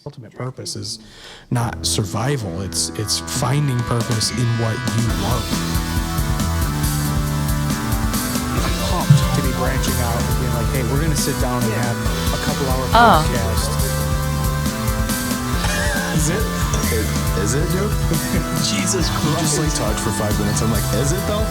Ultimate purpose is not survival. It's finding purpose in what you love. I'm pumped to be branching out and being like, hey, we're going to sit down and have a couple hour podcast. Is it? Is it, dude? Jesus Christ. We just like talked for 5 minutes. I'm like, is it though?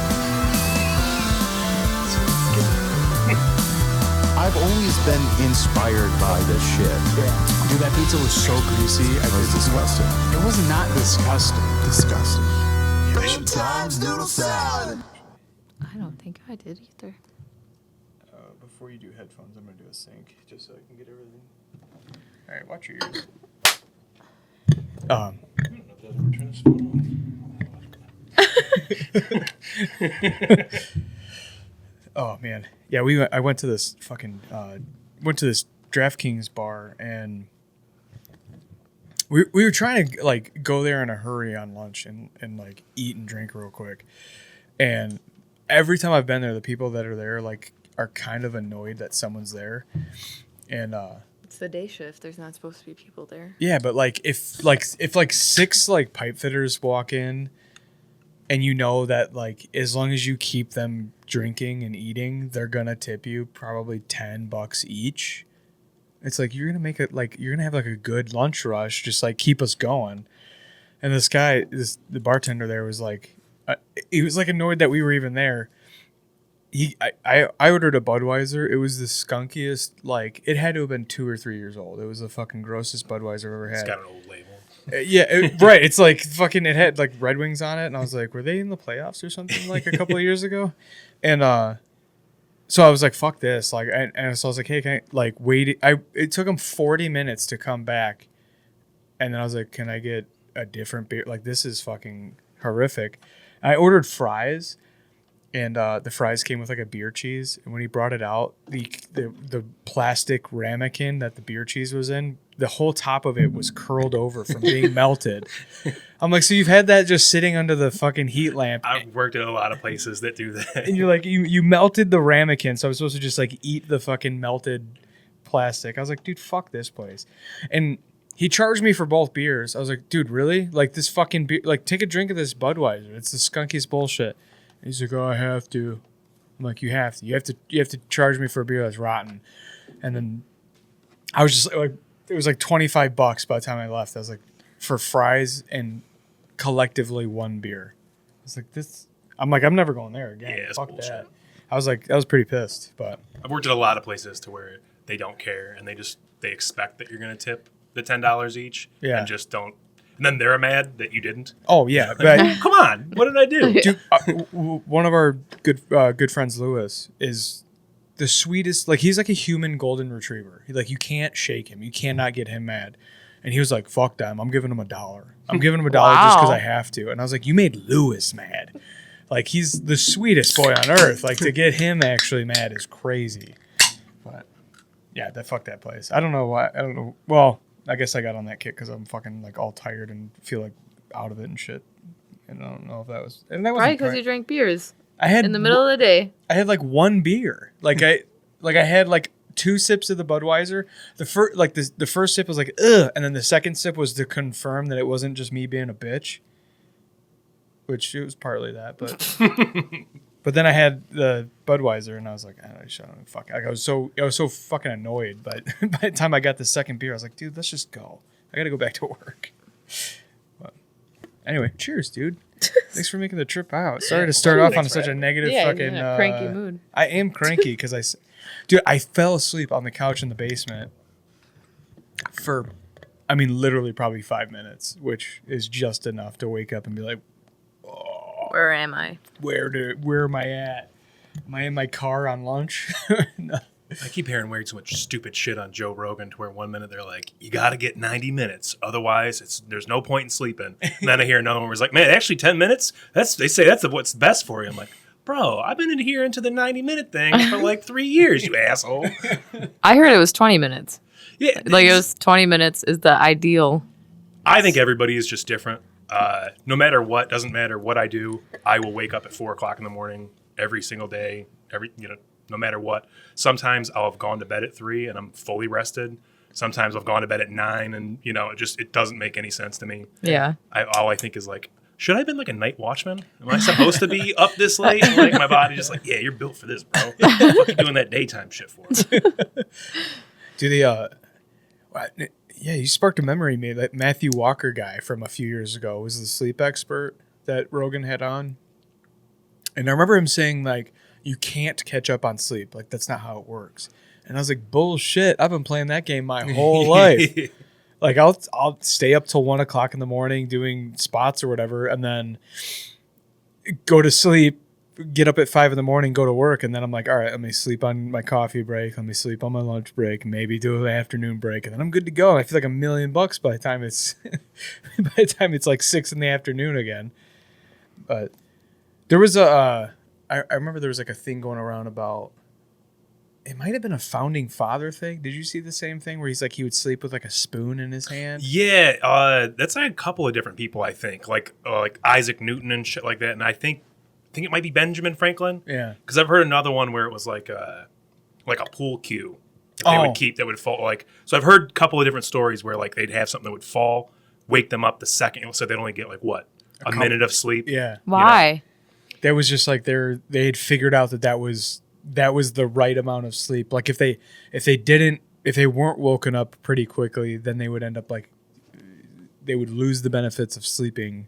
I've always been inspired by this shit. Yeah. Dude, that pizza was so greasy. It was disgusting. It was not disgusting. Disgusting. Good times, Noodle Salad. I don't think I did either. Before you do headphones, I'm going to do a sync just so I can get everything. All right, watch your ears. Oh man, yeah. I went to this DraftKings bar, and we were trying to like go there in a hurry on lunch and like eat and drink real quick. And every time I've been there, the people that are there like are kind of annoyed that someone's there, and It's the day shift. There's not supposed to be people there. yeah, but like if six like pipe fitters walk in, and you know that like as long as you keep them drinking and eating, they're gonna tip you probably $10 each. It's like you're gonna have like a good lunch rush, just like keep us going. And this guy, the bartender there was like, he was like annoyed that we were even there. I ordered a Budweiser. It was the skunkiest, like it had to have been 2 or 3 years old. It was the fucking grossest Budweiser I've ever had. It's got an old label. Right. It's like fucking. It had like Red Wings on it, and I was like, were they in the playoffs or something like a couple of years ago? And so I was like, fuck this. Like, and so I was like, hey, can I like wait? It took them 40 minutes to come back, and then I was like, can I get a different beer? Like, this is fucking horrific. I ordered fries, and the fries came with like a beer cheese. And when he brought it out, the plastic ramekin that the beer cheese was in, the whole top of it was curled over from being melted. I'm like, so you've had that just sitting under the fucking heat lamp. I've worked at a lot of places that do that. And you're like, you melted the ramekin, so I was supposed to just like eat the fucking melted plastic. I was like, dude, fuck this place. And he charged me for both beers. I was like, dude, really? Like this fucking beer, like take a drink of this Budweiser. It's the skunkiest bullshit. And he's like, oh, I have to. I'm like, you have to. You have to charge me for a beer that's rotten. And then I was just like, it was like $25 by the time I left. I was like, for fries and collectively one beer. I was like, this. I'm like, I'm never going there again. Yeah, it's fuck bullshit. that. I was like, I was pretty pissed, but I've worked at a lot of places to where they don't care and they expect that you're going to tip the $10 each. Yeah. And just don't. And then they're mad that you didn't. oh yeah, but Come on, what did I do? dude, one of our good friends, Lewis, is the sweetest. Like he's like a human golden retriever. Like you can't shake him. You cannot get him mad. And he was like, "Fuck them. I'm giving him $1. I'm giving him $1 just because I have to." And I was like, "You made Lewis mad. Like he's the sweetest boy on earth. Like to get him actually mad is crazy." But yeah, fuck that place. I don't know why. I don't know. Well, I guess I got on that kick because I'm fucking like all tired and feel like out of it and shit. And I don't know if that was. And that wasn't Right, because you drank beers I had in the middle of the day. I had like one beer. Like I had like 2 sips of the Budweiser. The first sip was like ugh, and then the second sip was to confirm that it wasn't just me being a bitch. Which it was partly that, but but then I had the Budweiser and I was like, I don't fuck. Like I was so fucking annoyed. But by the time I got the second beer, I was like, dude, let's just go. I gotta go back to work. But anyway, cheers, dude. Thanks for making the trip out. Sorry to start off on such a negative fucking in a cranky mood. I am cranky because I fell asleep on the couch in the basement for, I mean, literally probably 5 minutes, which is just enough to wake up and be like, oh, Where am I? where am I at? Am I in my car on lunch? No. I keep hearing way too much stupid shit on Joe Rogan to where 1 minute they're like, you got to get 90 minutes. Otherwise, there's no point in sleeping. And then I hear another one where it's like, man, actually 10 minutes? They say that's what's best for you. I'm like, bro, I've been into the 90-minute thing for like 3 years, you asshole. I heard it was 20 minutes. Yeah, Like it was 20 minutes is the ideal. I think everybody is just different. No matter what, doesn't matter what I do, I will wake up at 4 o'clock in the morning every single day, no matter what. Sometimes I'll have gone to bed at 3 and I'm fully rested. Sometimes I've gone to bed at 9 and, it doesn't make any sense to me. Yeah. All I think is like, should I have been like a night watchman? Am I supposed to be up this late? And like my body just like, yeah, you're built for this, bro. What are you doing that daytime shit for? You sparked a memory. Me that Matthew Walker guy from a few years ago was the sleep expert that Rogan had on, and I remember him saying like, you can't catch up on sleep. Like that's not how it works. And I was like, bullshit. I've been playing that game my whole life. Like I'll stay up till 1 o'clock in the morning doing spots or whatever, and then go to sleep, get up at 5 in the morning, go to work, and then I'm like, all right, let me sleep on my coffee break, let me sleep on my lunch break, maybe do an afternoon break, and then I'm good to go. I feel like $1,000,000 by the time it's like 6 in the afternoon again. But there was I remember there was like a thing going around about. It might have been a founding father thing. Did you see the same thing where he's like he would sleep with like a spoon in his hand? Yeah, that's like a couple of different people, I think, like Isaac Newton and shit like that. And I think it might be Benjamin Franklin. Yeah, because I've heard another one where it was like a pool cue that they would keep that would fall. Like, so I've heard a couple of different stories where like they'd have something that would fall, wake them up the second, so they'd only get like what a minute of sleep. Yeah, Why? That was just like they had figured out that was the right amount of sleep. Like if they weren't woken up pretty quickly, then they would end up like they would lose the benefits of sleeping,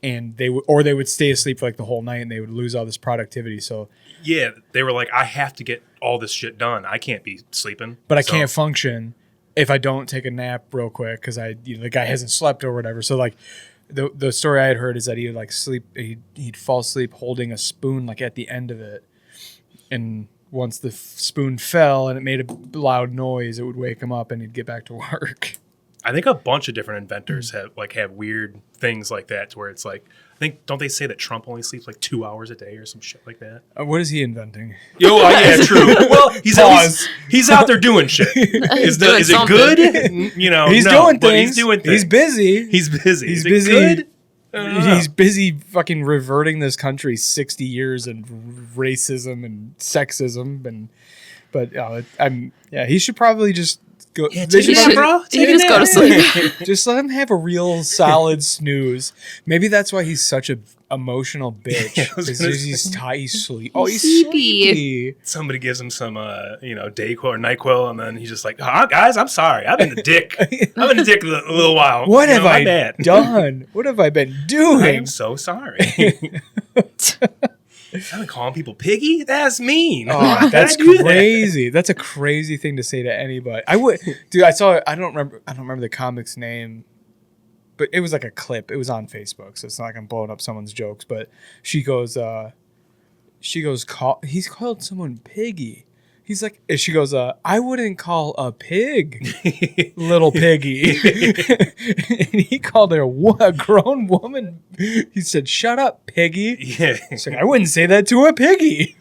and they would stay asleep for like the whole night, and they would lose all this productivity. So yeah, they were like, I have to get all this shit done. I can't be sleeping, but I can't function if I don't take a nap real quick because the guy hasn't slept or whatever. So like. The story I had heard is that he would like sleep. He'd fall asleep holding a spoon like at the end of it, and once the spoon fell and it made a loud noise, it would wake him up and he'd get back to work. I think a bunch of different inventors have weird things like that to where it's like, I think, don't they say that Trump only sleeps like 2 hours a day or some shit like that? What is he inventing? Yeah, true. Well, he's out there doing shit. Is it good? He's doing things. He's doing things. He's busy. He's busy. He's is busy. It good? He's busy fucking reverting this country 60 years and racism and sexism he should probably just go. Yeah, take a nap, bro. He just go to sleep. Just let him have a real solid snooze. Maybe that's why he's such a emotional bitch. He's sleepy. Oh, he's sleepy. Somebody gives him some, Dayquil or NyQuil, and then he's just like, guys, I'm sorry. I've been a dick. I've been a dick a little while. What have I done? What have I been doing? I'm so sorry. I've been calling people piggy? That's mean. Oh, that's crazy. That's a crazy thing to say to anybody. I don't remember the comic's name, but it was like a clip. It was on Facebook, so it's not like I'm blowing up someone's jokes. But he's called someone piggy. He's like, and she goes, I wouldn't call a pig little piggy. And he called her a grown woman. He said, shut up, piggy. Yeah. He's like, I wouldn't say that to a piggy.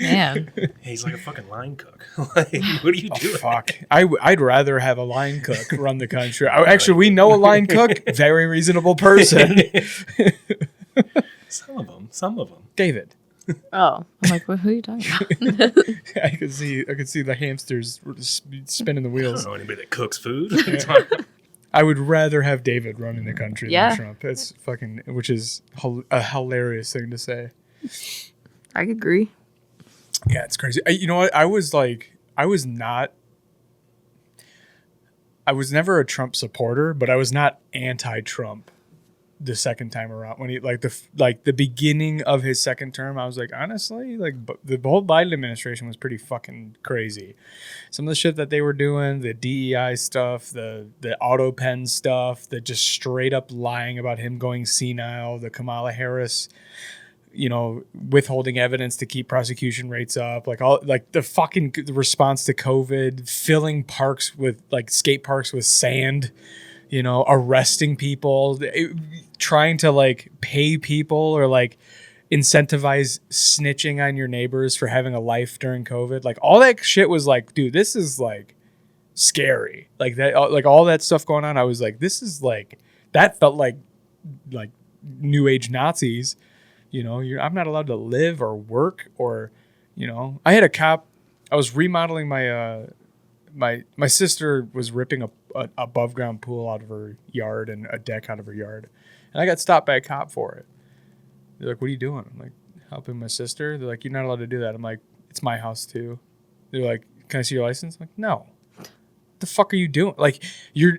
Man. He's like a fucking line cook. Like, what are you doing? Fuck. I'd rather have a line cook run the country. Actually, we know a line cook. Very reasonable person. Some of them. David. Oh, I'm like, who are you talking about? I could see the hamsters spinning the I wheels. don't know anybody that cooks food. I would rather have David running the country Yeah. than Trump. It's fucking, which is a hilarious thing to say. I agree. Yeah, it's crazy. You know what? I was never a Trump supporter, but I was not anti-Trump the second time around. When he the beginning of his second term, I was like, honestly, like the whole Biden administration was pretty fucking crazy. Some of the shit that they were doing, the DEI stuff, the auto pen stuff, the just straight up lying about him going senile, the Kamala Harris, withholding evidence to keep prosecution rates up, the response to COVID, filling parks with skate parks with sand, arresting people, trying to pay people or incentivize snitching on your neighbors for having a life during COVID. All that shit was dude, this is scary. All that stuff going on. I was like, this is that felt like new age Nazis. I'm not allowed to live or work or, I had a cop. I was remodeling my my sister was ripping a above ground pool out of her yard and a deck out of her yard, and I got stopped by a cop for it. They're like, "What are you doing?" I'm like, "Helping my sister." They're like, "You're not allowed to do that." I'm like, "It's my house too." They're like, "Can I see your license?" I'm like, "No." The fuck are you doing? Like, you're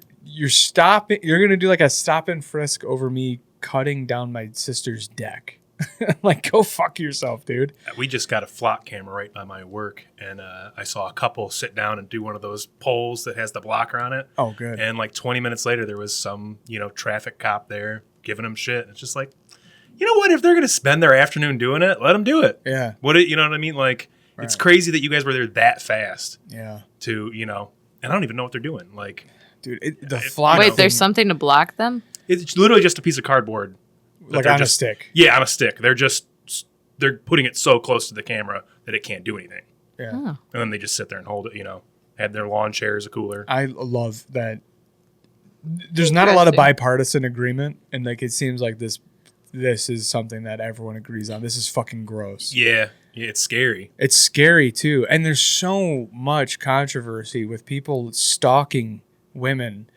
stopping. You're gonna do like a stop and frisk over me cutting down my sister's deck. Like, go fuck yourself, dude. We just got a flock camera right by my work, and I saw a couple sit down and do one of those poles that has the blocker on it. Oh, good. And like 20 minutes later, there was some, traffic cop there giving them shit. It's just like, you know what? If they're going to spend their afternoon doing it, let them do it. Yeah. You know what I mean? Like, it's Right. crazy that you guys were there that fast Yeah. to, and I don't even know what they're doing. Like, Dude, the flock. Wait, thing, there's something to block them? it's literally just a piece of cardboard. that like they're on just- a stick. Yeah, on a stick. They're putting it so close to the camera that it can't do anything. Yeah. Oh. And then they just sit there and hold it, had their lawn chairs, a cooler. I love that. There's not a lot of bipartisan agreement, and like it seems like this is something that everyone agrees on. This is fucking gross. Yeah, it's scary. It's scary too, and there's so much controversy with people stalking women.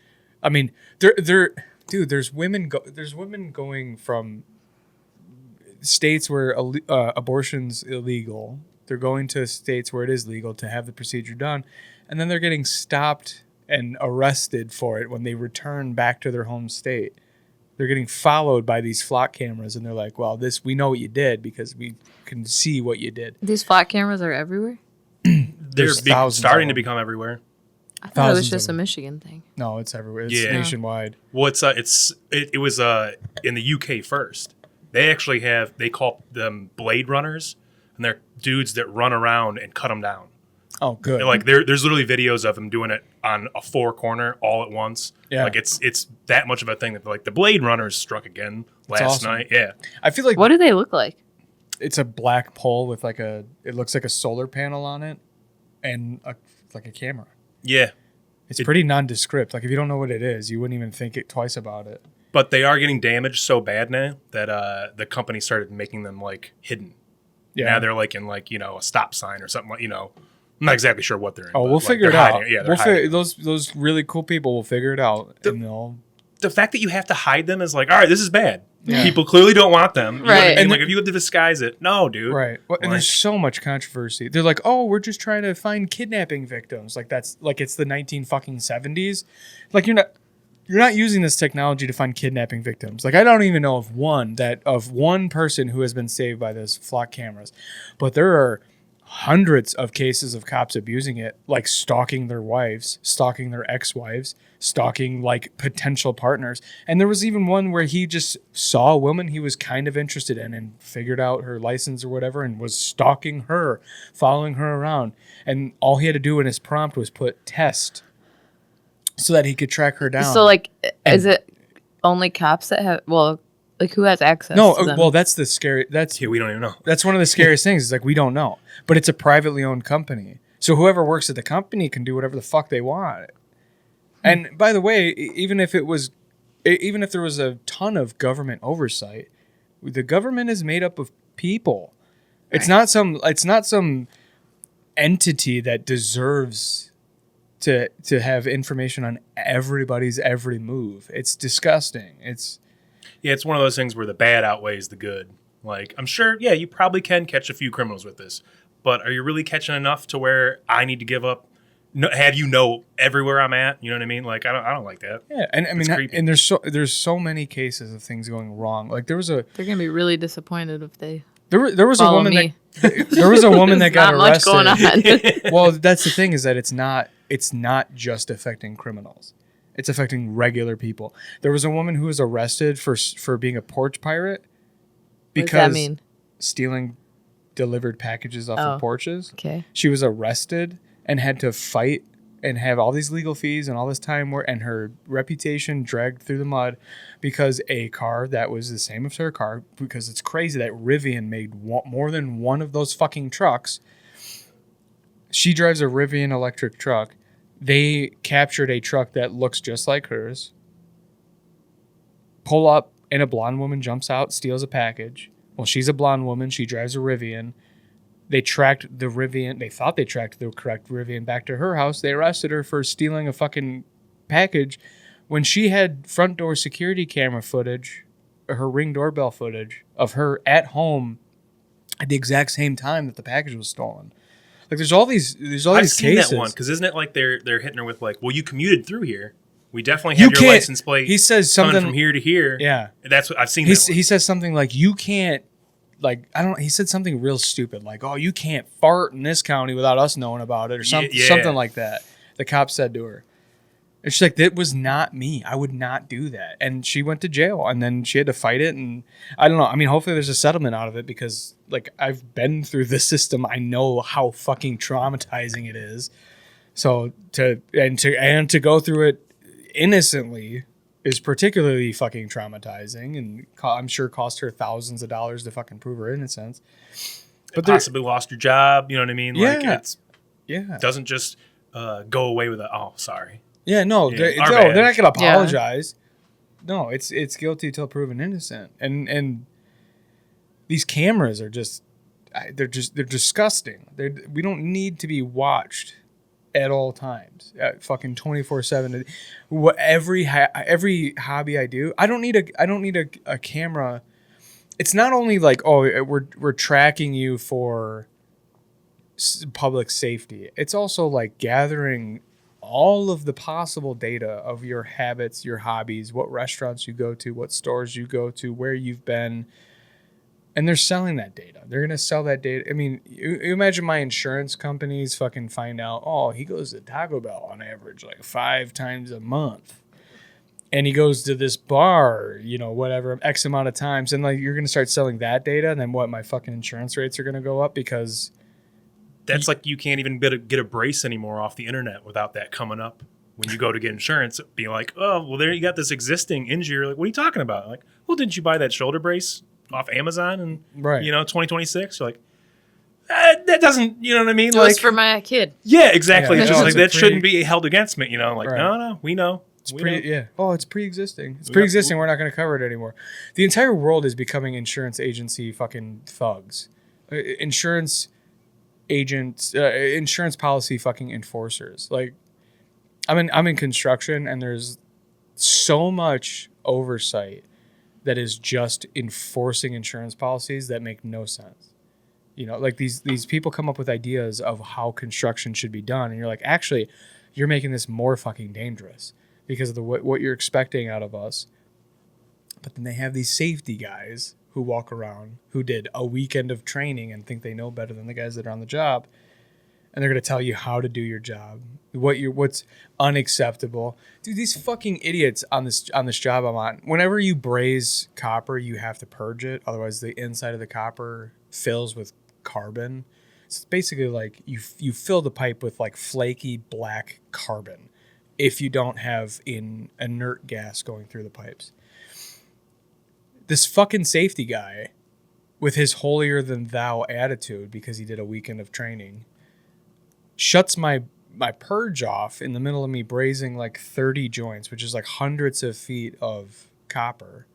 I mean, dude, there's women going from states where abortion's illegal. They're going to states where it is legal to have the procedure done, and then they're getting stopped and arrested for it when they return back to their home state. They're getting followed by these flock cameras, and they're like, "Well, we know what you did because we can see what you did." These flock cameras are everywhere? They're There's thousands starting of to them. become everywhere. I thought it was Thousands just of a them. Michigan thing. No, it's everywhere. It's Yeah. nationwide. Well, it was in the UK first. They actually they call them blade runners, and they're dudes that run around and cut them down. Oh, good. And, like there's literally videos of them doing it on a 4-corner all at once. Yeah. Like it's that much of a thing that like the blade runners struck again last awesome. night. Yeah. I feel like What do they look like? it's a black pole with it looks like a solar panel on it, and like a camera. Yeah. It's pretty nondescript. Like if you don't know what it is, you wouldn't even think it twice about it. But they are getting damaged so bad now that the company started making them like hidden. Yeah. Now they're like in a stop sign or something like, I'm not exactly sure what they're in. Oh, but, we'll like, figure it they're out. hiding Yeah, they're We'll hiding figure them. those really cool people will figure it out, and they'll. The fact that you have to hide them is like, all right, this is bad. Yeah. People clearly don't want them. You know what I Right. mean? And like if you have to disguise it, no, dude. Right. Well, and there's so much controversy. They're like, "Oh, we're just trying to find kidnapping victims." Like that's like it's the 1970s. Like you're not using this technology to find kidnapping victims. Like I don't even know of one person who has been saved by those flock cameras. But there are hundreds of cases of cops abusing it, like stalking their wives, stalking their ex-wives, stalking like potential partners. And there was even one where he just saw a woman he was kind of interested in and figured out her license or whatever and was stalking her, following her around. And all he had to do in his prompt was put test so that he could track her down. So, like, is it only cops that have, like, who has access no, to them? well, that's the scary, Yeah, we don't even know. that's one of the scariest things. Is like, we don't know, but it's a privately owned company. So whoever works at the company can do whatever the fuck they want. And by the way, even if there was a ton of government oversight, the government is made up of people. It's not some entity that deserves to have information on everybody's every move. It's disgusting. It's one of those things where the bad outweighs the good. Like, I'm sure, yeah, you probably can catch a few criminals with this, but are you really catching enough to where I need to give up? Have everywhere I'm at? You know what I mean? Like, I don't like that. yeah, and I mean, creepy. and there's so many cases of things going wrong. Like there was They're gonna be really disappointed if they a woman follow me. there was a woman that There's got not much arrested. going on. Well, that's the thing is that it's not just affecting criminals. It's affecting regular people. There was a woman who was arrested for being a porch pirate What does that because mean? stealing delivered packages off Oh. of porches. Okay. She was arrested and had to fight and have all these legal fees and all this time and her reputation dragged through the mud because a car that was the same as her car, because it's crazy that Rivian made more than one of those fucking trucks. She drives a Rivian electric truck. They captured a truck that looks just like hers, pull up, and a blonde woman jumps out, steals a package. Well, she's a blonde woman. She drives a Rivian. They tracked the Rivian. They thought they tracked the correct Rivian back to her house. They arrested her for stealing a fucking package when she had front door security camera footage, her Ring doorbell footage of her at home at the exact same time that the package was stolen. Like there's all these I've seen cases. that one because isn't it like they're hitting her with like, well, you commuted through here. We definitely have your license plate. He says coming something from here to here. Yeah, that's what I've seen. That one. He says something like, you can't. Like, I don't. He said something real stupid, like, "Oh, you can't fart in this county without us knowing about it," or something like that. The cop said to her, and she's like, "That was not me. I would not do that." And she went to jail, and then she had to fight it. And I don't know. I mean, hopefully, there's a settlement out of it because, like, I've been through the system. I know how fucking traumatizing it is. So to go through it innocently is particularly fucking traumatizing, and I'm sure cost her thousands of dollars to fucking prove her innocence. But possibly lost your job. You know what I mean? Yeah, like it doesn't just go away with sorry. Yeah, no, they're not gonna apologize. Yeah. No, it's guilty till proven innocent, and these cameras are they're disgusting. We don't need to be watched at all times, at fucking 24/7. Every hobby I do, I don't need a camera. It's not only like, oh, we're tracking you for public safety. It's also like gathering all of the possible data of your habits, your hobbies, what restaurants you go to, what stores you go to, where you've been. And they're selling that data. They're going to sell that data. I mean, you imagine my insurance companies fucking find out, oh, he goes to Taco Bell on average like 5 times a month. And he goes to this bar, whatever, X amount of times. And like you're going to start selling that data. And then what? My fucking insurance rates are going to go up because... That's like you can't even get a brace anymore off the internet without that coming up. When you go to get insurance, being like, oh, well, there you got this existing injury. Like, what are you talking about? Like, well, didn't you buy that shoulder brace off Amazon and 2026? You're like, that doesn't, you know what I mean? It was for my kid. Yeah, exactly. Yeah, it's just like that shouldn't be held against me. Like, right. No, we know. Oh, it's pre-existing. It's pre-existing. We're not going to cover it anymore. The entire world is becoming insurance agency fucking thugs. Insurance agents, insurance policy fucking enforcers. Like, I'm in construction, and there's so much oversight that is just enforcing insurance policies that make no sense. Like these people come up with ideas of how construction should be done, and you're like, actually, you're making this more fucking dangerous because of what you're expecting out of us. But then they have these safety guys who walk around who did a weekend of training and think they know better than the guys that are on the job, and they're going to tell you how to do your job, what's unacceptable. Dude, these fucking idiots on this job I'm on. Whenever you braze copper, you have to purge it, otherwise the inside of the copper fills with carbon. It's basically like you fill the pipe with like flaky black carbon if you don't have an inert gas going through the pipes. This fucking safety guy with his holier than thou attitude because he did a weekend of training shuts my purge off in the middle of me brazing like 30 joints, which is like hundreds of feet of copper,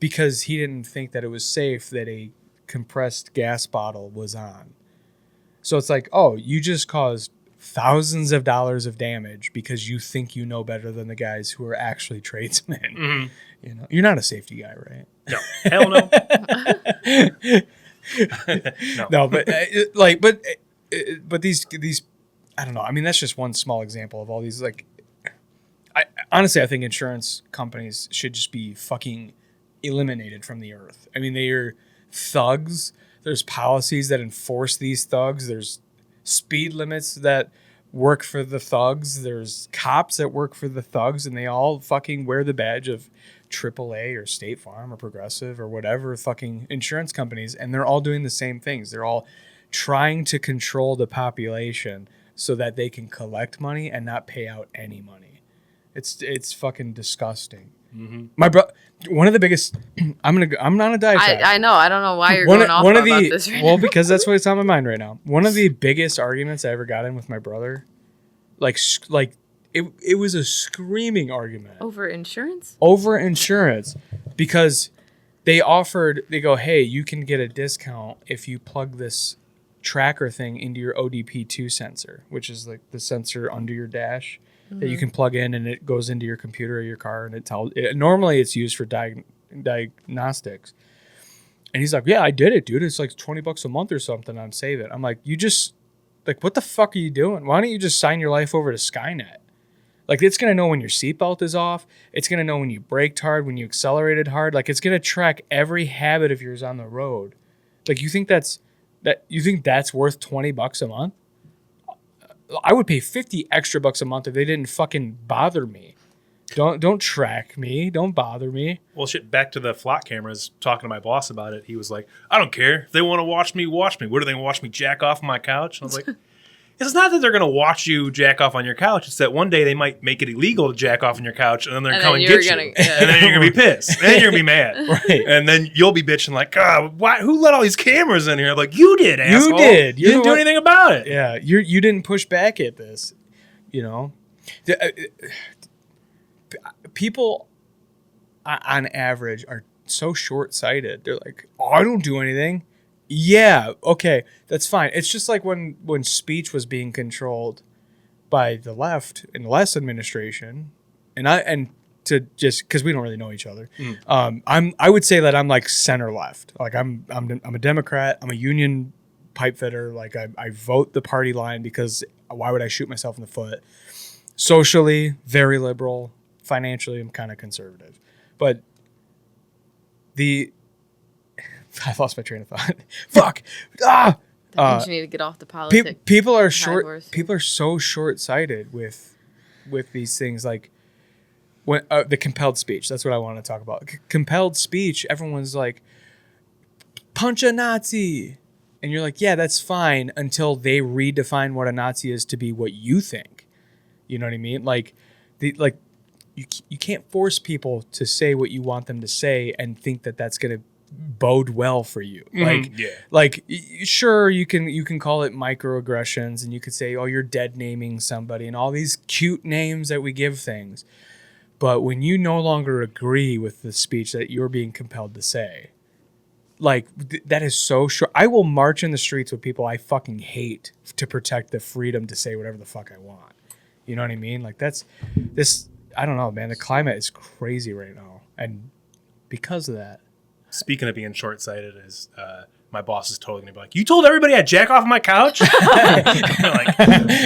because he didn't think that it was safe that a compressed gas bottle was on. So it's like, oh, you just caused thousands of dollars of damage because you think you know better than the guys who are actually tradesmen. Mm-hmm. You're not a safety guy, right? No, hell no. No, but these I don't know. I mean, that's just one small example of all these. Like, honestly, I think insurance companies should just be fucking eliminated from the earth. I mean, they are thugs. There's policies that enforce these thugs. There's speed limits that work for the thugs. There's cops that work for the thugs, and they all fucking wear the badge of AAA or State Farm or Progressive or whatever fucking insurance companies, and they're all doing the same things. They're all trying to control the population so that they can collect money and not pay out any money. It's fucking disgusting. Mm-hmm. One of the biggest. I'm not a diatribe. I know. I don't know why you're going off about this right now. Because that's what's on my mind right now. One of the biggest arguments I ever got in with my brother, like it was a screaming argument over insurance. Because they go, hey, you can get a discount if you plug this tracker thing into your ODP2 sensor, which is like the sensor under your dash that you can plug in, and it goes into your computer or your car, and it tells. Normally, it's used for diagnostics. And he's like, "Yeah, I did it, dude. It's like $20 a month or something on Save It." I'm like, "You just like what the fuck are you doing? Why don't you just sign your life over to Skynet?" Like, it's gonna know when your seatbelt is off. It's gonna know when you braked hard, when you accelerated hard. Like, it's gonna track every habit of yours on the road. Like, you think that's worth $20 a month? I would pay 50 extra bucks a month if they didn't fucking bother me. Don't track me. Don't bother me. Well, shit, back to the flock cameras, talking to my boss about it. He was like, I don't care. If they want to watch me, watch me. What, do they watch me jack off on my couch? And I was like, it's not that they're going to watch you jack off on your couch. It's that one day they might make it illegal to jack off on your couch, and then they're coming and get you. Yeah. And then you're going to be pissed. Then you're going to be mad. Right. And then you'll be bitching like, God, why, who let all these cameras in here? I'm like, you did, asshole. You did. You didn't do anything about it. Yeah, you didn't push back at this. You know? People, on average, are so short-sighted. They're like, oh, I don't do anything. Yeah, okay, that's fine. It's just like when speech was being controlled by the left in the last administration, and to just because we don't really know each other, I would say that I'm like center left. Like I'm a Democrat. I'm a union pipe fitter. Like I vote the party line because why would I shoot myself in the foot? Socially, very liberal. Financially, I'm kind of conservative, but I lost my train of thought. Fuck. I think you need to get off the politics. People are short. People are so short-sighted with these things. Like when the compelled speech. That's what I want to talk about. Compelled speech. Everyone's like, punch a Nazi, and you're like, yeah, that's fine until they redefine what a Nazi is to be what you think. You know what I mean? Like you can't force people to say what you want them to say and think that that's gonna bode well for you. Sure, you can call it microaggressions, and you could say, oh, you're dead naming somebody and all these cute names that we give things. But when you no longer agree with the speech that you're being compelled to say, like that is so short. I will march in the streets with people I fucking hate to protect the freedom to say whatever the fuck I want. You know what I mean? Like that's this. I don't know, man. The climate is crazy right now, and because of that. Speaking of being short-sighted, is my boss is totally gonna be like, "You told everybody I jack off my couch?" Like,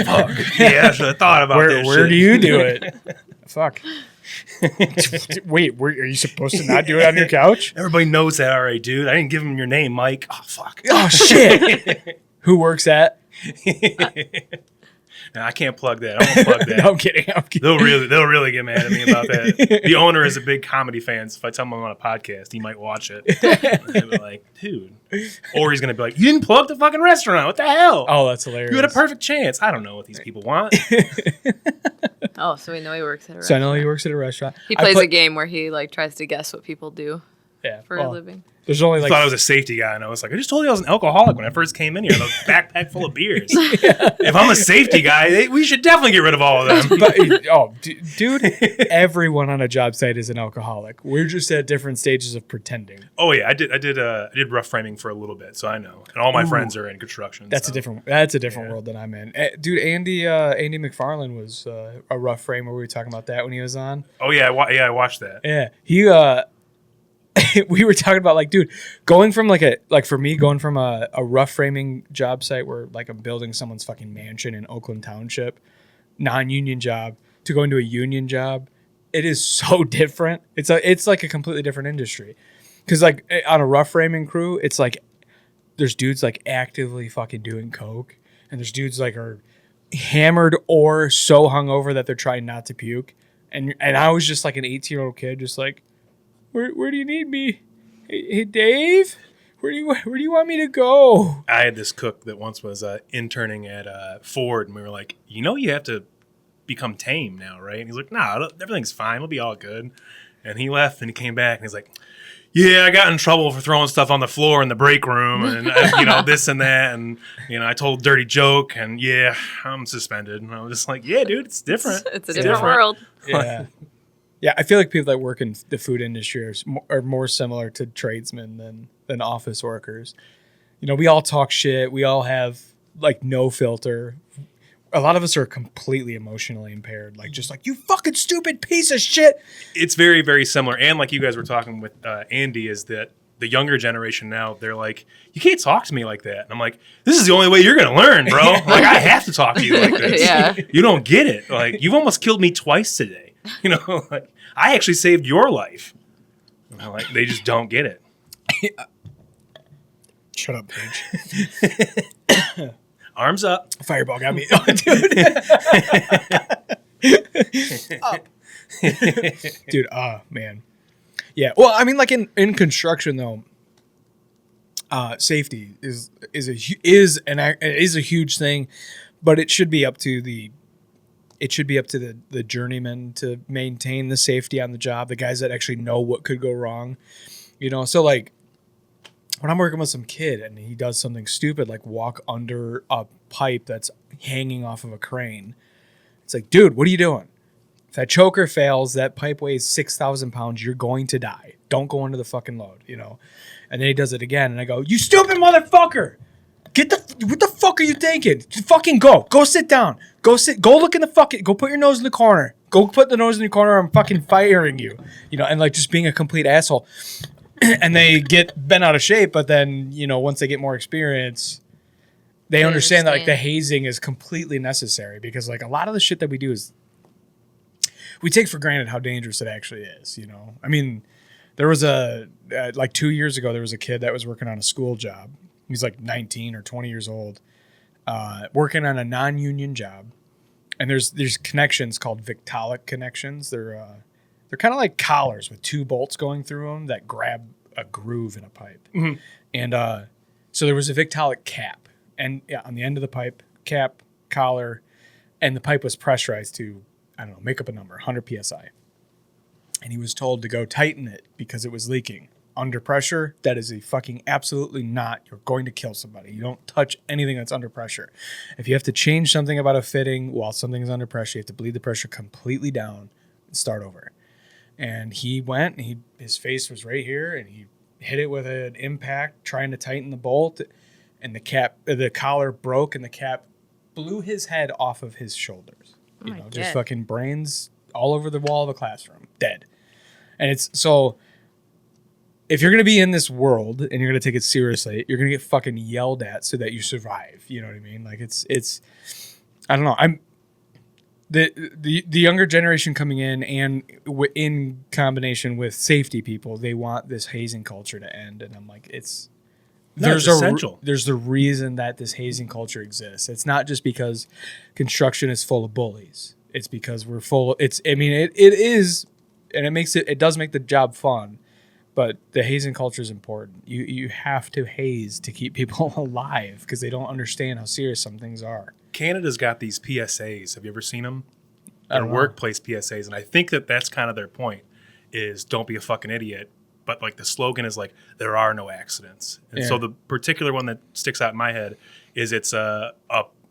fuck. Yeah, I should have thought about this. Where do you do it? Fuck. Wait, are you supposed to not do it on your couch? Everybody knows that already, dude. I didn't give him your name, Mike. Oh fuck. Oh shit. Who works at? No, I can't plug that. I won't plug that. No, I'm kidding. They'll really get mad at me about that. The owner is a big comedy fan, so if I tell him I'm on a podcast, he might watch it. He'll be like, dude. Or he's going to be like, you didn't plug the fucking restaurant. What the hell? Oh, that's hilarious. You had a perfect chance. I don't know what these people want. Oh, so we know he works at a restaurant. So I know he works at a restaurant. He plays a game where he like tries to guess what people do for a living. There's only I thought I was a safety guy, and I was like, I just told you I was an alcoholic when I first came in here. I had a backpack full of beers. If I'm a safety guy, we should definitely get rid of all of them. Dude, everyone on a job site is an alcoholic. We're just at different stages of pretending. Oh yeah, I did rough framing for a little bit, so I know. And all my friends are in construction. That's a different world than I'm in. Dude, Andy McFarlane was a rough framer. We were talking about that when he was on. Oh yeah, I watched that. Yeah, he we were talking about like, dude, going from for me going from a rough framing job site where like I'm building someone's fucking mansion in Oakland Township, non-union job, to going to a union job, it is so different. It's like a completely different industry. Because like on a rough framing crew, it's like there's dudes like actively fucking doing coke, and there's dudes like are hammered or so hungover that they're trying not to puke, and I was just like an 18-year-old kid, just like. Where do you need me? Hey Dave, where do you want me to go? I had this cook that once was interning at Ford, and we were like, you have to become tame now, right? And he's like, nah, everything's fine. It'll be all good. And he left, and he came back, and he's like, yeah, I got in trouble for throwing stuff on the floor in the break room, and this and that, and I told a dirty joke, and yeah, I'm suspended. And I was just like, yeah, dude, it's different. It's a different world. Yeah. Yeah, I feel like people that work in the food industry are more similar to tradesmen than office workers. You know, we all talk shit. We all have like no filter. A lot of us are completely emotionally impaired. Like just like, you fucking stupid piece of shit. It's very, very similar. And like you guys were talking with Andy, is that the younger generation now, they're like, you can't talk to me like that. And I'm like, this is the only way you're going to learn, bro. Like, I have to talk to you like this. Yeah. You don't get it. Like, you've almost killed me twice today. You know, like, I actually saved your life. And I'm like, they just don't get it. Shut up, Paige. Arms up. Fireball got me. Oh, dude. Dude, man. Yeah. Well, I mean, like in construction though, safety is a huge thing, but it should be up to the journeyman to maintain the safety on the job, the guys that actually know what could go wrong. You know, so like when I'm working with some kid and he does something stupid like walk under a pipe that's hanging off of a crane, it's like, dude, what are you doing? If that choker fails, that pipe weighs 6,000 pounds, you're going to die. Don't go under the fucking load, you know? And then he does it again, and I go, you stupid motherfucker! What the fuck are you thinking? Just fucking go. Go sit down. Go look in the fucking, go put your nose in the corner. Go put the nose in the corner, I'm fucking firing you. You know, and like just being a complete asshole. And they get bent out of shape, but then, you know, once they get more experience, they understand that like the hazing is completely necessary, because like a lot of the shit that we do is, we take for granted how dangerous it actually is, you know? I mean, there was like 2 years ago, there was a kid that was working on a school job. He's like 19 or 20 years old, working on a non-union job. And there's connections called Victolic connections. They're kind of like collars with two bolts going through them that grab a groove in a pipe. Mm-hmm. And so there was a Victolic cap, and on the end of the pipe, cap, collar, and the pipe was pressurized to, I don't know, make up a number, 100 PSI. And he was told to go tighten it because it was leaking. Under pressure, that is a fucking absolutely not. You're going to kill somebody. You don't touch anything that's under pressure. If you have to change something about a fitting while something is under pressure, you have to bleed the pressure completely down and start over. And he went, and his face was right here, and he hit it with an impact trying to tighten the bolt, and the collar broke, and the cap blew his head off of his shoulders. You know, just fucking brains all over the wall of the classroom, dead. And it's so, if you're going to be in this world and you're going to take it seriously, you're going to get fucking yelled at so that you survive. You know what I mean? Like it's I don't know. I'm the younger generation coming in, and in combination with safety people, they want this hazing culture to end. And I'm like, it's essential. There's the reason that this hazing culture exists. It's not just because construction is full of bullies. It's because we're full of, it is, and it does make the job fun, but the hazing culture is important. You have to haze to keep people alive, because they don't understand how serious some things are. Canada's got these PSAs. Have you ever seen them? They're workplace PSAs, and I think that's kind of their point, is don't be a fucking idiot. But like the slogan is like, there are no accidents. And so the particular one that sticks out in my head is it's a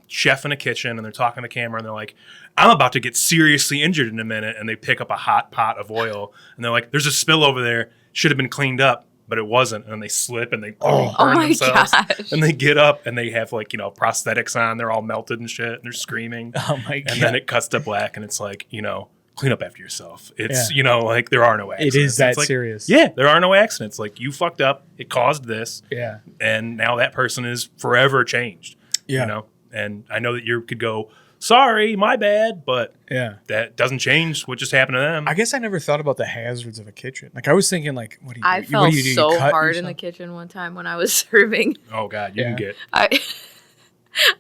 chef in a kitchen, and they're talking to the camera, and they're like, I'm about to get seriously injured in a minute. And they pick up a hot pot of oil, and they're like, there's a spill over there. Should have been cleaned up, but it wasn't. And then they slip and they burn themselves. Gosh. And they get up, and they have like, you know, prosthetics on. They're all melted and shit, and they're screaming. Oh my God. And then it cuts to black, and it's like, you know, clean up after yourself. It's, you know, like there are no accidents. It is that like, serious. Yeah, there are no accidents. Like you fucked up. It caused this. Yeah. And now that person is forever changed. Yeah. You know? And I know that you could go, sorry, my bad, but that doesn't change what just happened to them. I guess I never thought about the hazards of a kitchen. Like I was thinking, like, what do you do? I fell do? so hard in the kitchen one time when I was serving. Oh God, you can get. I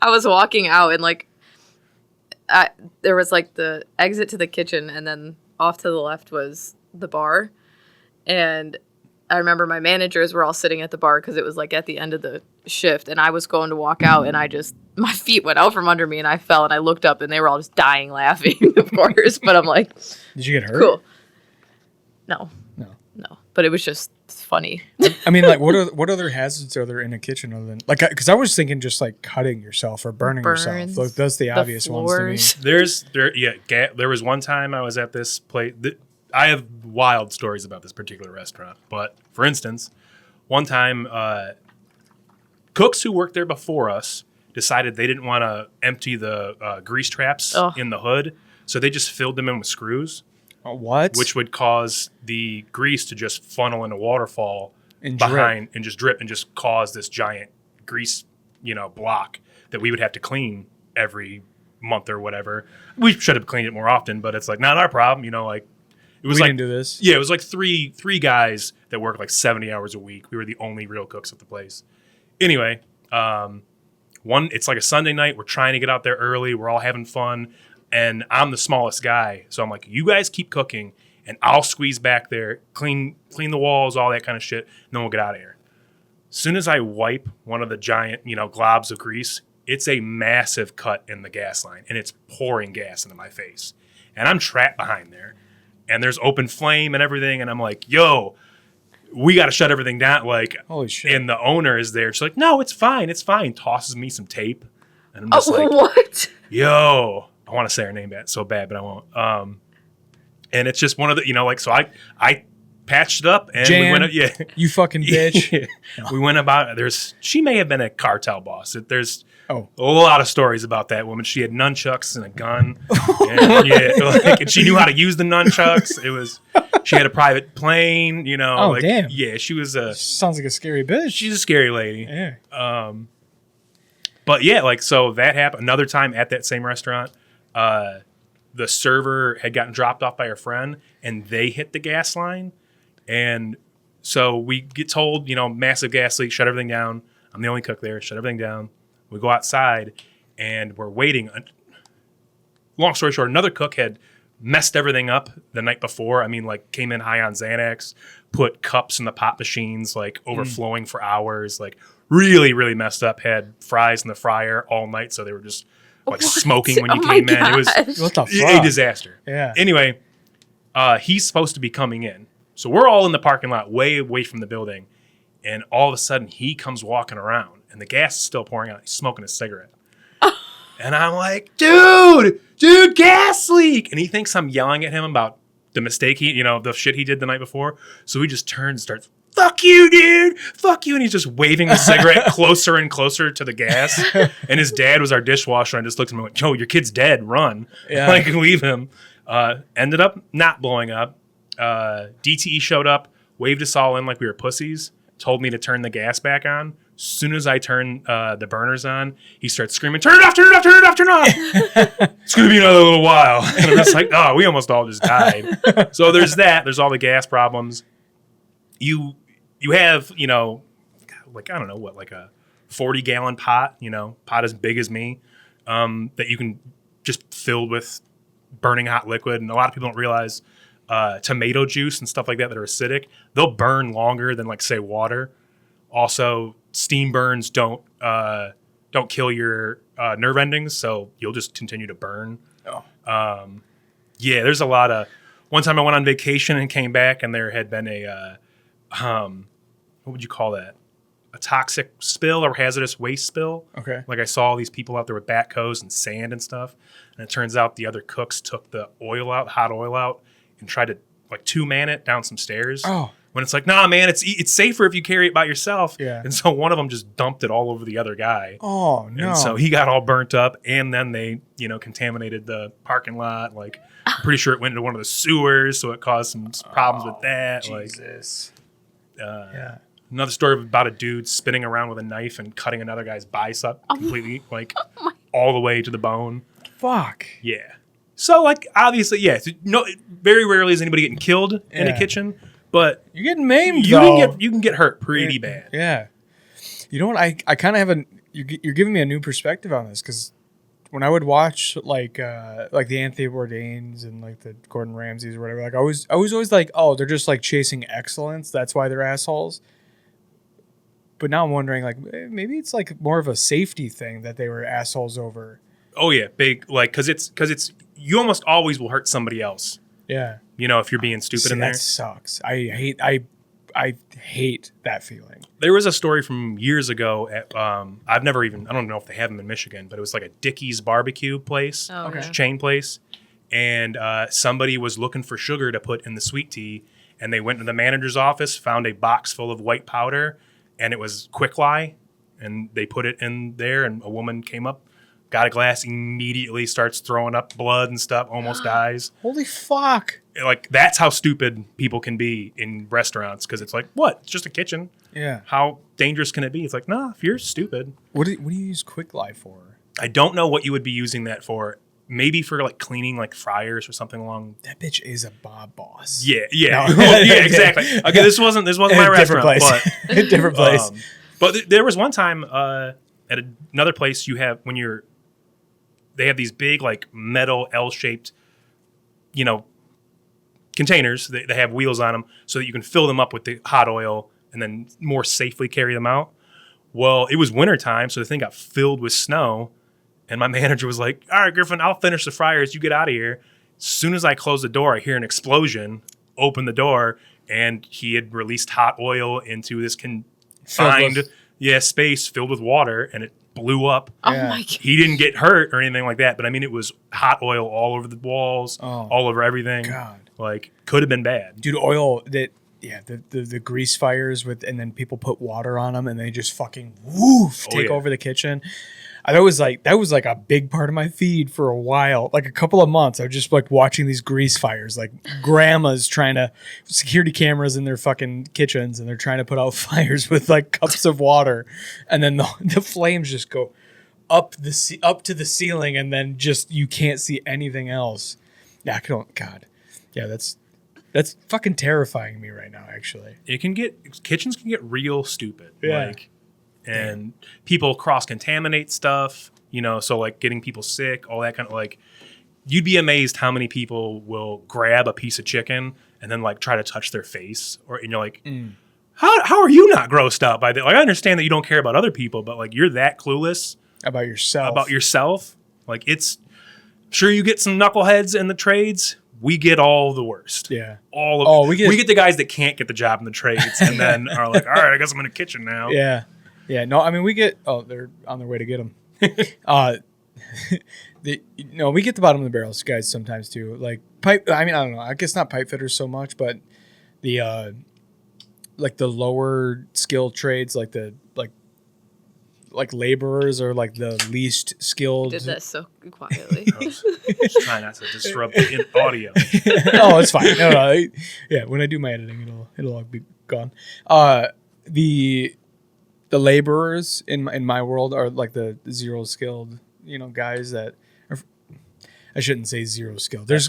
was walking out, and like, there was like the exit to the kitchen, and then off to the left was the bar. And I remember my managers were all sitting at the bar because it was like at the end of the shift, and I was going to walk out, and my feet went out from under me, and I fell, and I looked up, and they were all just dying laughing, of course. But I'm like, did you get hurt? Cool. No. But it was just funny. I mean, like, what other hazards are there in a kitchen other than, like, because I was thinking just like cutting yourself or burning yourself. Like, those the obvious ones to me. There was one time I was at this place. I have wild stories about this particular restaurant, but for instance, one time cooks who worked there before us decided they didn't want to empty the grease traps in the hood, so they just filled them in with screws. What? Which would cause the grease to just funnel in a waterfall And behind and just drip and just cause this giant grease, block that we would have to clean every month or whatever. We should have cleaned it more often, but it's like not our problem. It was we like didn't do this. Yeah, it was like three guys that worked like 70 hours a week. We were the only real cooks at the place. Anyway, it's like a Sunday night. We're trying to get out there early. We're all having fun. And I'm the smallest guy. So I'm like, you guys keep cooking and I'll squeeze back there, clean the walls, all that kind of shit. And then we'll get out of here. As soon as I wipe one of the giant, globs of grease, it's a massive cut in the gas line and it's pouring gas into my face. And I'm trapped behind there and there's open flame and everything. And I'm like, yo, we got to shut everything down. Like, holy shit. And the owner is there. She's like, no, it's fine. It's fine. Tosses me some tape. And I'm just like, what? Yo, I want to say her name so bad, but I won't. And it's just one of the, so I patched it up and Jan, we went, you fucking bitch. We went about, she may have been a cartel boss. There's a lot of stories about that woman. She had nunchucks and a gun. And she knew how to use the nunchucks. She had a private plane, damn. Yeah, she was sounds like a scary bitch. She's a scary lady. Yeah. But yeah, so that happened another time at that same restaurant. The server had gotten dropped off by her friend and they hit the gas line. And so we get told, massive gas leak, shut everything down. I'm the only cook there, shut everything down. We go outside and we're waiting. Long story short, another cook had messed everything up the night before. I mean, came in high on Xanax, put cups in the pop machines, overflowing for hours, really, really messed up, had fries in the fryer all night. So they were just smoking when you came in. It was what the fuck? a disaster. Yeah. Anyway, he's supposed to be coming in. So we're all in the parking lot way away from the building. And all of a sudden he comes walking around and the gas is still pouring out. He's smoking a cigarette. And I'm like, dude, gas leak. And he thinks I'm yelling at him about the mistake the shit he did the night before. So he just turns and starts, fuck you, dude. Fuck you. And he's just waving the cigarette closer and closer to the gas. And his dad was our dishwasher. And I just looked at him and went, yo, your kid's dead. Run. Yeah. Leave him. Ended up not blowing up. DTE showed up, waved us all in like we were pussies, told me to turn the gas back on. As soon as I turn the burners on, he starts screaming, turn it off, turn it off, turn it off, turn it off. It's going to be another little while. And I'm just like, oh, we almost all just died. So there's that. There's all the gas problems. You have, I don't know what, a 40-gallon pot, pot as big as me, that you can just fill with burning hot liquid. And a lot of people don't realize tomato juice and stuff like that are acidic. They'll burn longer than, say, water. Also, steam burns don't kill your nerve endings, so you'll just continue to burn. There's a lot of... One time I went on vacation and came back, and there had been a... what would you call that? A toxic spill or hazardous waste spill. Okay. I saw all these people out there with backhoes and sand and stuff. And it turns out the other cooks took the hot oil out, and tried to two-man it down some stairs. Oh. When it's nah, man, it's safer if you carry it by yourself. Yeah. And so one of them just dumped it all over the other guy. Oh, no. And so he got all burnt up, and then they, contaminated the parking lot. I'm pretty sure it went into one of the sewers, so it caused some problems with that. Jesus. Yeah. Another story about a dude spinning around with a knife and cutting another guy's bicep completely, all the way to the bone. Fuck. Yeah. So, obviously, yeah. Very rarely is anybody getting killed in a kitchen, but you're getting maimed. You can get hurt pretty bad. Yeah. You know what? I kind of have you're giving me a new perspective on this, because when I would watch the Anthony Bourdains and the Gordon Ramsays or whatever, I was always oh, they're just chasing excellence. That's why they're assholes. But now I'm wondering, maybe it's more of a safety thing that they were assholes over. Oh yeah, big because it's you almost always will hurt somebody else. Yeah. If you're being stupid in there. That sucks. I hate that feeling. There was a story from years ago at I don't know if they have them in Michigan, but it was a Dickie's barbecue place, chain place, and somebody was looking for sugar to put in the sweet tea, and they went to the manager's office, found a box full of white powder, and it was Quick Lye, and they put it in there, and a woman came up, got a glass, immediately starts throwing up blood and stuff, almost dies. Holy fuck. Like, that's how stupid people can be in restaurants, because it's like, what? It's just a kitchen. Yeah. How dangerous can it be? It's like, nah, if you're stupid. What do you use Quick Life for? I don't know what you would be using that for. Maybe for like cleaning like fryers or something along. That bitch is a Bob boss. Yeah. No. Well, yeah, exactly. Okay, this wasn't my restaurant, but different place. But there was one time at another place they have these big like metal L-shaped, containers. They have wheels on them so that you can fill them up with the hot oil and then more safely carry them out. Well, it was wintertime, so the thing got filled with snow. And my manager was like, all right, Griffin, I'll finish the fryers. You get out of here. As soon as I close the door, I hear an explosion, open the door, and he had released hot oil into this confined space filled with water, and it blew up. Oh, my God. He didn't get hurt or anything like that, but I mean, it was hot oil all over the walls, all over everything. God. Like, could have been bad. Dude, oil, the grease fires and then people put water on them, and they just fucking take over the kitchen. That was like a big part of my feed for a while, like a couple of months. I was just like watching these grease fires, like grandmas trying to security cameras in their fucking kitchens, and they're trying to put out fires with like cups of water, and then the flames just go up to the ceiling, and then just you can't see anything else. Yeah, God, yeah, that's fucking terrifying me right now. Actually, Kitchens can get real stupid. Yeah. And people cross-contaminate stuff, so like getting people sick, all that kind of like, you'd be amazed how many people will grab a piece of chicken and then like try to touch their face, and you're like, how are you not grossed out by that? Like, I understand that you don't care about other people, but like you're that clueless about yourself. Like, it's sure you get some knuckleheads in the trades. We get all the worst. Yeah. We get the guys that can't get the job in the trades and then are like, all right, I guess I'm in the kitchen now. Yeah. Yeah, no, I mean, they're on their way to get them. We get the bottom of the barrels guys sometimes too. Like pipe, I mean, I don't know. I guess not pipe fitters so much, but the lower skill trades, like laborers or like the least skilled. Did that so quietly. Just try not to disrupt the audio. Oh, it's fine. No, yeah, when I do my editing, it'll all be gone. The laborers in my world are like the zero skilled, guys that are, I shouldn't say zero skilled. There are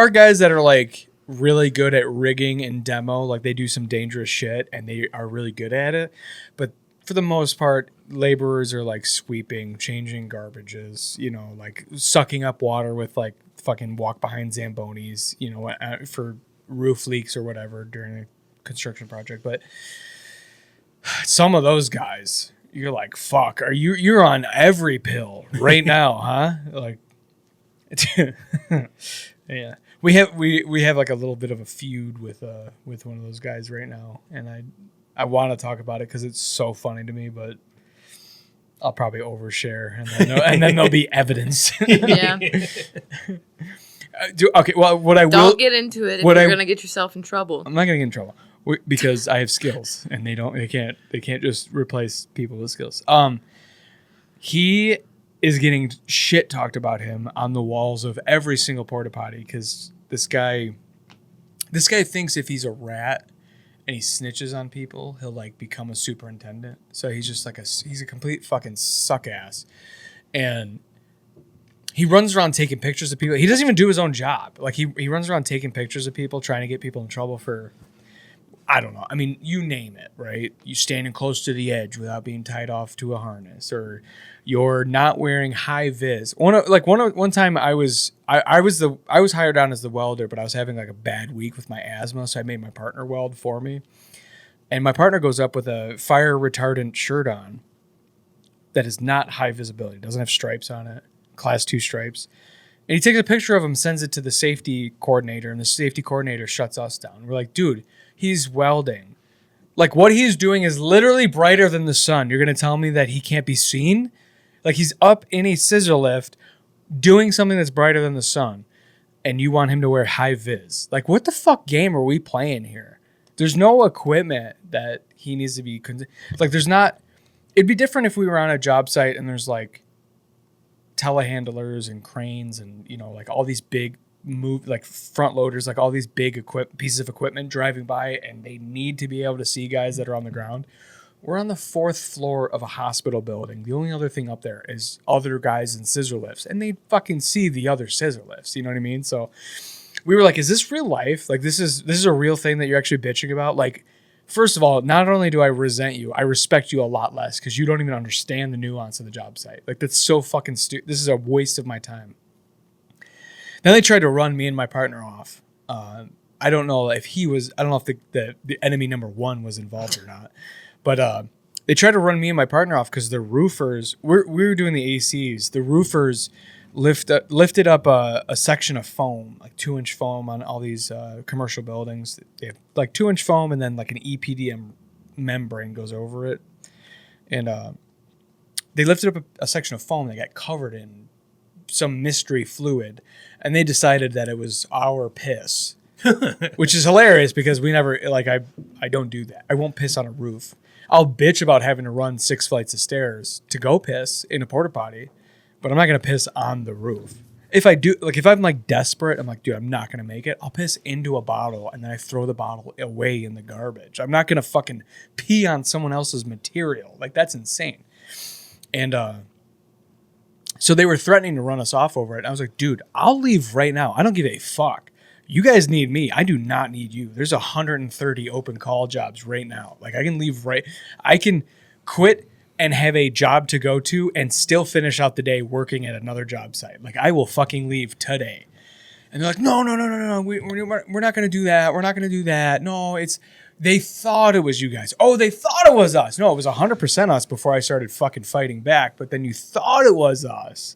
guys that are like really good at rigging and demo, like they do some dangerous shit and they are really good at it. But for the most part, laborers are like sweeping, changing garbages, like sucking up water with like fucking walk behind Zambonis, for roof leaks or whatever during a construction project. But some of those guys, you're like, fuck, you're on every pill right now, huh? Like, yeah, we have like a little bit of a feud with one of those guys right now, and I want to talk about it because it's so funny to me, but I'll probably overshare, and then there'll be evidence. Yeah. Okay, well, don't get into it if you're gonna get yourself in trouble. I'm not gonna get in trouble because I have skills, and they can't just replace people with skills. He is getting shit talked about him on the walls of every single porta potty because this guy thinks if he's a rat and he snitches on people, he'll like become a superintendent. So he's just like he's a complete fucking suck ass, and he runs around taking pictures of people. He doesn't even do his own job. Like he runs around taking pictures of people, trying to get people in trouble for, I don't know. I mean, you name it, right? You standing close to the edge without being tied off to a harness, or you're not wearing high vis. One time I was hired on as the welder, but I was having like a bad week with my asthma, so I made my partner weld for me. And my partner goes up with a fire retardant shirt on that is not high visibility. It doesn't have stripes on it. Class 2 stripes. And he takes a picture of him, sends it to the safety coordinator, and the safety coordinator shuts us down. We're like, dude, he's welding. Like, what he's doing is literally brighter than the sun. You're going to tell me that he can't be seen? Like, he's up in a scissor lift doing something that's brighter than the sun, and you want him to wear high vis. Like, what the fuck game are we playing here? There's no equipment that he needs to be like. There's not. It'd be different if we were on a job site and there's like telehandlers and cranes and like all these big like front loaders, like all these big pieces of equipment driving by, and they need to be able to see guys that are on the ground. We're on the 4th floor of a hospital building. The only other thing up there is other guys in scissor lifts, and they fucking see the other scissor lifts. You know what I mean? So we were like, is this real life? Like, this is a real thing that you're actually bitching about? Like, first of all, not only do I resent you, I respect you a lot less because you don't even understand the nuance of the job site. Like, that's so fucking stupid. This is a waste of my time. Then they tried to run me and my partner off. I don't know if the enemy number 1 was involved or not. But they tried to run me and my partner off because the roofers, we were doing the ACs. The roofers lifted up a section of foam, like 2-inch foam on all these commercial buildings. They have like 2-inch foam and then like an EPDM membrane goes over it. And they lifted up a section of foam that got covered in some mystery fluid. And they decided that it was our piss, which is hilarious because we never, like, I don't do that. I won't piss on a roof. I'll bitch about having to run 6 flights of stairs to go piss in a porta potty, but I'm not going to piss on the roof. If I do, like, if I'm like desperate, I'm like, dude, I'm not going to make it. I'll piss into a bottle and then I throw the bottle away in the garbage. I'm not going to fucking pee on someone else's material. Like, that's insane. And, so they were threatening to run us off over it. And I was like, dude, I'll leave right now. I don't give a fuck. You guys need me. I do not need you. There's 130 open call jobs right now. Like, I can leave I can quit and have a job to go to and still finish out the day working at another job site. Like, I will fucking leave today. And they're like, no. We're not going to do that. We're not going to do that. No, they thought it was you guys. Oh, they thought it was us. No, it was 100% us before I started fucking fighting back. But then you thought it was us.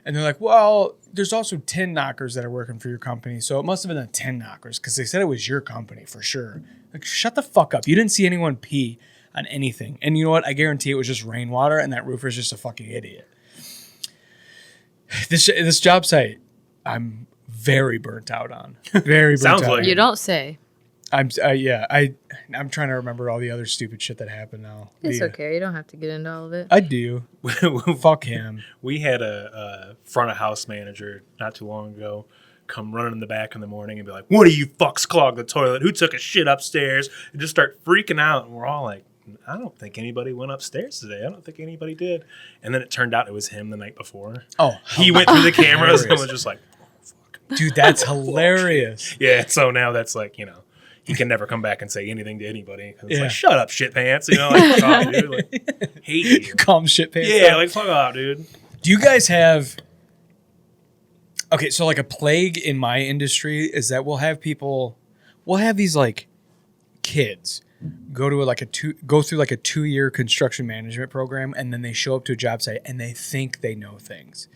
And they're like, well, there's also tin knockers that are working for your company. So it must have been the tin knockers because they said it was your company for sure. Like, shut the fuck up. You didn't see anyone pee on anything. And you know what? I guarantee it was just rainwater and that roofer's just a fucking idiot. This job site, I'm very burnt out on. Very burnt Sounds out. like on. You don't say. I'm trying to remember all the other stupid shit that happened now. It's okay. You don't have to get into all of it. I do. Fuck him. We had a front of house manager not too long ago come running in the back in the morning and be like, what do you fucks clog the toilet? Who took a shit upstairs? And just start freaking out. And we're all like, I don't think anybody went upstairs today. I don't think anybody did. And then it turned out it was him the night before. Oh, he went through the cameras and was just like, oh, fuck. Dude, that's hilarious. Yeah, so now that's like, he can never come back and say anything to anybody. It's Yeah. like, shut up, shit pants. Like, fuck off, dude. Like, hate you. Call him shit pants. Yeah, like, fuck off, dude. Do you guys have... Okay, so like a plague in my industry is that we'll have these like kids go through like a 2-year construction management program, and then they show up to a job site and they think they know things.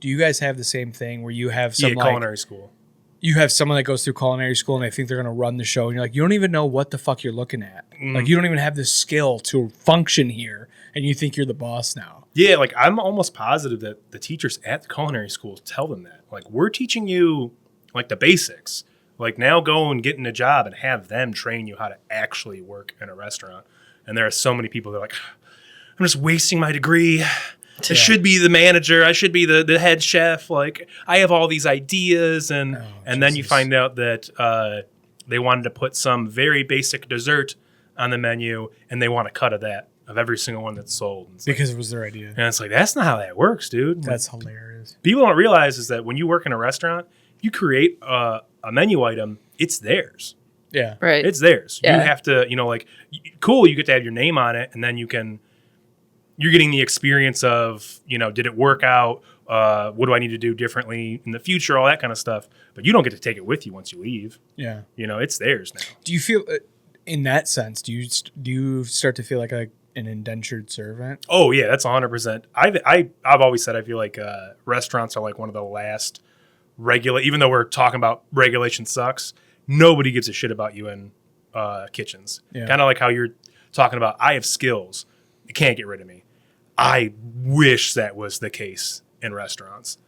Do you guys have the same thing where you have some culinary school? You have someone that goes through culinary school and they think they're going to run the show, and you're like, you don't even know what the fuck you're looking at. Like, you don't even have the skill to function here, and you think you're the boss now. Yeah, like, I'm almost positive that the teachers at the culinary schools tell them that. Like, we're teaching you, like, the basics. Like, now go and get in a job and have them train you how to actually work in a restaurant. And there are so many people that are like, I'm just wasting my degree. I should be the manager. I should be the head chef. Like, I have all these ideas. And then you find out that they wanted to put some very basic dessert on the menu, and they want a cut of that, of every single one that's sold. Because it was their idea. And it's like, that's not how that works, dude. That's hilarious. People don't realize is that when you work in a restaurant, you create a menu item, it's theirs. Yeah. Right. It's theirs. Yeah. You have to, cool, you get to have your name on it, and then you're getting the experience of, did it work out? What do I need to do differently in the future? All that kind of stuff. But you don't get to take it with you once you leave. Yeah. It's theirs now. Do you feel, in that sense, do you start to feel like an indentured servant? Oh yeah, that's 100%. I've always said I feel like restaurants are like one of the last even though we're talking about regulation sucks, nobody gives a shit about you in kitchens. Yeah. Kind of like how you're talking about, I have skills. You can't get rid of me. I wish that was the case in restaurants.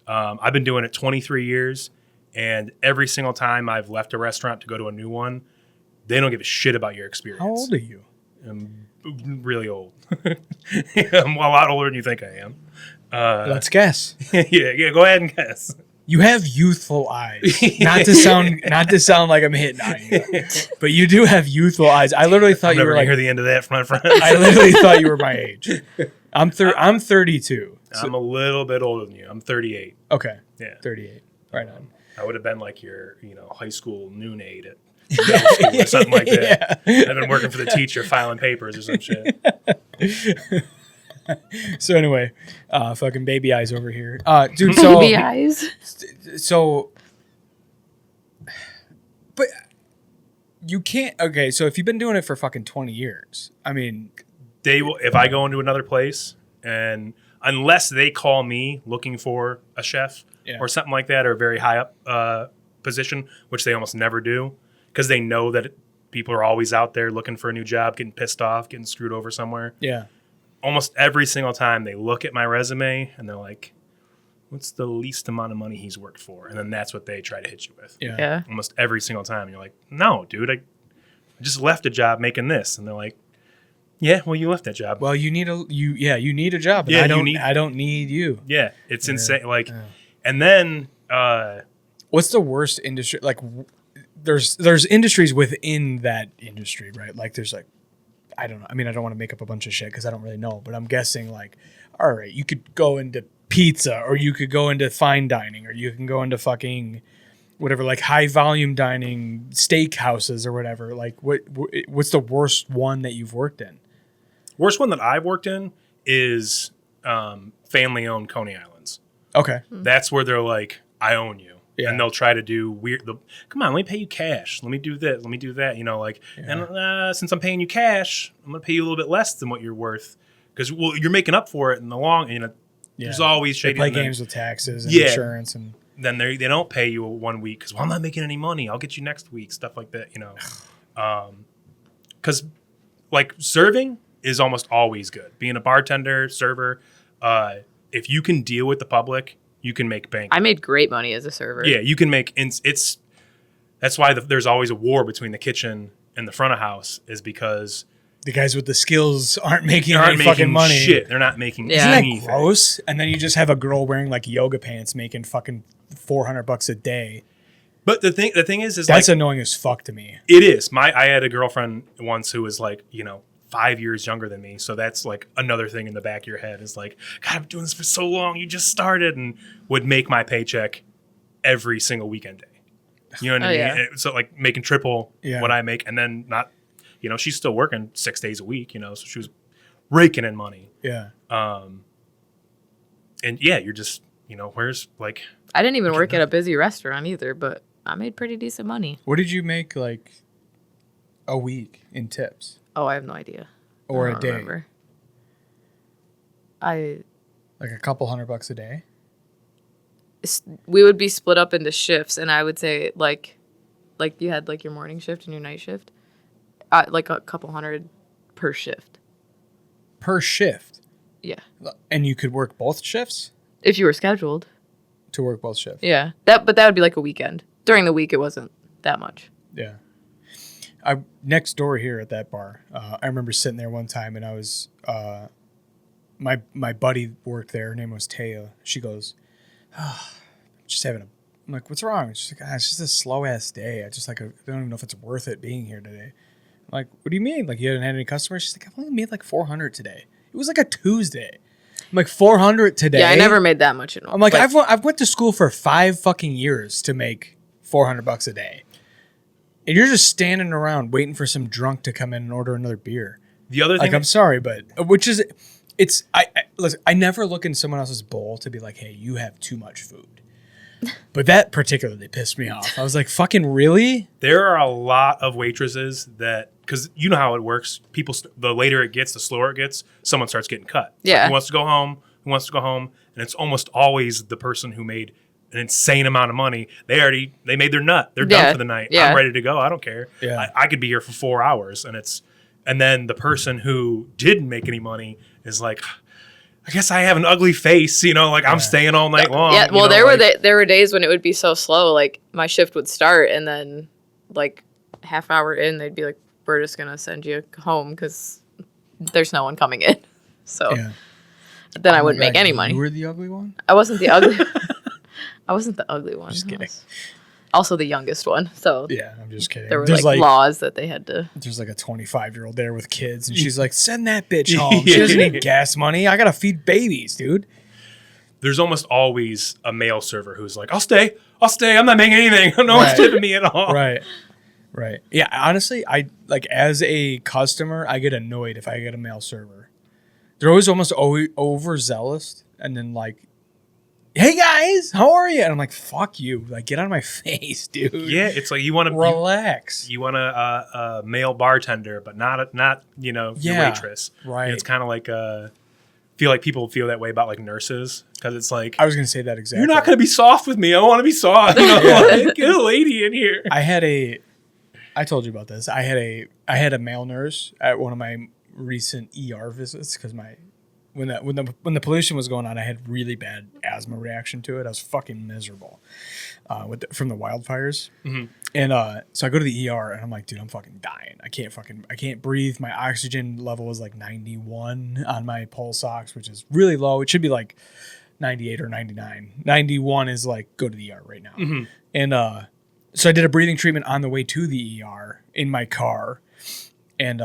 I've been doing it 23 years, and every single time I've left a restaurant to go to a new one, They don't give a shit about your experience. How old are you? I'm really old. I'm a lot older than you think I am. Let's guess. Yeah, go ahead and guess. You have youthful eyes. Not to sound like I'm hitting on you, but you do have youthful eyes. I literally thought you Never were gonna like. hear the end of that from my friends. I literally thought you were my age. I'm 32. I'm a little bit older than you. I'm 38. Okay. Yeah. 38. Right on. I would have been like your, high school noon aide at middle school or something like that. I've been working for the teacher filing papers or some shit. So anyway, fucking baby eyes over here. Dude, so Baby eyes. So but you can't okay, so if you've been doing it for fucking 20 years, I mean, They will, if I go into another place and unless they call me looking for a chef Yeah. or something like that, or a very high up position, which they almost never do, because they know that people are always out there looking for a new job, getting pissed off, getting screwed over somewhere. yeah. Almost every single time they look at my resume and they're like, what's the least amount of money he's worked for? And then that's what they try to hit you with. Yeah. Almost every single time. And you're like, no, dude, I just left a job making this. And they're like, yeah, well, you left that job. Well, you need a job. And Yeah, I don't need you. Yeah, it's insane. Like, and then What's the worst industry? Like, there's industries within that industry, right? Like, there's like, I don't know. I mean, I don't want to make up a bunch of shit because I don't really know, but I'm guessing like, all right, you could go into pizza, or you could go into fine dining, or you can go into fucking whatever, like high volume dining, steak houses or whatever. Like, what's the worst one that you've worked in? worst one that I've worked in is family owned Coney Islands. Okay. That's where they're like, I own you. Yeah. And they'll try to do weird. Come on, let me pay you cash. Let me do this. Let me do that. And since I'm paying you cash, I'm gonna pay you a little bit less than what you're worth because you're making up for it in the long. There's always They shady. play games with taxes and Yeah. insurance and Then they don't pay you 1 week because I'm not making any money. I'll get you next week. Stuff like that. Because like serving is almost always good. Being a bartender, server, if you can deal with the public, you can make bank. I made great money as a server. Yeah, you can make that's why there's always a war between the kitchen and the front of house is because the guys with the skills aren't making any fucking money. Shit. They're not making Yeah. Isn't anything. that gross? And then you just have a girl wearing like yoga pants making fucking $400 a day. But the thing is That's like annoying as fuck to me. it is. I had a girlfriend once who was like, 5 years younger than me. So that's like another thing in the back of your head is like, God, I've been doing this for so long. You just started, and would make my paycheck every single weekend day. You know what I mean? Yeah. So like making triple Yeah. what I make, and then not, she's still working 6 days a week. So she was raking in money. Yeah. And yeah, you're just, where's like, I didn't even work at a busy restaurant either, but I made pretty decent money. What did you make like a week in tips Oh, I have no idea. or I a don't day? remember. Like a couple $100 a day? We would be split up into shifts, and I would say like you had like your morning shift and your night shift, like a couple hundred per shift. Per shift. Yeah, And you could work both shifts if you were scheduled. to work both shifts. Yeah, but that would be like a weekend. During the week, it wasn't that much. Yeah. Next door here at that bar, I remember sitting there one time and I was, my buddy worked there. Her name was Taya. She goes, I'm like, what's wrong? She's like, it's just a slow ass day. I don't even know if it's worth it being here today. I'm like, what do you mean? Like you haven't had any customers? She's like, I've only made like 400 today. It was like a Tuesday. I'm like 400 today. Yeah, I never made that much. I'm like, I've went to school for 5 fucking years to make $400 a day. And you're just standing around waiting for some drunk to come in and order another beer. the other thing. Like, I'm sorry, but listen, I never look in someone else's bowl to be like, hey, you have too much food. But that particularly pissed me off. I was like, fucking really? There are a lot of waitresses that, because you know how it works. People, the later it gets, the slower it gets. Someone starts getting cut. It's Yeah. like, who wants to go home? Who wants to go home? And it's almost always the person who made an insane amount of money. They made their nut. They're done Yeah. for the night. Yeah. I'm ready to go. I don't care. Yeah. I could be here for 4 hours, and then the person who didn't make any money is like, I guess I have an ugly face, I'm staying all night long. Yeah, well, there were days when it would be so slow. Like my shift would start, and then like half hour in, they'd be like, "We're just gonna send you home because there's no one coming in." So Yeah. then I Oh my wouldn't make God, any money. You were the ugly one? I wasn't the ugly. I wasn't the ugly one. Just I kidding. was also the youngest one. So Yeah, I'm just kidding. there were There's like laws that they had to. There's like a 25-year-old there with kids, and she's like, "Send that bitch home. She doesn't need gas money. I gotta feed babies, dude." There's almost always a male server who's like, I'll stay. I'm not making anything. No one's Right. tipping me at all. Right. Yeah. Honestly, I like as a customer, I get annoyed if I get a male server. They're almost overzealous, and then like, "Hey guys, how are you?" And I'm like, "Fuck you! Like, get out of my face, dude." Yeah, it's like you want to Relax. You want a male bartender, but not your Yeah, waitress. right. And it's kind of like feel like people feel that way about like nurses because it's like I was gonna say that exactly. you're not gonna be soft with me. I want to be soft. Like, get a lady in here. I told you about this. I had a male nurse at one of my recent ER visits because when the pollution was going on, I had really bad asthma reaction to it. I was fucking miserable from the wildfires. Mm-hmm. And so I go to the ER and I'm like, dude, I'm fucking dying. I can't breathe. My oxygen level was like 91 on my pulse ox, which is really low. It should be like 98 or 99. 91 is like, go to the ER right now. Mm-hmm. And so I did a breathing treatment on the way to the ER in my car, and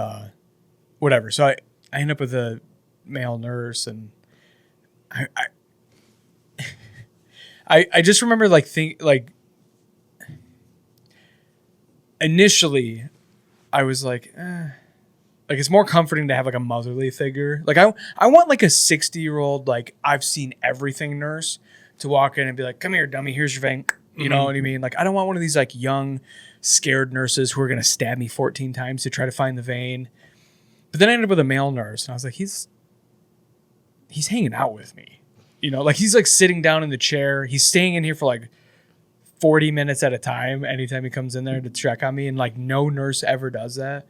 whatever. So I end up with a male nurse, and I just remember initially I was like it's more comforting to have like a motherly figure. Like I want like a 60-year-old, like I've seen everything nurse to walk in and be like, "Come here, dummy, here's your vein." You know what I mean? Like I don't want one of these like young, scared nurses who are gonna stab me 14 times to try to find the vein. But then I ended up with a male nurse, and I was like, he's hanging out with me. Like he's like sitting down in the chair. He's staying in here for like 40 minutes at a time anytime he comes in there to check on me, and like no nurse ever does that.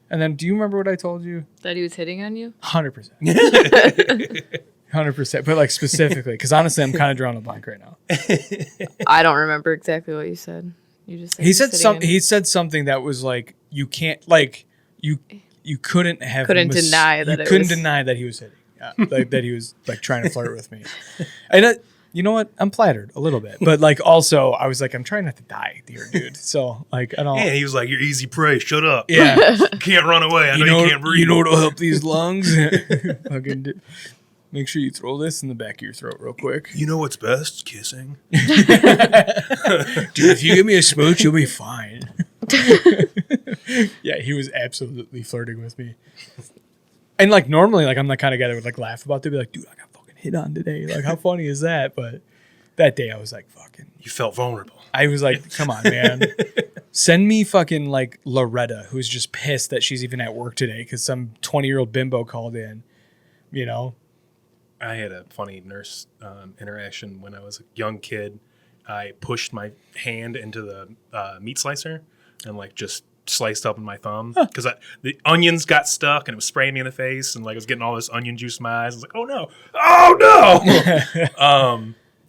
And then do you remember what I told you? That he was hitting on you? 100%. 100%. But like specifically, because honestly, I'm kind of drawing a blank right now. I don't remember exactly what you said. You just said He said sitting in- He said something that was like, you can't, like, you couldn't have deny that you it couldn't was- deny that he was hitting. Yeah, like that he was like trying to flirt with me. And you know what? I'm flattered a little bit, but like also I was like, I'm trying not to die, dear dude. So like I don't. Yeah, he was like, "You're easy prey. Shut up. Yeah. You can't run away. I know you can't breathe." You know what'll help these lungs? Fucking make sure you throw this in the back of your throat real quick. You know what's best? Kissing. Dude, if you give me a smooch, you'll be fine. Yeah, he was absolutely flirting with me. And like normally, like I'm the kind of guy that would like laugh about it, be like, "Dude, I got fucking hit on today. Like, how funny is that?" But that day, I was like, "Fucking." You felt vulnerable. I was like, "Come on, man, send me fucking like Loretta, who's just pissed that she's even at work today because some 20-year-old bimbo called in." I had a funny nurse interaction when I was a young kid. I pushed my hand into the meat slicer and like just sliced up in my thumb because the onions got stuck and it was spraying me in the face and like I was getting all this onion juice in my eyes. I was like, oh no.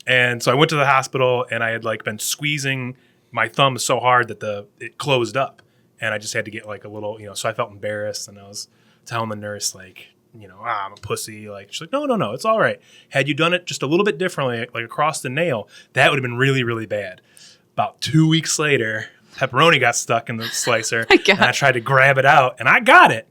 And so I went to the hospital and I had like been squeezing my thumb so hard that it closed up and I just had to get like a little, so I felt embarrassed and I was telling the nurse like, I'm a pussy. Like, she's like, no, it's all right. Had you done it just a little bit differently, like across the nail, that would have been really, really bad. About 2 weeks later, pepperoni got stuck in the slicer, and I tried to grab it out, and I got it.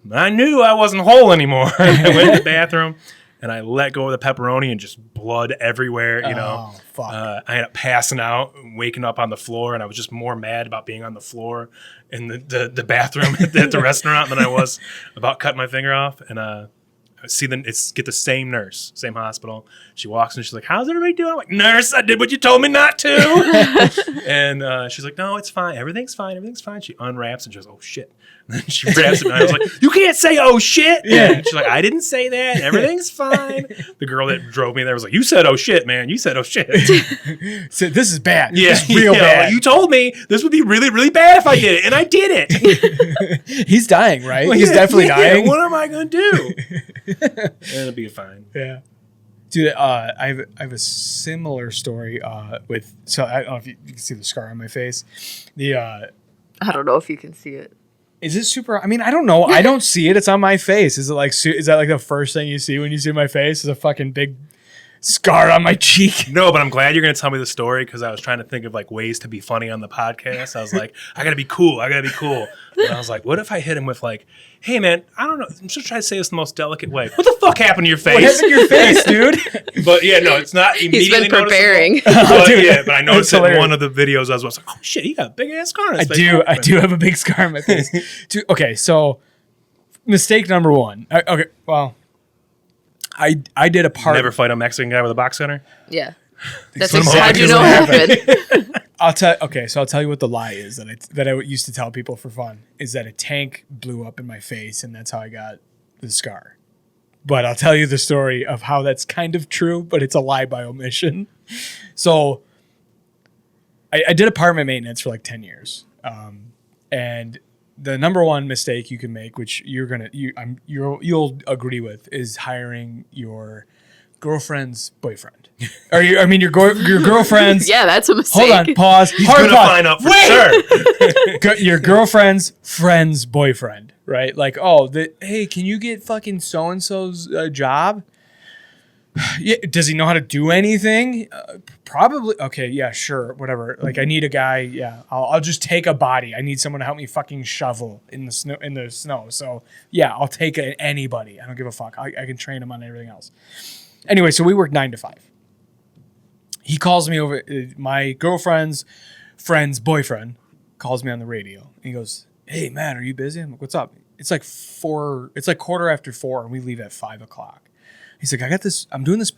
But I knew I wasn't whole anymore. I went to the bathroom, and I let go of the pepperoni, and just blood everywhere, Oh, fuck. I ended up passing out, waking up on the floor, and I was just more mad about being on the floor in the bathroom at the restaurant than I was about cutting my finger off. And I get the same nurse, same hospital. She walks in, she's like, "How's everybody doing?" I'm like, "Nurse, I did what you told me not to." And she's like, "No, it's fine. Everything's fine. She unwraps and she goes, "Oh shit." And then she wraps it and I was like, "You can't say oh shit." Yeah. And she's like, "I didn't say that. Everything's fine." The girl that drove me there was like, "You said oh shit, man. You said oh shit." So this is bad. Yeah, This is real like, bad. you told me this would be really, really bad if I did it, and I did it. He's dying, right? Well, He's yeah, definitely yeah, dying. What am I gonna do? It'll be fine. Yeah. Dude, I have a similar story with. So I don't know if you can see the scar on my face. I don't know if you can see it. Is it super? I mean, I don't know. I don't see it. It's on my face. Is it like? Is that like the first thing you see when you see my face? Is a fucking big scar on my cheek? No, but I'm glad you're going to tell me the story because I was trying to think of like ways to be funny on the podcast. I was like, I got to be cool. And I was like, what if I hit him with like, hey man, I don't know. I'm just trying to say this the most delicate way. What the fuck happened to your face? What happened to your face, dude? But yeah, no, it's not immediately He's been preparing. But I noticed it in hilarious. one of the videos. I was like, oh shit, he got a big ass scar on his face. I do have a big scar on my face. Okay, so mistake number one. Okay, well, I did a part. Never fight a Mexican guy with a box cutter? Yeah. That's That's exactly exactly what what happened. I'll tell you what the lie is that I used to tell people for fun is that a tank blew up in my face and that's how I got the scar. But I'll tell you the story of how that's kind of true, but it's a lie by omission. So I did apartment maintenance for like 10 years. And the number one mistake you can make, which you'll agree with, is hiring your girlfriend's boyfriend. Your girlfriend's. Yeah, that's a mistake. Hold on, pause. He's Hard going to pause. find out for sure. Your girlfriend's friend's boyfriend, right? Like, hey, can you get fucking so and so's job? Yeah, does he know how to do anything? Probably. Okay, yeah, sure, whatever. Like, I need a guy. Yeah, I'll just take a body. I need someone to help me fucking shovel in the snow. So yeah, I'll take anybody. I don't give a fuck. I can train him on everything else. Anyway, so we work 9 to 5. He calls me over. My girlfriend's friend's boyfriend calls me on the radio. And he goes, "Hey man, are you busy?" I'm like, "What's up?" It's like 4. It's like 4:15, and we leave at 5 o'clock. He's like, "I got this. I'm doing this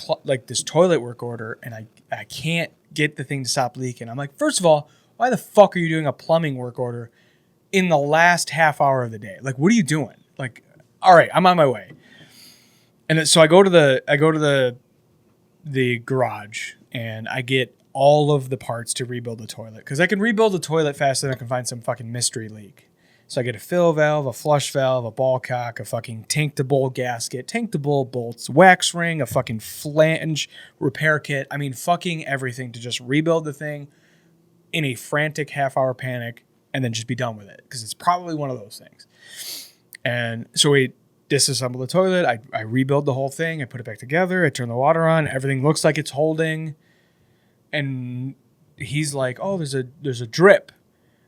this toilet work order, and I can't get the thing to stop leaking." I'm like, "First of all, why the fuck are you doing a plumbing work order in the last half hour of the day? Like, what are you doing? Like, all right, I'm on my way." And so I go to the garage and I get all of the parts to rebuild the toilet because I can rebuild the toilet faster than I can find some fucking mystery leak. So I get a fill valve, a flush valve, a ball cock, a fucking tank to bowl gasket, tank to bowl bolts, wax ring, a fucking flange repair kit. I mean, fucking everything to just rebuild the thing in a frantic half-hour panic and then just be done with it because it's probably one of those things. And so we disassemble the toilet. I rebuild the whole thing. I put it back together. I turn the water on. Everything looks like it's holding. And he's like, "Oh, there's a drip."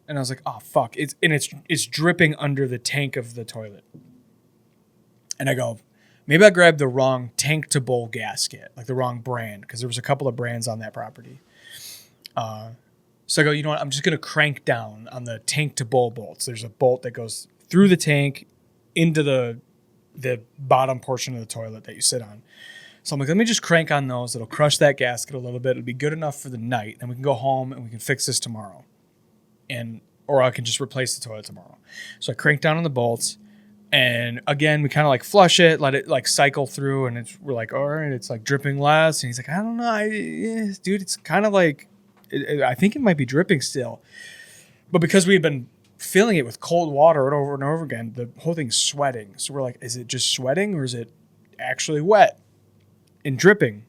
And I was like, "Oh fuck!" It's dripping under the tank of the toilet. And I go, maybe I grabbed the wrong tank to bowl gasket, like the wrong brand, because there was a couple of brands on that property. So I go, you know what? I'm just gonna crank down on the tank to bowl bolts. There's a bolt that goes through the tank into the bottom portion of the toilet that you sit on. So I'm like, let me just crank on those. It'll crush that gasket a little bit. It'll be good enough for the night. Then we can go home and we can fix this tomorrow. Or I can just replace the toilet tomorrow. So I crank down on the bolts. And again, we kind of like flush it, let it like cycle through. And we're like, all right, it's like dripping less. And he's like, I don't know. Dude, it's kind of like, I think it might be dripping still. But because we've been filling it with cold water over and over again, the whole thing's sweating. So we're like, is it just sweating or is it actually wet and dripping?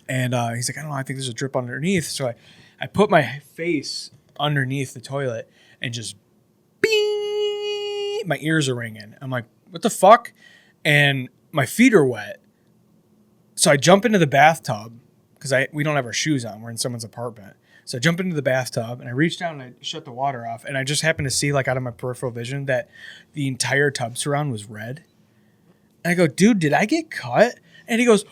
And he's like, I don't know, I think there's a drip underneath. So I put my face underneath the toilet and just my ears are ringing. I'm like, what the fuck? And my feet are wet. So I jump into the bathtub because we don't have our shoes on. We're in someone's apartment. So I jump into the bathtub and I reach down and I shut the water off. And I just happened to see, like, out of my peripheral vision that the entire tub surround was red. And I go, dude, did I get cut? And he goes,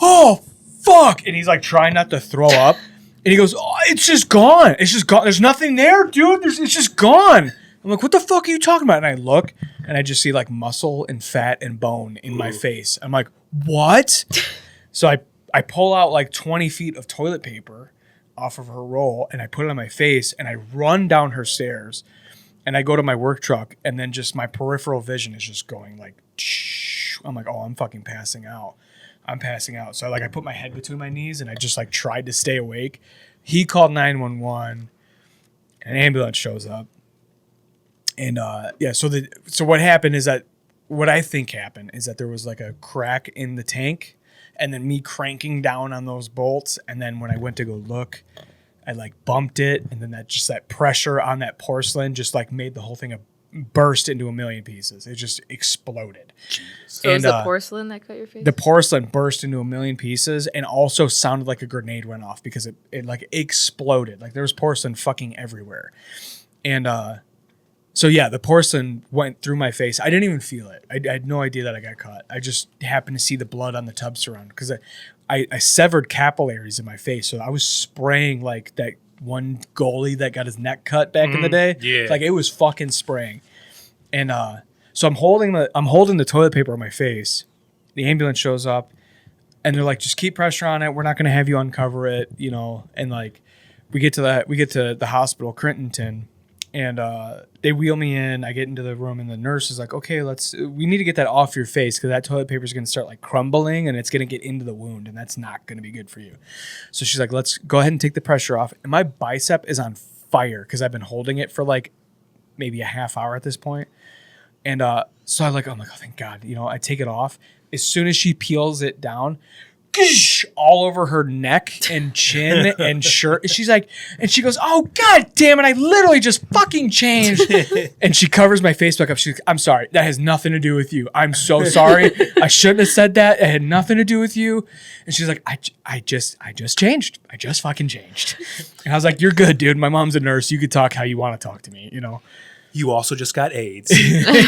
oh, fuck. And he's like trying not to throw up. And he goes, oh, it's just gone. It's just gone. There's nothing there, dude. It's just gone. I'm like, what the fuck are you talking about? And I look and I just see like muscle and fat and bone in my face. I'm like, what? So I pull out like 20 feet of toilet paper off of her roll and I put it on my face and I run down her stairs and I go to my work truck and then just my peripheral vision is just going like, I'm like, oh, I'm fucking passing out. I'm passing out. So I put my head between my knees and I just like tried to stay awake. He called 911. An ambulance shows up. And so what happened is that what I think happened is that there was like a crack in the tank and then me cranking down on those bolts. And then when I went to go look, I like bumped it, and then that pressure on that porcelain just like made the whole thing burst into a million pieces. It just exploded. So it was the porcelain that cut your face? The porcelain burst into a million pieces and also sounded like a grenade went off because it like exploded. Like there was porcelain fucking everywhere. And so yeah, the porcelain went through my face. I didn't even feel it. I had no idea that I got cut. I just happened to see the blood on the tub surround because I severed capillaries in my face. So I was spraying like that one goalie that got his neck cut back in the day. Yeah. Like it was fucking spraying. And so I'm holding the toilet paper on my face. The ambulance shows up and they're like, just keep pressure on it. We're not going to have you uncover it, you know. And like we get to the hospital, Crittenton, and they wheel me in. I get into the room and the nurse is like, okay, we need to get that off your face because that toilet paper is going to start like crumbling and it's going to get into the wound and that's not going to be good for you. So she's like, let's go ahead and take the pressure off. And my bicep is on fire because I've been holding it for like maybe a half hour at this point. And so I'm like, oh thank God. You know, I take it off. As soon as she peels it down, all over her neck and chin and shirt. She's like, and she goes, oh, God damn it. I literally just fucking changed. And she covers my face back up. She's like, I'm sorry. That has nothing to do with you. I'm so sorry. I shouldn't have said that. It had nothing to do with you. And she's like, I just changed. I just fucking changed. And I was like, you're good, dude. My mom's a nurse. You could talk how you want to talk to me, you know? You also just got AIDS.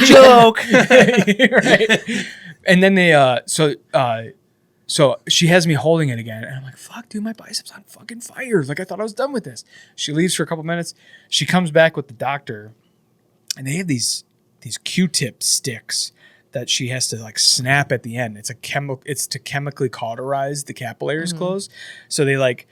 Joke. Right. And then they, so she has me holding it again. And I'm like, fuck, dude, my bicep's on fucking fire. Like, I thought I was done with this. She leaves for a couple minutes. She comes back with the doctor. And they have these Q-tip sticks that she has to, like, snap at the end. It's to chemically cauterize the capillaries closed. So they're like,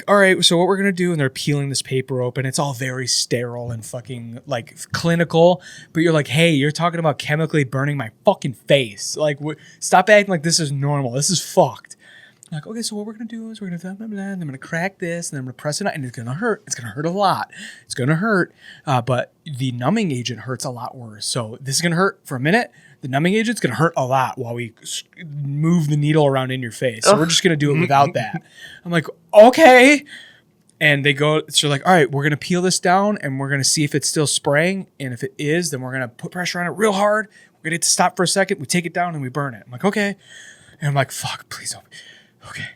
all right, so what we're going to do, and they're peeling this paper open. It's all very sterile and fucking, like, clinical. But you're like, hey, you're talking about chemically burning my fucking face. Like, stop acting like this is normal. This is fucked. I'm like, okay, so what we're going to do is we're going to, and I'm going to crack this, and then I'm going to press it out, and it's going to hurt. It's going to hurt a lot. It's going to hurt. But the numbing agent hurts a lot worse. So this is going to hurt for a minute. The numbing agent's going to hurt a lot while we move the needle around in your face. So we're just going to do it without that. I'm like, okay. And they go, so like, all right, we're going to peel this down and we're going to see if it's still spraying. And if it is, then we're going to put pressure on it real hard. We're going to stop for a second. We take it down and we burn it. I'm like, okay. And I'm like, fuck, please don't. Okay.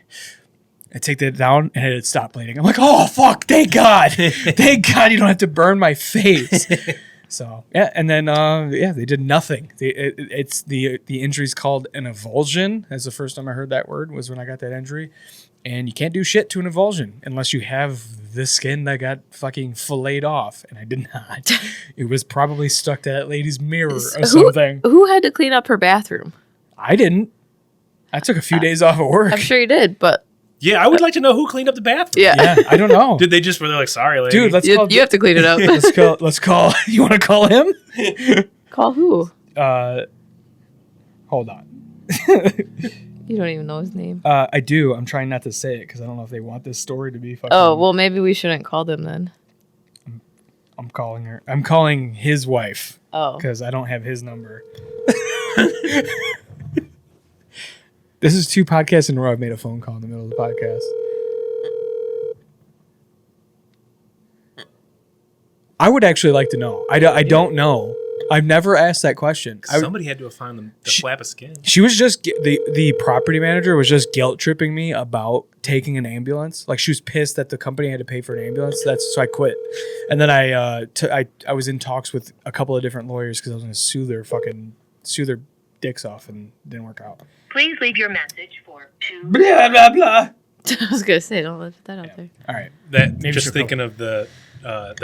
I take that down and it stopped bleeding. I'm like, oh, fuck, thank God. Thank God you don't have to burn my face. So yeah, and then they did nothing. It's the injury's called an avulsion. That's the first time I heard that word was when I got that injury. And you can't do shit to an avulsion unless you have the skin that got fucking filleted off, and I did not. It was probably stuck to that lady's mirror or something. Who had to clean up her bathroom? I didn't. I took a few days off of work. I'm sure you did, but Yeah, I would like to know who cleaned up the bathroom. Yeah, I don't know. Did they just were they like, sorry, lady? Dude, you have to clean it up. let's call. You want to call him? Call who? Hold on. You don't even know his name. I do. I'm trying not to say it because I don't know if they want this story to be fucking. Oh, well, maybe we shouldn't call them then. I'm calling her. I'm calling his wife. Oh. Because I don't have his number. This is 2 podcasts in a row. I've made a phone call in the middle of the podcast. I would actually like to know. I don't know. I've never asked that question. Somebody had to have found the flap of skin. She was just the property manager was just guilt tripping me about taking an ambulance. Like she was pissed that the company had to pay for an ambulance. So I quit. And then I was in talks with a couple of different lawyers because I was going to sue their dicks off, and it didn't work out. Please leave your message for 2. Blah blah blah. I was gonna say, don't let that out there. All right. Just thinking of the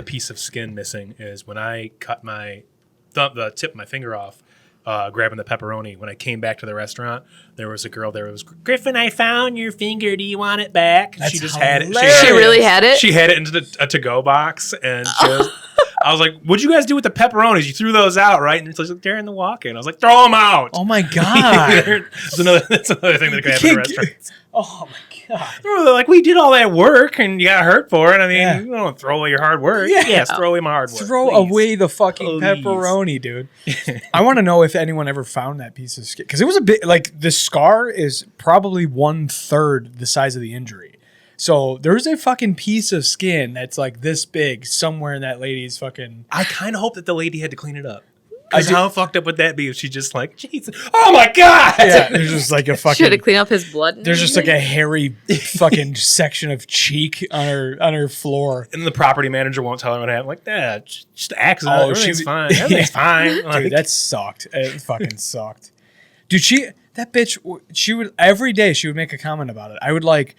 piece of skin missing is when I cut the tip of my finger off, grabbing the pepperoni. When I came back to the restaurant, there was a girl there. It was Griffin. I found your finger. Do you want it back? That's she just hilarious. had it. She really had it? She had it into a to-go box, and she was, I was like, "What'd you guys do with the pepperonis? You threw those out, right?" And it's like, "They're in the walk-in." I was like, "Throw them out." Oh my God. that's another thing that could happen in restaurants. Oh my God. They're like, we did all that work and you got hurt for it. I mean, you don't throw away your hard work. Yeah. Yes, throw away my hard work. Throw away the fucking pepperoni, dude. I want to know if anyone ever found that piece of skin. Because it was a bit, like, the scar is probably 1/3 the size of the injury. So there's a fucking piece of skin that's like this big somewhere in that lady's fucking. I kind of hope that the lady had to clean it up. I Because do- how fucked up would that be if she just like, Jesus, oh my God! Yeah, there's just like a Should have fucking. cleaned up his blood. and There's just like everything. a hairy fucking section of cheek on her floor. And the property manager won't tell her what happened. Like, yeah, just an accident. Oh, Everything's she- fine. Everything's fine. Like, Dude, that sucked. It fucking sucked. Dude, that bitch, she would, every day she would make a comment about it. I would like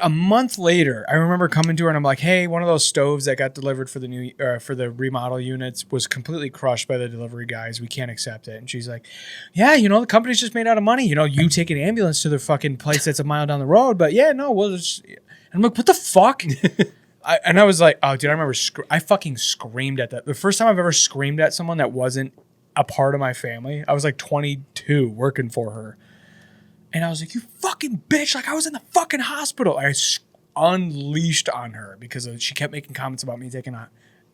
a month later, I remember coming to her and I'm like, hey, one of those stoves that got delivered for the remodel units was completely crushed by the delivery guys. We can't accept it. And she's like, yeah, the company's just made out of money. You take an ambulance to the fucking place that's a mile down the road. But yeah, no, we'll just. And I'm like, what the fuck? I was like, oh, dude, I remember I fucking screamed at that. The first time I've ever screamed at someone that wasn't a part of my family, I was like 22 working for her. And I was like, you fucking bitch. Like, I was in the fucking hospital. I unleashed on her because she kept making comments about me taking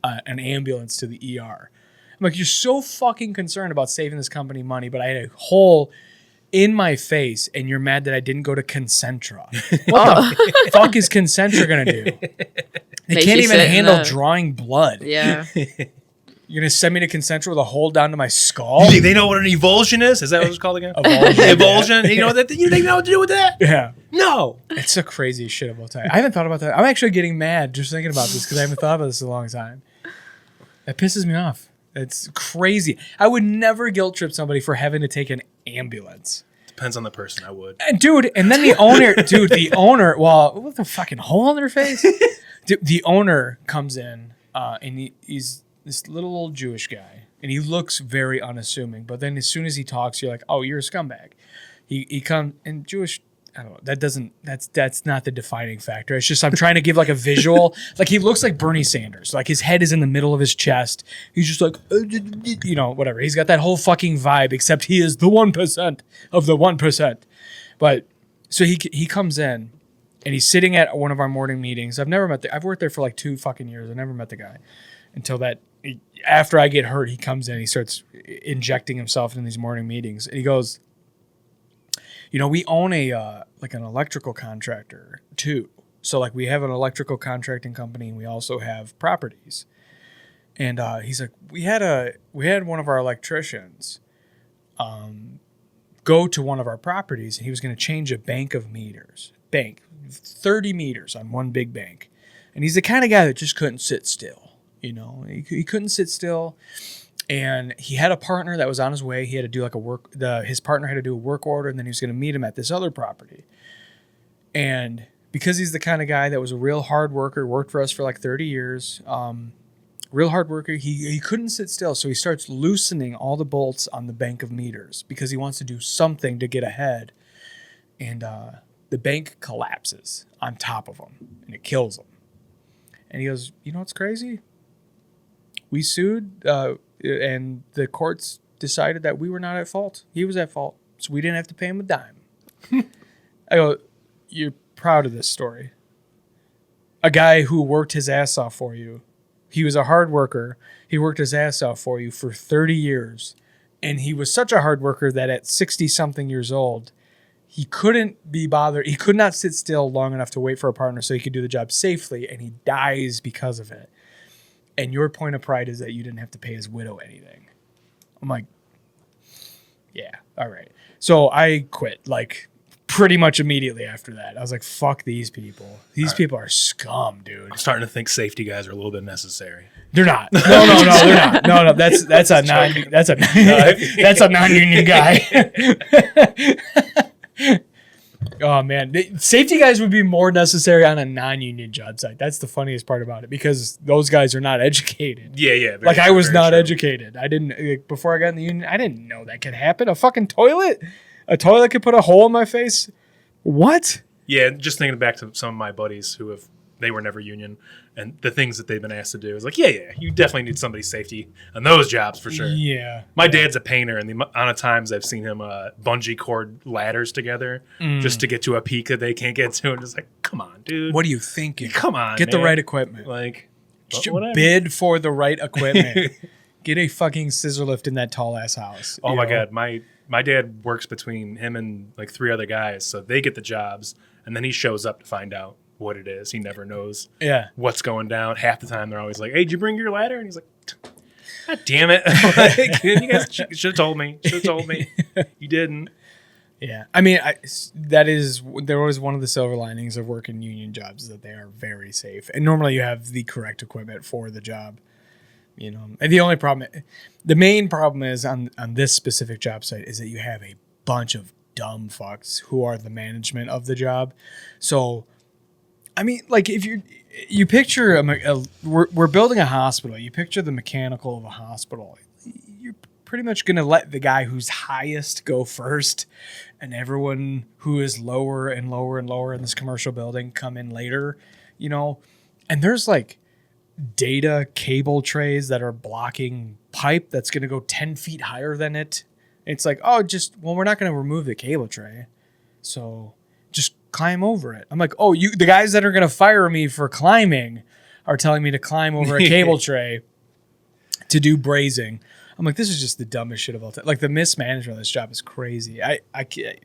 an ambulance to the ER. I'm like, you're so fucking concerned about saving this company money, but I had a hole in my face, and you're mad that I didn't go to Concentra. What the fuck is Concentra going to do? They Make can't you even sit in handle the- drawing blood. Yeah. You're going to send me to Concentra with a hole down to my skull? you think they know what an evulsion is? Is that what it's called again? Avulsion. Evulsion? You know that? You think they know what to do with that? Yeah. No. It's the craziest shit of all time. I haven't thought about that. I'm actually getting mad just thinking about this because I haven't thought about this in a long time. That pisses me off. It's crazy. I would never guilt trip somebody for having to take an ambulance. Depends on the person. I would. And dude, and then the owner, well, with a fucking hole in their face? Dude, the owner comes in and he's this little old Jewish guy, and he looks very unassuming. But then as soon as he talks, you're like, oh, you're a scumbag. He comes, and Jewish, I don't know, that's not the defining factor. It's just I'm trying to give like a visual. Like he looks like Bernie Sanders. Like his head is in the middle of his chest. He's just like, whatever. He's got that whole fucking vibe, except he is the 1% of the 1%. But so he comes in, and he's sitting at one of our morning meetings. I've worked there for like 2 fucking years. I never met the guy until after I get hurt, he comes in, he starts injecting himself in these morning meetings. And he goes, we own an electrical contractor too. So like we have an electrical contracting company, and we also have properties. And he's like, we had one of our electricians go to one of our properties, and he was going to change a bank of meters. 30 meters on one big bank. And he's the kind of guy that just couldn't sit still. He couldn't sit still. And he had a partner that was on his way. He had to do his partner had to do a work order, and then he was going to meet him at this other property. And because he's the kind of guy that was a real hard worker, worked for us for like 30 years, real hard worker, he couldn't sit still. So he starts loosening all the bolts on the bank of meters because he wants to do something to get ahead. And the bank collapses on top of him, and it kills him. And he goes, you know what's crazy? We sued, and the courts decided that we were not at fault. He was at fault, so we didn't have to pay him a dime. I go, you're proud of this story. A guy who worked his ass off for you. He was a hard worker. He worked his ass off for you for 30 years. And he was such a hard worker that at 60-something years old, he couldn't be bothered. He could not sit still long enough to wait for a partner so he could do the job safely, and he dies because of it. And your point of pride is that you didn't have to pay his widow anything. I'm like, yeah, all right. So I quit, like, pretty much immediately after that. I was like, fuck these people. These people are scum, dude. I'm starting to think safety guys are a little bit necessary. They're not. No, they're not. No, that's a non-union guy. Oh man, safety guys would be more necessary on a non-union job site. That's the funniest part about it, because those guys are not educated. Yeah. Like I was not true. educated. I didn't before I got in the union. I didn't know that could happen. A fucking toilet, could put a hole in my face. What? Yeah, just thinking back to some of my buddies they were never union, and the things that they've been asked to do is like, yeah, you definitely need somebody's safety on those jobs for sure. Yeah. My dad's a painter, and the amount of times I've seen him bungee cord ladders together just to get to a peak that they can't get to, and just like, come on, dude. What are you thinking? Come on, get the man. right equipment. Like, Whatever. Bid for the right equipment. Get a fucking scissor lift in that tall ass house. Oh my God, my dad works between him and like 3 other guys, so they get the jobs, And then he shows up to find out what it is. He never knows Yeah. what's going down. Half the time they're always like, hey, did you bring your ladder? And he's like, God damn it. Like, you guys should have told me. You didn't. Yeah. I mean, there was one of the silver linings of working union jobs is that they are very safe. And normally you have the correct equipment for the job. You know, and the main problem is on this specific job site is that you have a bunch of dumb fucks who are the management of the job. So, I mean, like if you picture we're building a hospital, you picture the mechanical of a hospital. You're pretty much going to let the guy who's highest go first and everyone who is lower and lower and lower in this commercial building come in later, you know, and there's like data cable trays that are blocking pipe that's going to go 10 feet higher than it. It's like, we're not going to remove the cable tray. So just climb over it. I'm like, the guys that are going to fire me for climbing are telling me to climb over a cable tray to do brazing. I'm like, this is just the dumbest shit of all time. Like the mismanagement of this job is crazy. I can't.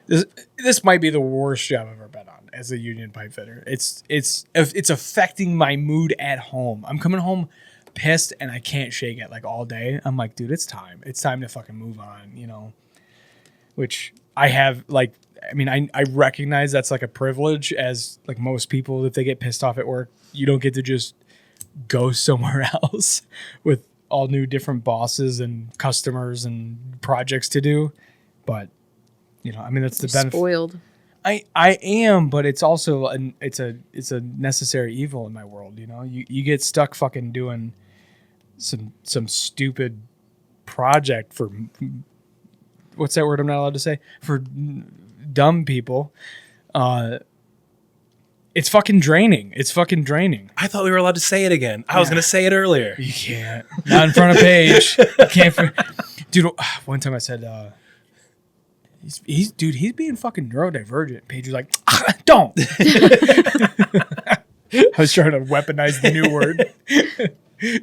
This might be the worst job I've ever been on as a union pipe fitter. It's affecting my mood at home. I'm coming home pissed and I can't shake it like all day. I'm like, dude, it's time. It's time to fucking move on, you know. Which I have like, I mean, I recognize that's like a privilege as like most people, if they get pissed off at work, you don't get to just go somewhere else with all new different bosses and customers and projects to do. But you know, I mean, that's the benefit. Spoiled. I am, but it's also it's a necessary evil in my world. You know, you get stuck fucking doing some stupid project for what's that word I'm not allowed to say, for dumb people. It's fucking draining. I thought we were allowed to say it again. I was going to say it earlier. You can't. Not in front of Paige. You can't. Dude, one time I said, he's being fucking neurodivergent. Paige was like, don't. I was trying to weaponize the new word.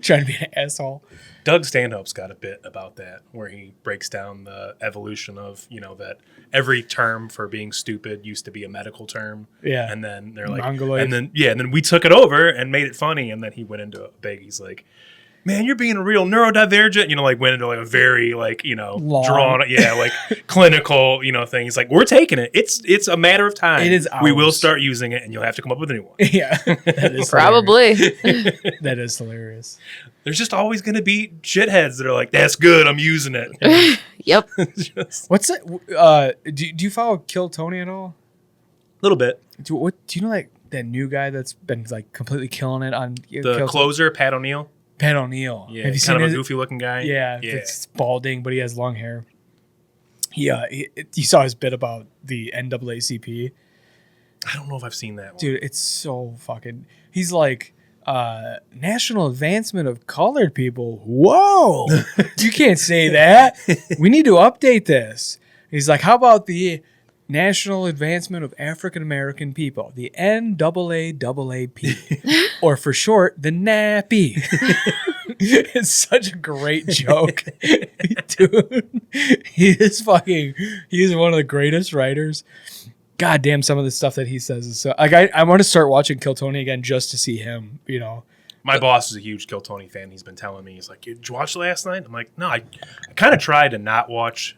Trying to be an asshole. Doug Stanhope's got a bit about that where he breaks down the evolution of, you know, that every term for being stupid used to be a medical term. Yeah. And then they're like, Mongoloid. and then we took it over and made it funny. And then he went into he's like, man, you're being a real neurodivergent, you know, like went into like a very like, you know, long, drawn, like clinical, you know, thing. He's like, we're taking it. It's a matter of time. It is We ours. will start using it and you'll have to come up with a new one. Yeah. That is Probably. hilarious. That is hilarious. There's just always going to be shitheads that are like, that's good. I'm using it. Yep. Just What's that? Do you follow Kill Tony at all? a little bit. Do you know like that new guy that's been like completely killing it on The closer, Pat O'Neill. Pat O'Neill. Yeah, Have you kind seen of his? a goofy looking guy. Yeah, it's balding, but he has long hair. You saw his bit about the NAACP. I don't know if I've seen that one. Dude, it's so fucking... He's like, national advancement of colored people. Whoa! You can't say that. We need to update this. He's like, how about the national advancement of African-American people? The NAAAP. Or for short, the NAPI. It's such a great joke. Dude, he is one of the greatest writers. God damn, some of the stuff that he says is so... Like, I want to start watching Kill Tony again just to see him, you know. My boss is a huge Kill Tony fan. He's been telling me, he's like, did you watch last night? I'm like, no, I kind of try to not watch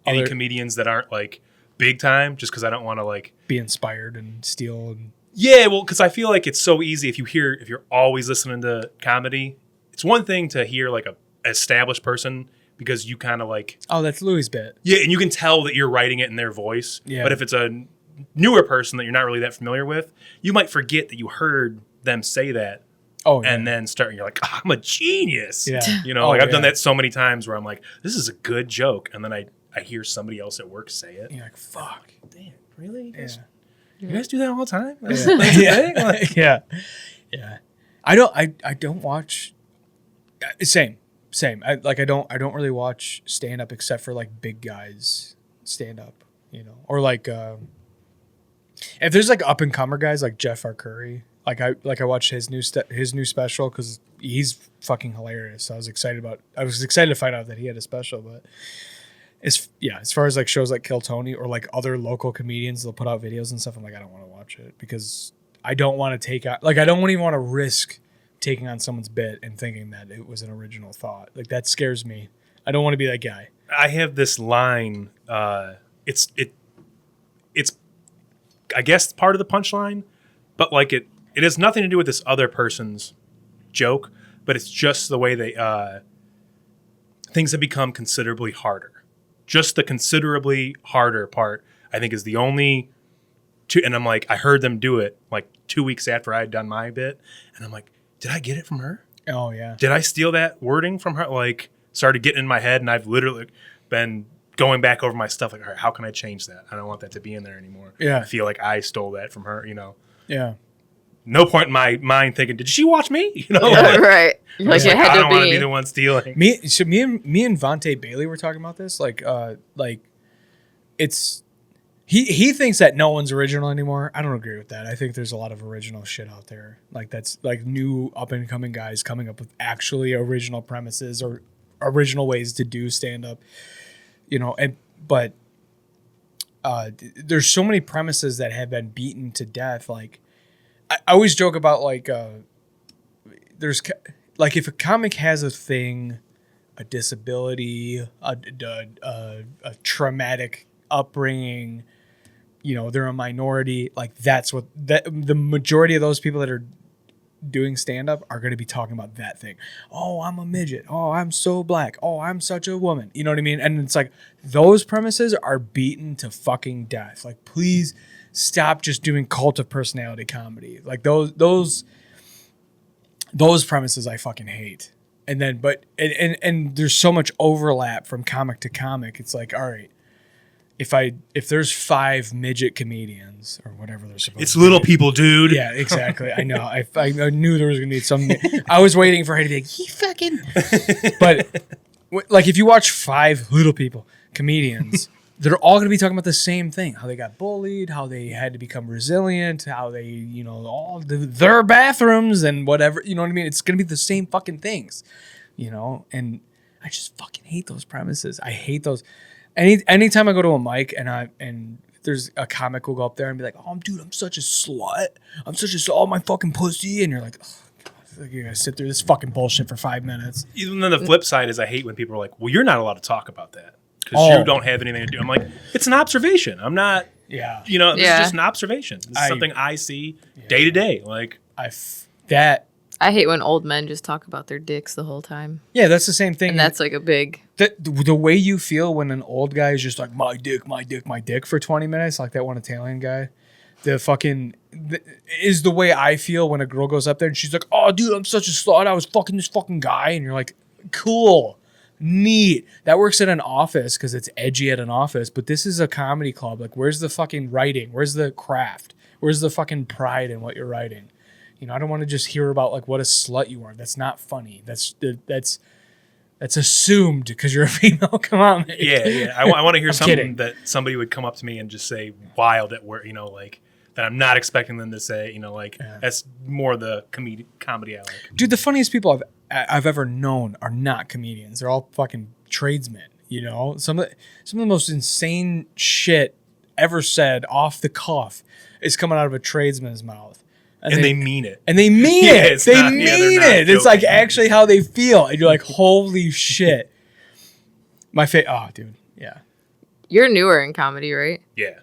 any comedians that aren't like big time just because I don't want to like... Be inspired and steal. And... Yeah, well, because I feel like it's so easy if you're always listening to comedy. It's one thing to hear like a established person because you kind of like... Oh, that's Louis' bit. Yeah, and you can tell that you're writing it in their voice. Yeah. But if it's a newer person that you're not really that familiar with, you might forget that you heard them say that. Oh, yeah. And then you're like, I'm a genius. Yeah. You know, I've done that so many times where I'm like, this is a good joke. And then I hear somebody else at work say it. You're like, fuck. Damn, really? Yeah. You guys do that all the time? That's Yeah. a thing? Like, Yeah. I don't watch... Same. I don't really watch stand up except for like big guys stand up, you know, or like if there's like up and comer guys like Jeff Arcuri, I watched his new special because he's fucking hilarious. So I was excited to find out that he had a special, but as far as like shows like Kill Tony or like other local comedians, they'll put out videos and stuff. I'm like, I don't want to watch it because I don't want to take out, like, I don't even want to risk taking on someone's bit and thinking that it was an original thought. Like, that scares me. I don't want to be that guy. I have this line. It's I guess part of the punchline, but like it has nothing to do with this other person's joke, but it's just the way they things have become considerably harder. Just the considerably harder part, I think, is the only two. And I'm like, I heard them do it like 2 weeks after I had done my bit, and I'm like, did I get it from her? Oh yeah. Did I steal that wording from her? Like, started getting in my head, and I've literally been going back over my stuff. Like, all right, how can I change that? I don't want that to be in there anymore. Yeah. I feel like I stole that from her. Yeah. No point in my mind thinking, did she watch me? Right. Like, It's it like, had I to don't want to be be. the one stealing. Me and Vontae Bailey were talking about this. Like it's he thinks that no one's original anymore. I don't agree with that. I think there's a lot of original shit out there. Like, that's like new up and coming guys coming up with actually original premises or original ways to do stand up. But there's so many premises that have been beaten to death. Like, I always joke about like there's like, if a comic has a thing, a disability, a traumatic upbringing, they're a minority. Like, that's what the majority of those people that are doing stand up are going to be talking about that thing. Oh, I'm a midget. Oh, I'm so black. Oh, I'm such a woman. You know what I mean? And it's like, those premises are beaten to fucking death. Like, please stop just doing cult of personality comedy. Like, those premises I fucking hate. And then, and there's so much overlap from comic to comic. It's like, all right, if there's 5 midget comedians or whatever they're supposed It's to little be. people, dude. Yeah, exactly. I know. I knew there was gonna be something. I was waiting for her to be like, he fucking. But like, if you watch 5 little people comedians, they're all gonna be talking about the same thing: how they got bullied, how they had to become resilient, how they, all their bathrooms and whatever. You know what I mean? It's gonna be the same fucking things, And I just fucking hate those premises. I hate those. Anytime I go to a mic and there's a comic will go up there and be like, oh, dude, I'm such a slut. Oh, my fucking pussy. And you're like, oh, God, you're going to sit through this fucking bullshit for 5 minutes. Even then, the flip side is I hate when people are like, well, you're not allowed to talk about that because you don't have anything to do. I'm like, it's an observation. I'm not, Yeah. this is just an observation. This is something I see day to day. Like, I hate when old men just talk about their dicks the whole time. Yeah, that's the same thing. And that's like a big... The way you feel when an old guy is just like, my dick, my dick, my dick for 20 minutes, like that one Italian guy, is the way I feel when a girl goes up there and she's like, oh, dude, I'm such a slut. I was fucking this fucking guy. And you're like, cool, neat. That works in an office because it's edgy at an office. But this is a comedy club. Like, where's the fucking writing? Where's the craft? Where's the fucking pride in what you're writing? I don't want to just hear about like what a slut you are. That's not funny. That's assumed because you're a female. Come on, mate. Yeah. I want to hear something kidding. that somebody would come up to me and just say wild at work, like that I'm not expecting them to say, that's more the comedy I like. Dude, the funniest people I've ever known are not comedians. They're all fucking tradesmen. Some of the most insane shit ever said off the cuff is coming out of a tradesman's mouth. And they mean it. And they mean Yeah, it. it's They not- mean yeah, they're not it. It's like joking. actually how they feel. And you're like, holy shit. Oh, dude. Yeah. You're newer in comedy, right? Yeah.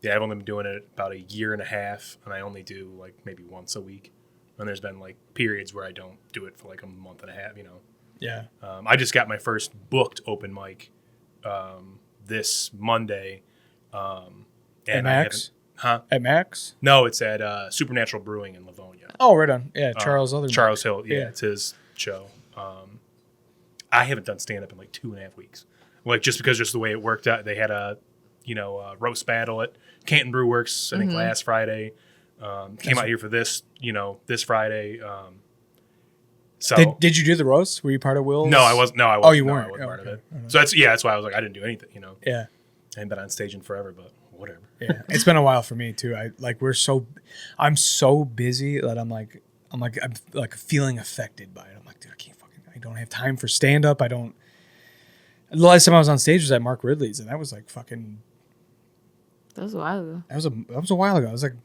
Yeah, I've only been doing it about a year and a half, and I only do like maybe once a week. And there's been like periods where I don't do it for like a month and a half, Yeah. I just got my first booked open mic this Monday. At And Max? Huh? At Max? No, it's at Supernatural Brewing in Livonia. Oh, right on. Yeah, Charles Other. Charles Hill, yeah, Yeah. it's his show. I haven't done stand-up in like 2.5 weeks. Like, just the way it worked out. They had a roast battle at Canton Brew Works, I think last Friday. Came out here for this, this Friday. So Did you do the roast? Were you part of Will's? No, I wasn't. Oh, you No, weren't. I wasn't part of Okay. it. So that's why I was like, I didn't do anything. Yeah. I haven't been on stage in forever, but whatever. Yeah. It's been a while for me too. I'm so busy that I'm like feeling affected by it. I'm like, dude, I don't have time for stand up. The last time I was on stage was at Mark Ridley's, and that was like fucking. That was a while ago. That was a while ago. It was like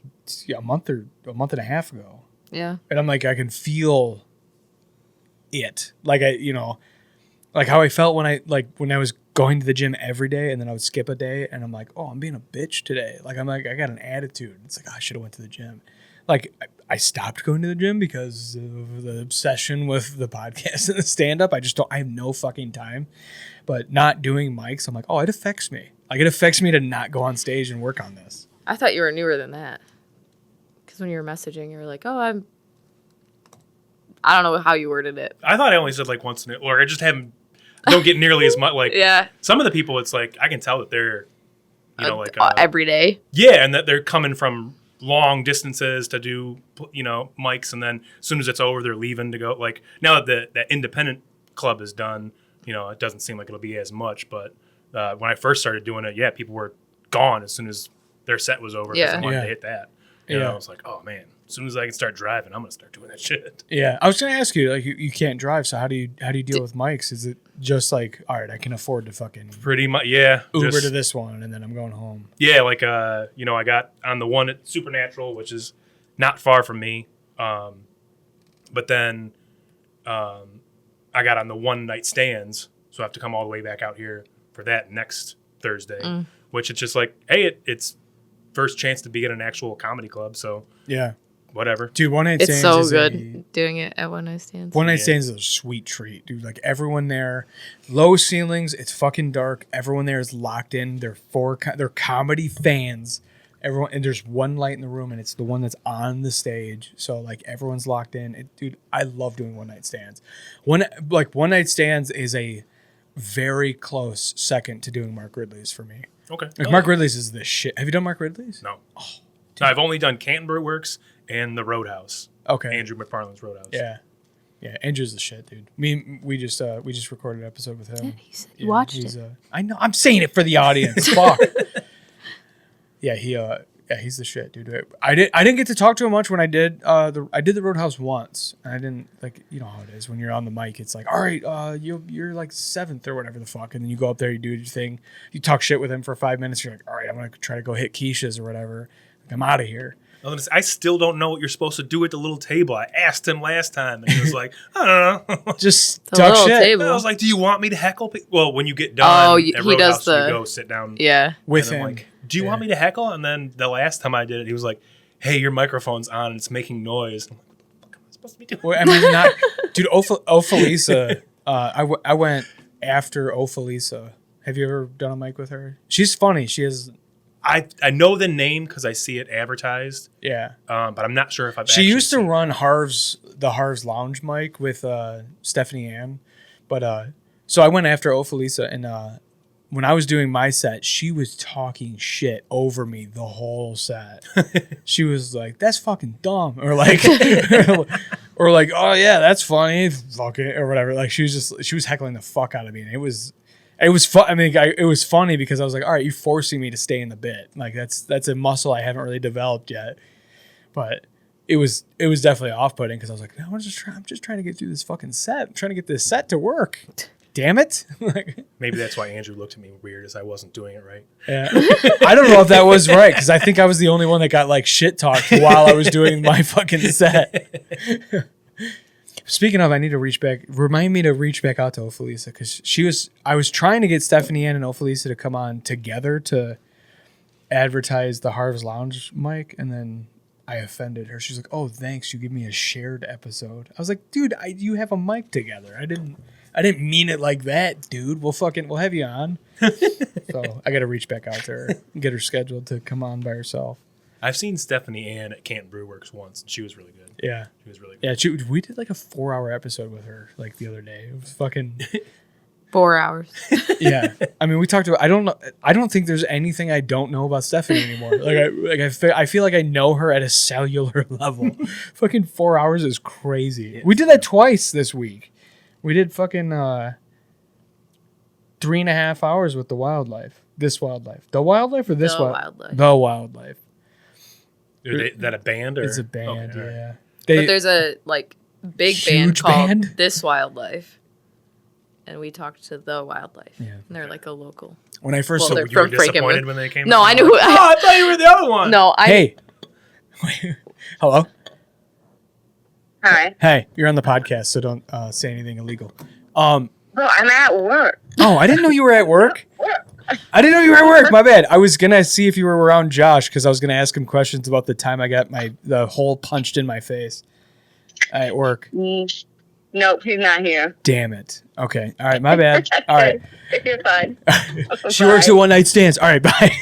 a month and a half ago. Yeah. And I'm like, I can feel it. Like like how I felt when I was going to the gym every day, and then I would skip a day, and I'm like, oh, I'm being a bitch today. Like I got an attitude. It's like, oh, I should have went to the gym. Like I stopped going to the gym because of the obsession with the podcast and the stand up. I have no fucking time. But not doing mics, I'm like, oh, it affects me. Like it affects me to not go on stage and work on this. I thought you were newer than that. Because when you were messaging, you were like, oh, I don't know how you worded it. I thought I only said like once in it, or I just don't get nearly as much. Like Yeah. some of the people, it's like I can tell that they're, Every day. yeah, and that they're coming from long distances to do, mics, and then as soon as it's over, they're leaving to go. Like now that that independent club is done, it doesn't seem like it'll be as much. But when I first started doing it, yeah, people were gone as soon as their set was over because Yeah. they wanted Yeah. to hit that. Yeah. I was like, oh man, as soon as I can start driving, I'm gonna start doing that shit. Yeah, I was gonna ask you, like, you can't drive, so how do you deal with mics? Is it just like, all right, I can afford to fucking Pretty much, yeah. Uber just- to this one, and then I'm going home? Yeah, like I got on the one at Supernatural, which is not far from me. But then I got on the one night stands, so I have to come all the way back out here for that next Thursday. Which it's just like, hey, it's first chance to be at an actual comedy club, so Yeah, whatever. dude, one night It's stands so is good doing it at one night stands. One night Yeah. stands is a sweet treat, dude. Like everyone there, low ceilings, it's fucking dark. Everyone there is locked in. They're comedy fans. Everyone, and there's one light in the room, and it's the one that's on the stage. So like everyone's locked in. Dude, I love doing one night stands. One night stands is a very close second to doing Mark Ridley's for me. Okay. Like Mark Ridley's is the shit. Have you done Mark Ridley's? No. No, I've only done Canterbury Works and the Roadhouse. Okay. Andrew McFarlane's Roadhouse. Yeah. Yeah, Andrew's the shit, dude. We just recorded an episode with him. Yeah, he said you watched he's, it. I know. I'm saying it for the audience. Fuck. Yeah, he's the shit, dude. I didn't get to talk to him much when I did the Roadhouse once, and I didn't, like, you know how it is when you're on the mic. It's like, all right, you're like seventh or whatever the fuck, and then you go up there, you do your thing, you talk shit with him for 5 minutes. You're like, all right, I'm gonna try to go hit Keisha's or whatever. Like, I'm out of here. I still don't know what you're supposed to do at the little table. I asked him last time, and he was like, I don't know. Just The talk little shit table. I was like, do you want me to heckle people? Well, when you get done Oh, at he Roadhouse, does you go sit down Yeah. with and I'm him. like, do you want me to heckle? And then the last time I did it, he was like, hey, your microphone's on and it's making noise. I'm like, what the fuck am I supposed to be doing? Well, I mean, not, dude. Ophalisa. I went after Ophalisa. Have you ever done a mic with her? She's funny. She is. I know the name because I see it advertised, Yeah. but I'm not sure if I've She actually used to seen it. run the Harv's Lounge mic with Stephanie Ann, but so I went after Ophalisa, and when I was doing my set, she was talking shit over me the whole set. She was like, "That's fucking dumb," or like, or like, "Oh yeah, that's funny," fuck it, or whatever. Like she was heckling the fuck out of me, and it was fun. I mean, it was funny because I was like, all right, you're forcing me to stay in the bit. Like that's a muscle I haven't really developed yet. But it was definitely off-putting because I was like, no, I'm just trying to get through this fucking set. I'm trying to get this set to work. Damn it. Like, Maybe that's why Andrew looked at me weird as I wasn't doing it right. yeah. I don't know if that was right because I think I was the only one that got like shit talked while I was doing my fucking set. Speaking of, I need to remind me to reach back out to Ophalisa because I was trying to get Stephanie Ann and Ophalisa to come on together to advertise the Harv's Lounge mic, and then I offended her. She's like, "Oh, thanks, you give me a shared episode." I was like, "Dude, you have a mic together. I didn't mean it like that, dude. We'll have you on." So I got to reach back out to her and get her scheduled to come on by herself. I've seen Stephanie Ann at Canterbury Works once, and she was really good. Yeah. She was really good. Yeah, we did like a 4-hour episode with her like the other day. It was fucking 4 hours. yeah. I mean, we talked about. I don't think there's anything I don't know about Stephanie anymore. I feel like I know her at a cellular level. Fucking 4 hours is crazy. We did that twice this week. We did fucking 3.5 hours with the wildlife. This wildlife. The wildlife or this The wildlife? Wildlife. The wildlife. Is that a band? Or? It's a band. Okay, all right. Yeah. But there's a like big band Huge called band? This Wildlife. and we talked to the wildlife. Yeah. And they're like a local. When I first Well, saw they're You were from Frankenmuth. disappointed when they came? No, I knew who. Oh, I thought you were the other one. No, I. Hey. Hello? Hi. Hey, you're on the podcast, so don't say anything illegal. Well, I'm at work. Oh, I didn't know you were at work. I didn't know you were at work. My bad. I was gonna see if you were around Josh because I was gonna ask him questions about the time I got the hole punched in my face at work. Nope, he's not here. Damn it. Okay. All right. My bad. All right. You're fine. She works at one night stands. All right. Bye.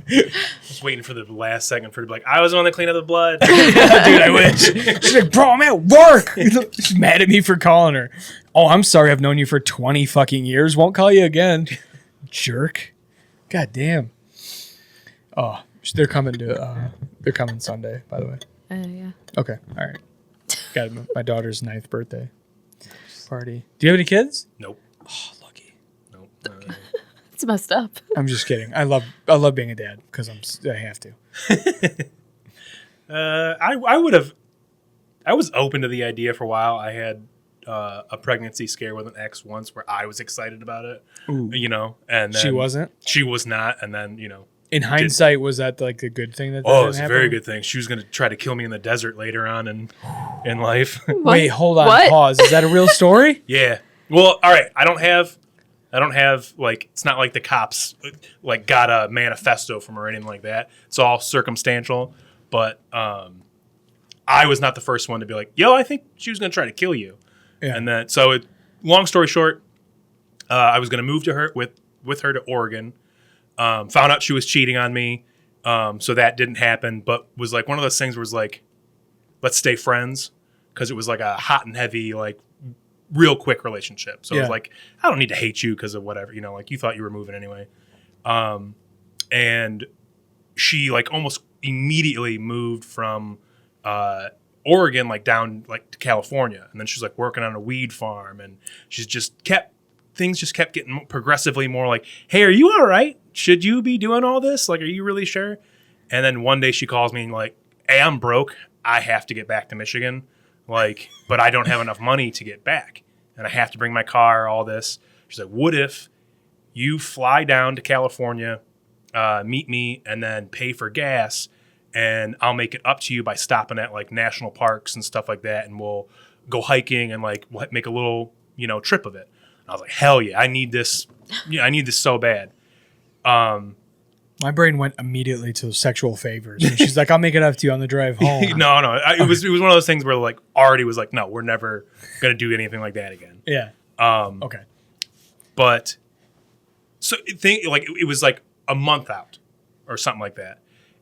Just waiting for the last second for her to be like, I was the one that cleaned up the blood. Dude, I wish. She's like, bro, I'm at work. She's mad at me for calling her. Oh, I'm sorry. I've known you for 20 fucking years. Won't call you again. Jerk. God damn. Oh, they're coming Sunday, by the way. Yeah. Okay. All right. Got my daughter's 9th birthday party. Do you have any kids? Nope. Oh, lucky. Nope. It's messed up. I'm just kidding. I love being a dad because I have to. I was open to the idea for a while. I had a pregnancy scare with an ex once where I was excited about it. Ooh. You know, and then She wasn't? She was not, and then In hindsight, was that like a good thing that oh, didn't it was a happen? very good thing. She was going to try to kill me in the desert later on in life. Wait, hold on. What? Pause. Is that a real story? Yeah. Well, all right. I don't have like, it's not like the cops like got a manifesto from her or anything like that. It's all circumstantial. But I was not the first one to be like, yo, I think she was going to try to kill you. Yeah. And then, so long story short, I was going to move to her with her to Oregon. Found out she was cheating on me. So that didn't happen, but was like one of those things where it was like, let's stay friends. Cause it was like a hot and heavy, like real quick relationship. So it Yeah. was like, I don't need to hate you because of whatever, like you thought you were moving anyway. And she like almost immediately moved from, Oregon, like down like to California. And then she's like working on a weed farm and things just kept getting progressively more like, hey, are you all right? Should you be doing all this? Like, are you really sure? And then one day she calls me and like, hey, I'm broke. I have to get back to Michigan. Like, but I don't have enough money to get back. And I have to bring my car, all this. She's like, what if you fly down to California, meet me, and then pay for gas, and I'll make it up to you by stopping at like national parks and stuff like that, and we'll go hiking and like make a little, trip of it. And I was like, hell yeah, I need this. Yeah, I need this so bad. My brain went immediately to sexual favors. And she's like, I'll make it up to you on the drive home. No. It was one of those things where like Artie was like, no, we're never gonna do anything like that again. Yeah. Okay. But so it was like a month out or something like that.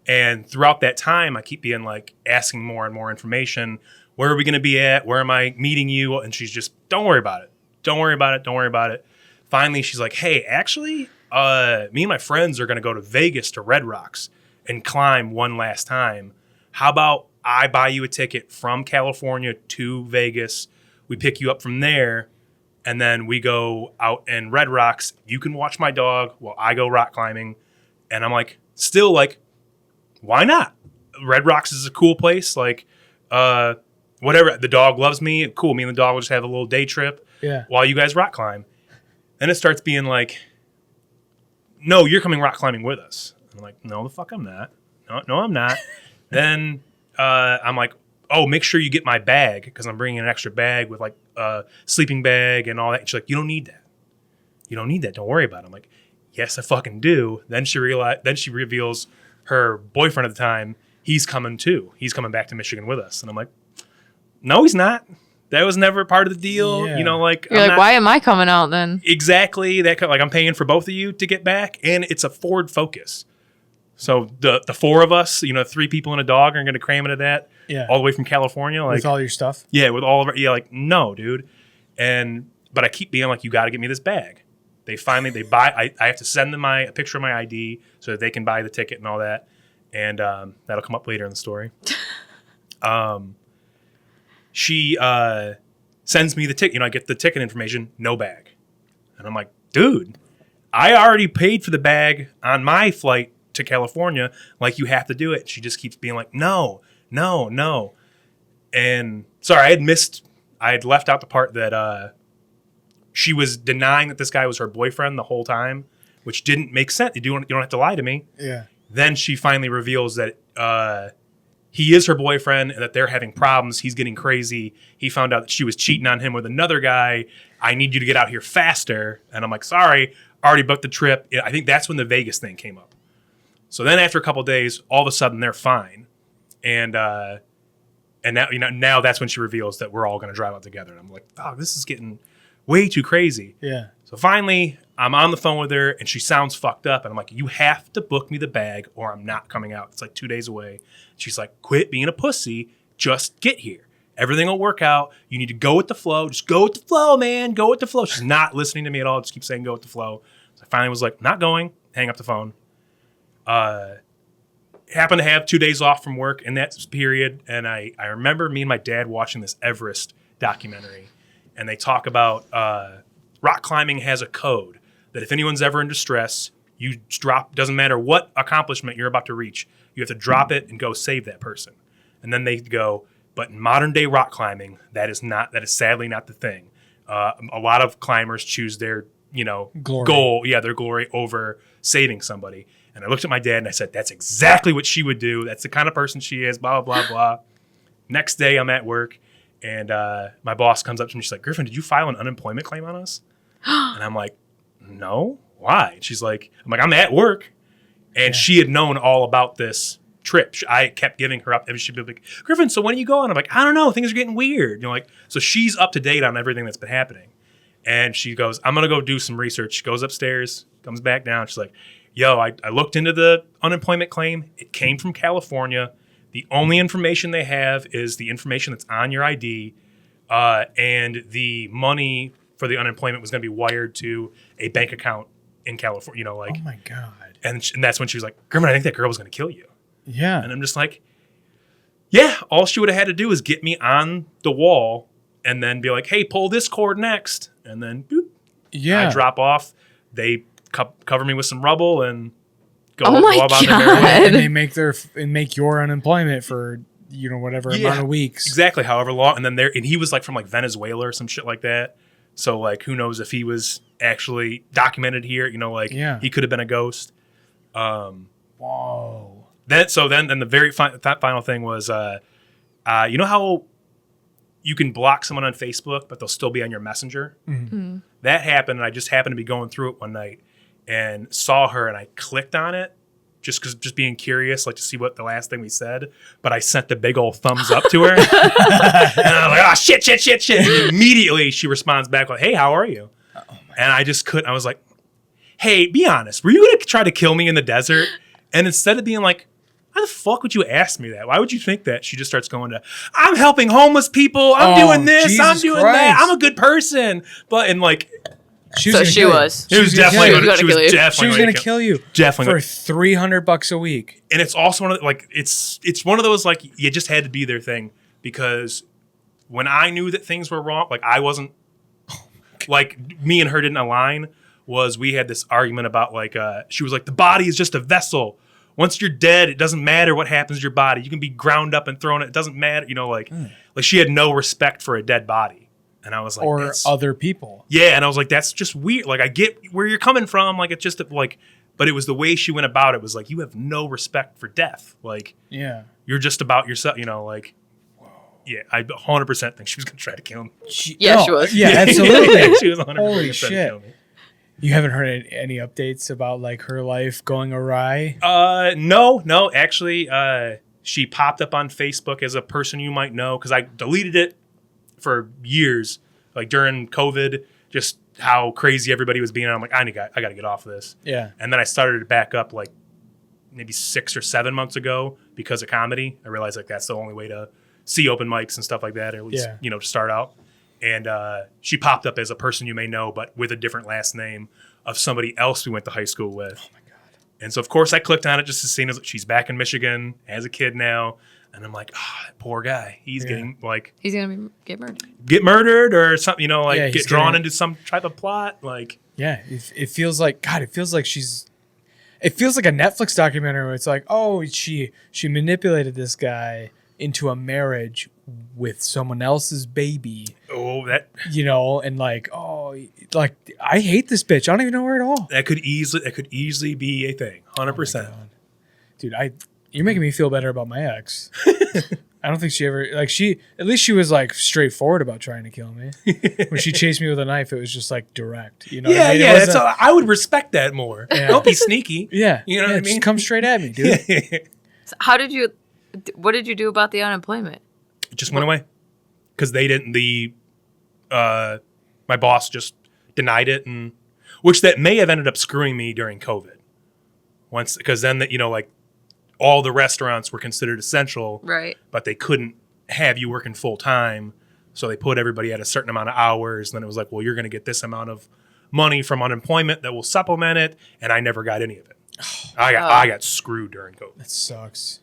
And throughout that time, I keep being like asking more and more information. Where are we gonna be at? Where am I meeting you? And she's just, don't worry about it. Don't worry about it. Don't worry about it. Finally, she's like, hey, actually, me and my friends are going to go to Vegas to Red Rocks and climb one last time. How about I buy you a ticket from California to Vegas? We pick you up from there, and then we go out in Red Rocks. You can watch my dog while I go rock climbing. And I'm like, still like, why not? Red Rocks is a cool place. Like, whatever. The dog loves me. Cool. Me and the dog will just have a little day trip while you guys rock climb. And it starts being like, no, you're coming rock climbing with us. I'm like, no, the fuck I'm not. No, I'm not. Then I'm like, oh, make sure you get my bag because I'm bringing an extra bag with like a sleeping bag and all that. And she's like, you don't need that. You don't need that. Don't worry about it. I'm like, yes, I fucking do. Then she reveals her boyfriend at the time, he's coming too. He's coming back to Michigan with us. And I'm like, no, he's not. That was never part of the deal. Yeah. You're like, why am I coming out then? Exactly. That like I'm paying for both of you to get back, and it's a Ford Focus. So the four of us, 3 people and a dog, are going to cram into that all the way from California, like with all your stuff. Yeah, with all of it. Yeah, like no, dude. But I keep being like, you got to get me this bag. They buy. I have to send them a picture of my ID so that they can buy the ticket and all that, and that'll come up later in the story. She sends me the ticket. I get the ticket information, no bag. And I'm like, dude, I already paid for the bag on my flight to California. Like, you have to do it. She just keeps being like, no. And sorry, I had left out the part that she was denying that this guy was her boyfriend the whole time, which didn't make sense. You don't have to lie to me. Yeah. Then she finally reveals that he is her boyfriend and that they're having problems. He's getting crazy. He found out that she was cheating on him with another guy. I need you to get out here faster. And I'm like, sorry, already booked the trip. I think that's when the Vegas thing came up. So then after a couple of days, all of a sudden they're fine. And now, now that's when she reveals that we're all going to drive out together. And I'm like, oh, this is getting way too crazy. Yeah. So finally, I'm on the phone with her, and she sounds fucked up. And I'm like, you have to book me the bag, or I'm not coming out. It's like 2 days away. She's like, quit being a pussy. Just get here. Everything will work out. You need to go with the flow. Just go with the flow, man. Go with the flow. She's not listening to me at all. Just keep saying go with the flow. So I finally was like, not going. Hang up the phone. Happened to have 2 days off from work in that period. And I remember me and my dad watching this Everest documentary. And they talk about rock climbing has a code that if anyone's ever in distress, you drop, doesn't matter what accomplishment you're about to reach, you have to drop it and go save that person. And then they go, but in modern day rock climbing, that is sadly not the thing. A lot of climbers choose their, Glory. their glory over saving somebody. And I looked at my dad and I said, that's exactly what she would do. That's the kind of person she is, blah, blah, blah. Next day I'm at work and my boss comes up to me. She's like, Griffin, did you file an unemployment claim on us? And I'm like, no, why? And she's like, I'm at work. And she had known all about this trip. I kept giving her up. And she'd be like, Griffin, so when are you going? I'm like, I don't know. Things are getting weird. So she's up to date on everything that's been happening. And she goes, I'm going to go do some research. She goes upstairs, comes back down. She's like, yo, I looked into the unemployment claim. It came from California. The only information they have is the information that's on your ID. And the money for the unemployment was going to be wired to a bank account in California. Oh my God. And that's when she was like, Griffin, I think that girl was going to kill you. Yeah. And I'm just like, yeah, all she would have had to do is get me on the wall and then be like, hey, pull this cord next. And then, boop. Yeah. I drop off. They cover me with some rubble and go Oh my about their God. merry way. And they make your unemployment for whatever amount of weeks. Exactly, however long. And then he was like from like Venezuela or some shit like that. So like, who knows if he was actually documented here? He could have been a ghost. Whoa. Then the very final thing was, you know how you can block someone on Facebook, but they'll still be on your Messenger? Mm-hmm. That happened, and I just happened to be going through it one night and saw her, and I clicked on it just being curious, like to see what the last thing we said. But I sent the big old thumbs up to her, and I was like, oh, shit. And immediately she responds back with, hey, how are you? And I just couldn't. I was like, hey, be honest. Were you going to try to kill me in the desert? And instead of being like, why the fuck would you ask me that? Why would you think that? She just starts going to, I'm helping homeless people. I'm doing this. Jesus I'm doing Christ. that. I'm a good person. But, and like, She So gonna she kill you. was. it was definitely gonna going kill you. to kill you Definitely. for $300 a week. And it's also one of the, like, it's one of those, like, you just had to be their thing, because when I knew that things were wrong, like, I wasn't, like, me and her didn't align, was we had this argument about, like, she was like, the body is just a vessel. Once you're dead, it doesn't matter what happens to your body. You can be ground up and thrown. It doesn't matter. Like she had no respect for a dead body. And I was like, Or other people. yeah. And I was like, that's just weird. Like, I get where you're coming from. Like, it's just like, but it was the way she went about it was like, you have no respect for death. Like, Yeah. you're just about yourself, like, yeah, I 100% think she was going to try to kill me. She was. Yeah, absolutely. She was 100% Holy trying to shit. kill me. You haven't heard any updates about like her life going awry? No. Actually, she popped up on Facebook as a person you might know, because I deleted it for years, like during COVID, just how crazy everybody was being. I'm like, I got to get off of this. Yeah. And then I started to back up like maybe 6 or 7 months ago because of comedy. I realized like that's the only way to see open mics and stuff like that, or at least, to start out. And she popped up as a person you may know, but with a different last name of somebody else we went to high school with. Oh, my God. And so, of course, I clicked on it just to see she's back in Michigan, has a kid now. And I'm like, that poor guy. He's getting, like... He's going to get murdered. Get murdered or something, he's get drawn into some type of plot. Like... Yeah, it feels like... God, it feels like she's... It feels like a Netflix documentary where it's like, oh, she manipulated this guy into a marriage with someone else's baby. Oh, that... And like, like I hate this bitch. I don't even know her at all. That could easily be a thing. 100%. Dude, you're making me feel better about my ex. I don't think she ever at least she was like straightforward about trying to kill me. When she chased me with a knife, it was just like direct. You know what I mean? Yeah. I would respect that more. Yeah. Don't be sneaky. Yeah. You know what I mean? Just come straight at me, dude. So what did you do about the unemployment? It just went away. Because they didn't, my boss just denied it, and which that may have ended up screwing me during COVID. Because then like all the restaurants were considered essential, Right. but they couldn't have you working full time, so they put everybody at a certain amount of hours. And then it was like, well, you're going to get this amount of money from unemployment that will supplement it, and I never got any of it. I got screwed during COVID. That sucks.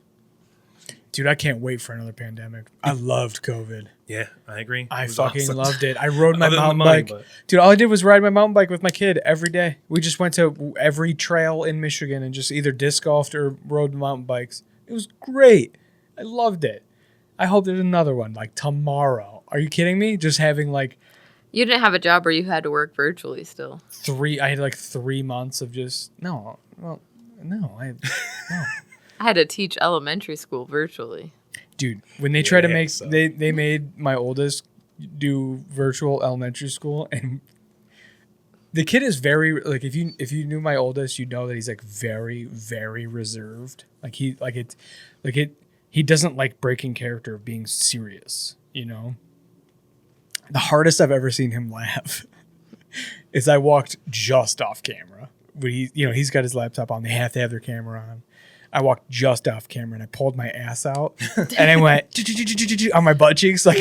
Dude, I can't wait for another pandemic. I loved COVID. Yeah, I agree. I It was fucking awesome. loved it. I rode my Other than the mountain money, bike. but- Dude, all I did was ride my mountain bike with my kid every day. We just went to every trail in Michigan and just either disc golfed or rode mountain bikes. It was great. I loved it. I hope there's another one like tomorrow. Are you kidding me? Just having like You didn't have a job where you had to work virtually still. I had like 3 months of just no. I had to teach elementary school virtually. Dude, when they try to make so- they made my oldest do virtual elementary school, and the kid is very like if you knew my oldest, you'd know that he's like very very reserved. Like he doesn't like breaking character of being serious, you know. The hardest I've ever seen him laugh is I walked just off camera. But he's got his laptop on. They have to have their camera on. I walked just off camera and I pulled my ass out and I went on my butt cheeks, like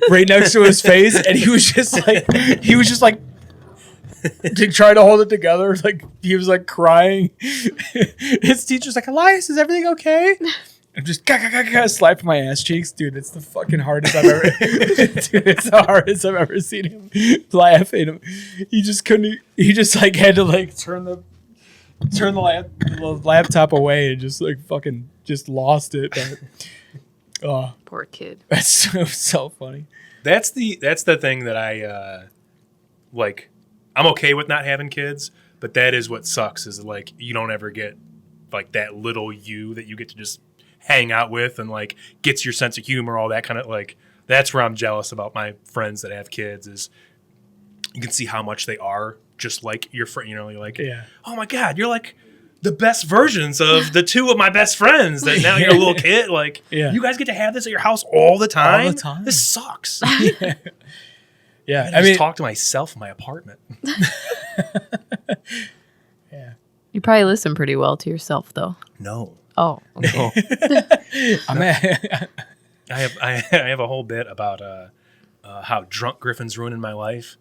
right next to his face. And he was just like trying to hold it together. Like he was like crying. His teacher's like, Elias, is everything okay? I'm just slapping my ass cheeks. Dude, it's the fucking hardest I've ever dude, it's the hardest I've ever seen him laugh. And he just couldn't, he just like had to like turn the laptop away and just like fucking just lost it. But, Poor kid. that's so funny. That's the thing that I like. I'm okay with not having kids, but that is what sucks. Is like you don't ever get like that little you that you get to just hang out with and like gets your sense of humor, all that kind of like. That's where I'm jealous about my friends that have kids. Is you can see how much they are just like your friend. You know, you're like, Yeah. oh my god, you're like the best versions of the two of my best friends. That now you're a little kid. Like, Yeah. you guys get to have this at your house all the time. All the time. This sucks. Yeah. I just talk to myself in my apartment. yeah. You probably listen pretty well to yourself, though. No. Oh, okay. No. I'm at, I have a whole bit about how drunk Griffin's ruining my life,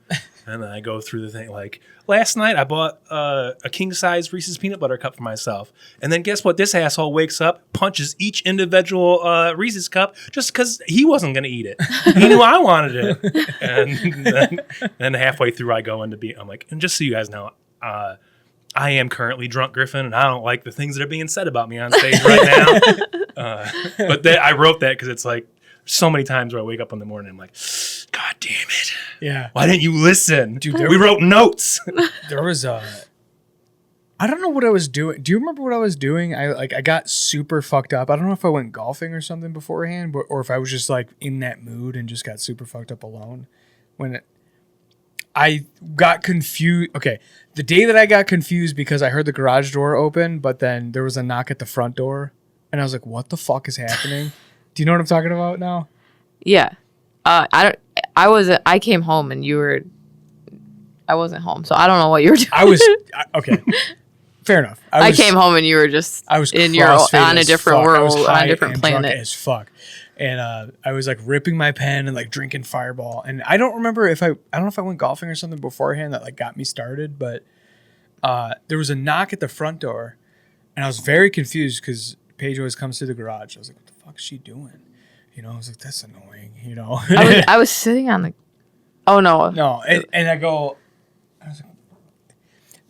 and then I go through the thing like last night I bought a king size Reese's peanut butter cup for myself, and then guess what? This asshole wakes up, punches each individual Reese's cup just because he wasn't going to eat it. He knew I wanted it, and then halfway through I go into I'm like, and just so you guys know. I am currently drunk, Griffin, and I don't like the things that are being said about me on stage right now. But I wrote that because it's like so many times where I wake up in the morning and I'm like, God damn it. yeah. Why didn't you listen? Dude, we wrote notes. There was I don't know what I was doing. Do you remember what I was doing? I got super fucked up. I don't know if I went golfing or something beforehand, or if I was just like in that mood and just got super fucked up alone. I got confused. Okay, the day that I got confused because I heard the garage door open, but then there was a knock at the front door, and I was like, "What the fuck is happening?" Do you know what I'm talking about now? Yeah. I came home and I wasn't home, so I don't know what you were doing. Okay. Fair enough. I came home and you were just I was on cross-faded a as different fuck. I was world, on high a different and drunk planet. as fuck. And I was like ripping my pen and like drinking Fireball. And I don't remember I don't know if I went golfing or something beforehand that like got me started, but there was a knock at the front door and I was very confused because Paige always comes to the garage. I was like, what the fuck is she doing? You know, I was like, that's annoying, you know? I was sitting on the. Oh no. No, and I was like,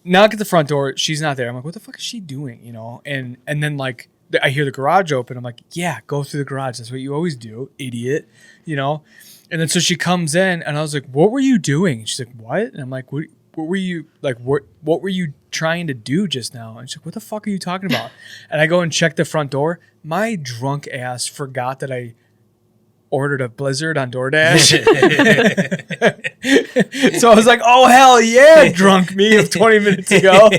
knock at the front door. She's not there. I'm like, what the fuck is she doing? You know, and then like I hear the garage open. I'm like, yeah, go through the garage. That's what you always do, idiot. You know, and then so she comes in, and I was like, what were you doing? And she's like, what? And I'm like, what? what were you like? What were you trying to do just now? And she's like, what the fuck are you talking about? And I go and check the front door. My drunk ass forgot that I ordered a Blizzard on DoorDash. So I was like, oh, hell yeah, drunk me of 20 minutes ago.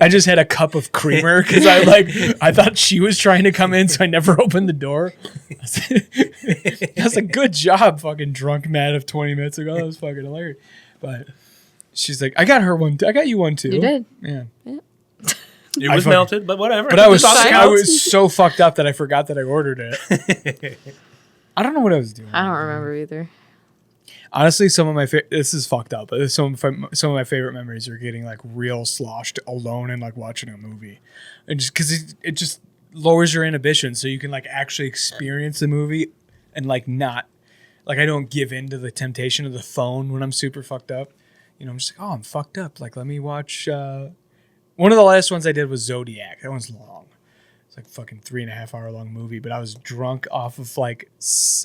I just had a cup of creamer because I thought she was trying to come in, so I never opened the door. I was like, good job, fucking drunk Matt of 20 minutes ago. That was fucking hilarious. But she's like, I got her one. I got you one too. You did. Yeah. It was melted, but whatever. But I was so fucked up that I forgot that I ordered it. I don't know what I was doing. I don't remember either. Honestly, some of my this is fucked up, but some of my favorite memories are getting like real sloshed alone and like watching a movie, and just because it just lowers your inhibition, so you can like actually experience the movie and like not like I don't give in to the temptation of the phone when I'm super fucked up. You know, I'm just like, oh, I'm fucked up. Like, let me watch. One of the last ones I did was Zodiac. That one's long. It's like fucking 3.5 hour long movie, but I was drunk off of like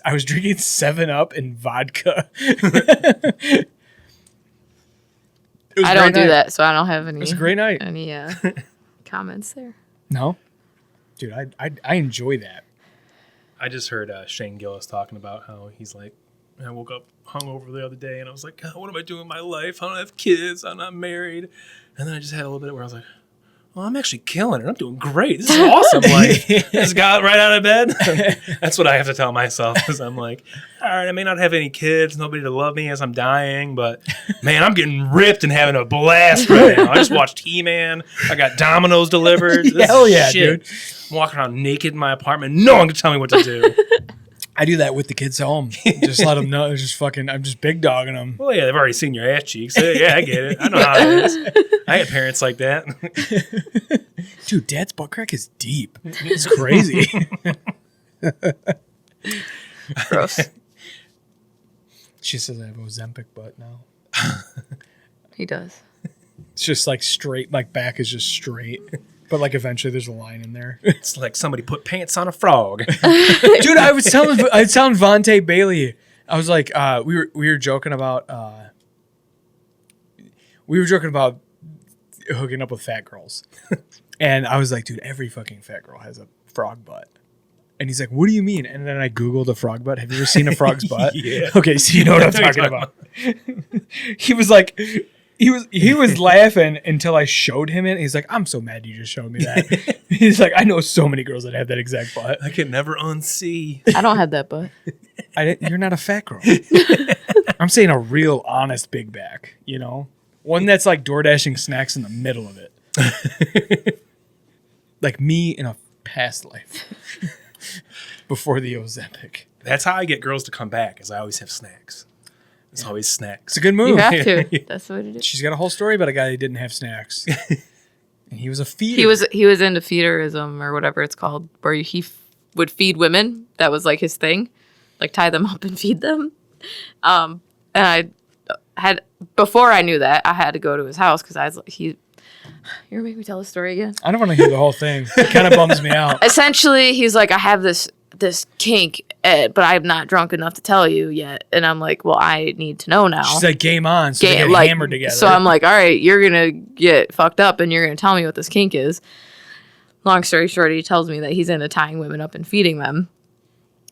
I was drinking 7-Up and vodka. I don't do that, so I don't have any. It was a great night. Any comments there? No, dude, I enjoy that. I just heard Shane Gillis talking about how he's like, I woke up hungover the other day and I was like, God, what am I doing in my life? I don't have kids. I'm not married. And then I just had a little bit where I was like, well, I'm actually killing it. I'm doing great. This is awesome. Like, just got right out of bed. That's what I have to tell myself because I'm like, all right, I may not have any kids, nobody to love me as I'm dying, but man, I'm getting ripped and having a blast right now. I just watched He-Man. I got Domino's delivered. This Hell is yeah, shit. dude. I'm walking around naked in my apartment. No one can tell me what to do. I do that with the kids home. Just let them know. It's just fucking. I'm just big dogging them. Well, yeah, they've already seen your ass cheeks. Yeah, I get it. I know how it is. I had parents like that. Dude, Dad's butt crack is deep. It's crazy. Gross. She says I have Ozempic butt now. He does. It's just like straight. Like back is just straight. But like eventually there's a line in there. It's like somebody put pants on a frog. Dude, I was telling Vontae Bailey. I was like, we were joking about hooking up with fat girls. And I was like, dude, every fucking fat girl has a frog butt. And he's like, what do you mean? And then I Googled a frog butt. Have you ever seen a frog's butt? Yeah. Okay, so you know what I'm talking about. He was like, he was laughing until I showed him it. He's like, I'm so mad you just showed me that. He's like, I know so many girls that have that exact butt. I can never unsee. I don't have that butt. You're not a fat girl. I'm saying a real honest big back, you know? One that's like door dashing snacks in the middle of it. Like me in a past life. Before the Ozempic. That's how I get girls to come back, is I always have snacks. It's always snacks. It's a good move. You have to. That's what it is. She's got a whole story about a guy who didn't have snacks. And he was a feeder. He was into feederism or whatever it's called, where he would feed women. That was like his thing, like tie them up and feed them. And I had before I knew that I had to go to his house because I was like, you're gonna make me tell the story again. I don't want to hear the whole thing. It kind of bums me out. Essentially, he's like, I have this kink, but I'm not drunk enough to tell you yet. And I'm like, well, I need to know now. She's like, game on. So they get hammered together. So I'm like, all right, you're going to get fucked up and you're going to tell me what this kink is. Long story short, he tells me that he's into tying women up and feeding them.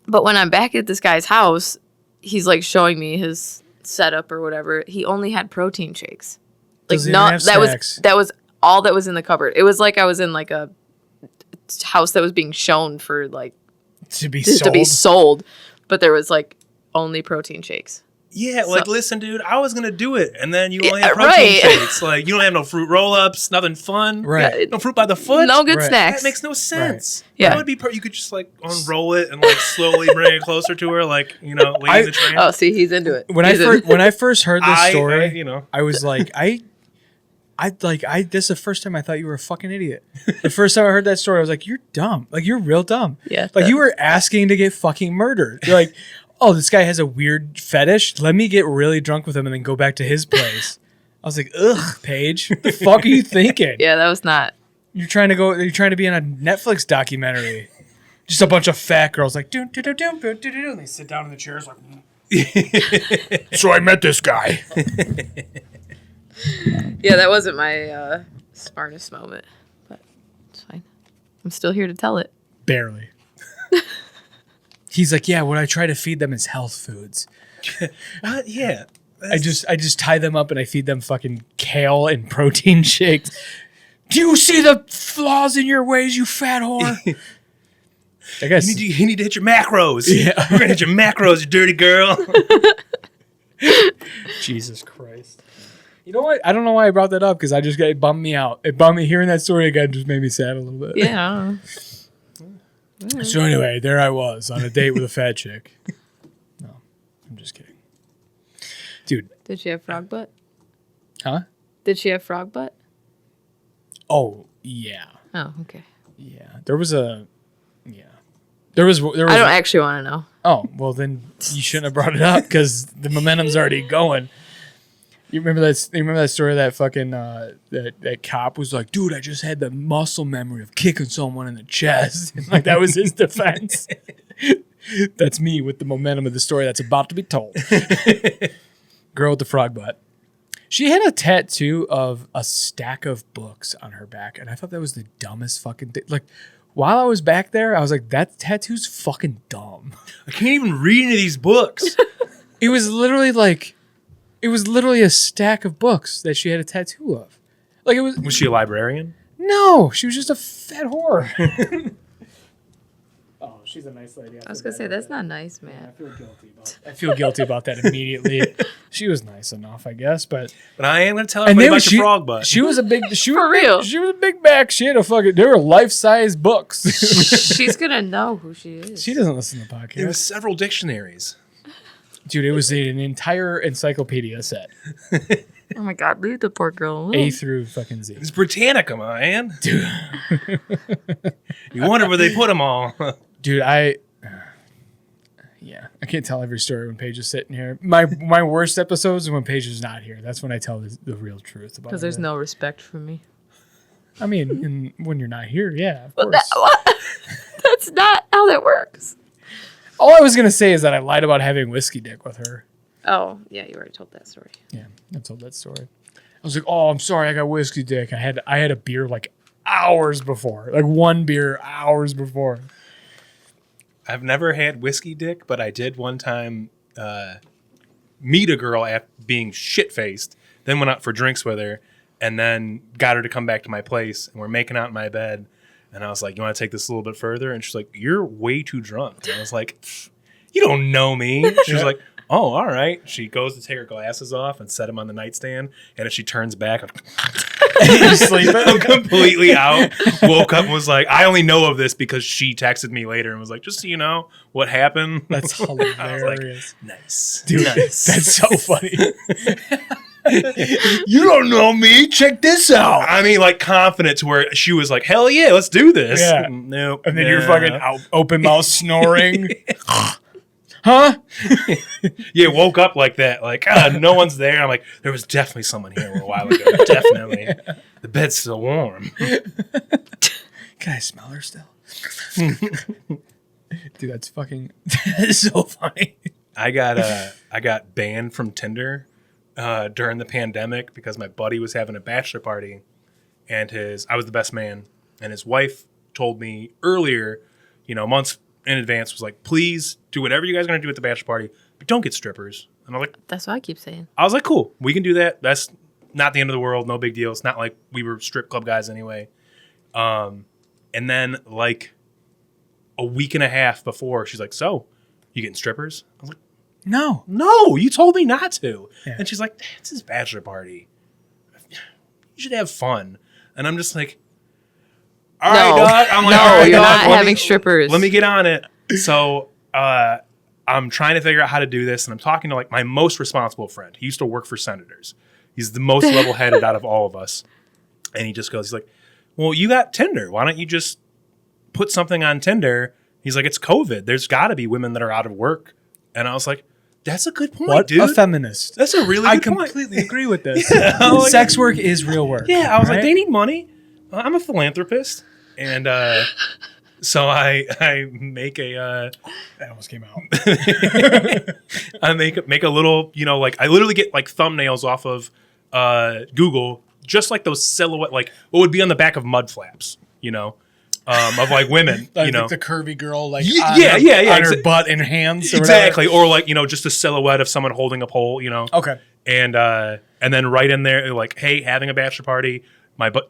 But when I'm back at this guy's house, he's like showing me his setup or whatever. He only had protein shakes. Like that was all that was in the cupboard. It was like I was in like a house that was being shown for like to be sold, but there was like only protein shakes. Yeah, like listen, dude, I was gonna do it, and then you only have protein shakes. Like you don't have no fruit roll-ups, nothing fun. Right? No fruit by the foot. No good snacks. That makes no sense. Right. Yeah, that would be. You could just like unroll it and like slowly bring it closer to her, like Lady in the Tramp. Oh, see, he's into it. When I first heard this story, I was like, this is the first time I thought you were a fucking idiot. The first time I heard that story, I was like, you're dumb. Like, you're real dumb. Yeah. Like, you were asking to get fucking murdered. You're like, oh, this guy has a weird fetish. Let me get really drunk with him and then go back to his place. I was like, ugh, Paige. What the fuck are you thinking? Yeah, that was not. You're trying to be in a Netflix documentary. Just a bunch of fat girls like, and they sit down in the chairs like, so I met this guy. Yeah, that wasn't my smartest moment, but it's fine. I'm still here to tell it. Barely. He's like, yeah, what I try to feed them is health foods. Yeah. I just tie them up and I feed them fucking kale and protein shakes. Do you see the flaws in your ways, you fat whore? I guess You need to hit your macros. Yeah. You're gonna hit your macros, you dirty girl. Jesus Christ. You know what? I don't know why I brought that up because it bummed me out. It bummed me hearing that story again. Just made me sad a little bit. Yeah. I don't know. So anyway, there I was on a date with a fat chick. No, I'm just kidding, dude. Did she have frog butt? Huh? Did she have frog butt? Oh yeah, Oh, okay. yeah. There was. I don't actually want to know. Oh well, then you shouldn't have brought it up because the momentum's already going. You remember that? You remember that story? That fucking that cop was like, "Dude, I just had the muscle memory of kicking someone in the chest." And like that was his defense. That's me with the momentum of the story that's about to be told. Girl with the frog butt. She had a tattoo of a stack of books on her back, and I thought that was the dumbest fucking thing. Like, while I was back there, I was like, that tattoo's fucking dumb. I can't even read any of these books. It was literally a stack of books that she had a tattoo of. Like it was. Was she a librarian? No, she was just a fat whore. Oh, she's a nice lady. I was gonna say that's not nice, man. I feel guilty about that immediately. She was nice enough, I guess, but I am gonna tell everybody about your frog butt. She was a big. For real. She was a big back. She had a fucking. They were life-size books. She's gonna know who she is. She doesn't listen to podcasts. There was several dictionaries. Dude, it was an entire encyclopedia set. Oh my god, leave the poor girl alone. A through fucking Z. It's Britannica, man. Dude. You wonder where they put them all. Dude, I can't tell every story when Paige is sitting here. My worst episodes is when Paige is not here. That's when I tell the real truth about. Because there's no respect for me. I mean, when you're not here, yeah, of course. That's not how that works. All I was gonna say is that I lied about having whiskey dick with her. Oh, yeah, you already told that story. Yeah, I told that story. I was like, "Oh, I'm sorry, I got whiskey dick." I had a beer like hours before, like one beer hours before. I've never had whiskey dick, but I did one time meet a girl after being shit-faced, then went out for drinks with her, and then got her to come back to my place, and we're making out in my bed, and I was like, you want to take this a little bit further? And she's like, you're way too drunk. And I was like, you don't know me. She was like, oh, all right. She goes to take her glasses off and set them on the nightstand, and as she turns back, I'm completely out. Woke up and was like, I only know of this because she texted me later and was like, just so you know what happened. That's hilarious. I was like, nice. Dude, nice. That's so funny. You don't know me. Check this out. I mean, like confident to where she was like, hell yeah, let's do this. Yeah. Nope. And then you're fucking open mouth snoring. Huh? Yeah, woke up like that. Like, no one's there. I'm like, there was definitely someone here a while ago. Definitely. The bed's still warm. Can I smell her still? Dude, that's so funny. I got banned from Tinder during the pandemic because my buddy was having a bachelor party, and I was the best man, and his wife told me earlier, months in advance, was like, please do whatever you guys are going to do at the bachelor party, but don't get strippers. And I'm like, that's what I keep saying. I was like, cool, we can do that. That's not the end of the world. No big deal. It's not like we were strip club guys anyway. And then like a week and a half before, she's like, so you getting strippers? I was like, no, you told me not to. Yeah. And she's like, it's his bachelor party. You should have fun. And I'm just like, all right, dog. I'm like, all right, you're dog, not having strippers. Let me get on it. So I'm trying to figure out how to do this, and I'm talking to like my most responsible friend. He used to work for senators. He's the most level-headed out of all of us. And he just goes, he's like, well, you got Tinder. Why don't you just put something on Tinder? He's like, it's COVID. There's got to be women that are out of work. And I was like, that's a good point, dude. A feminist. That's a really good point. I completely agree with this. Yeah, sex work is real work. Yeah, I was like, they need money. I'm a philanthropist. And so I make a... that almost came out. I make a little, like I literally get like thumbnails off of Google just like those silhouette, like what would be on the back of mud flaps, of like women, Like the curvy girl, like yeah, on her butt and hands. Exactly. Or like, just a silhouette of someone holding a pole, Okay. And then right in there, like, hey, having a bachelor party.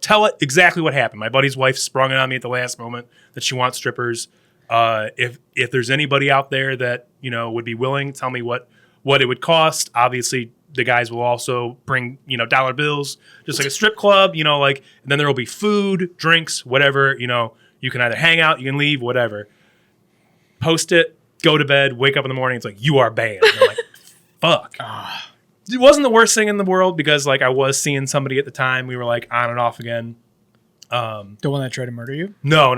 Tell it exactly what happened. My buddy's wife sprung it on me at the last moment that she wants strippers. If there's anybody out there that would be willing, tell me what it would cost. Obviously, the guys will also bring dollar bills, just like a strip club. And then there will be food, drinks, whatever. You can either hang out, you can leave, whatever. Post it, go to bed, wake up in the morning. It's like, you are banned. I'm like, fuck. It wasn't the worst thing in the world because I was seeing somebody at the time. We were like on and off again. The one that tried to murder you? No.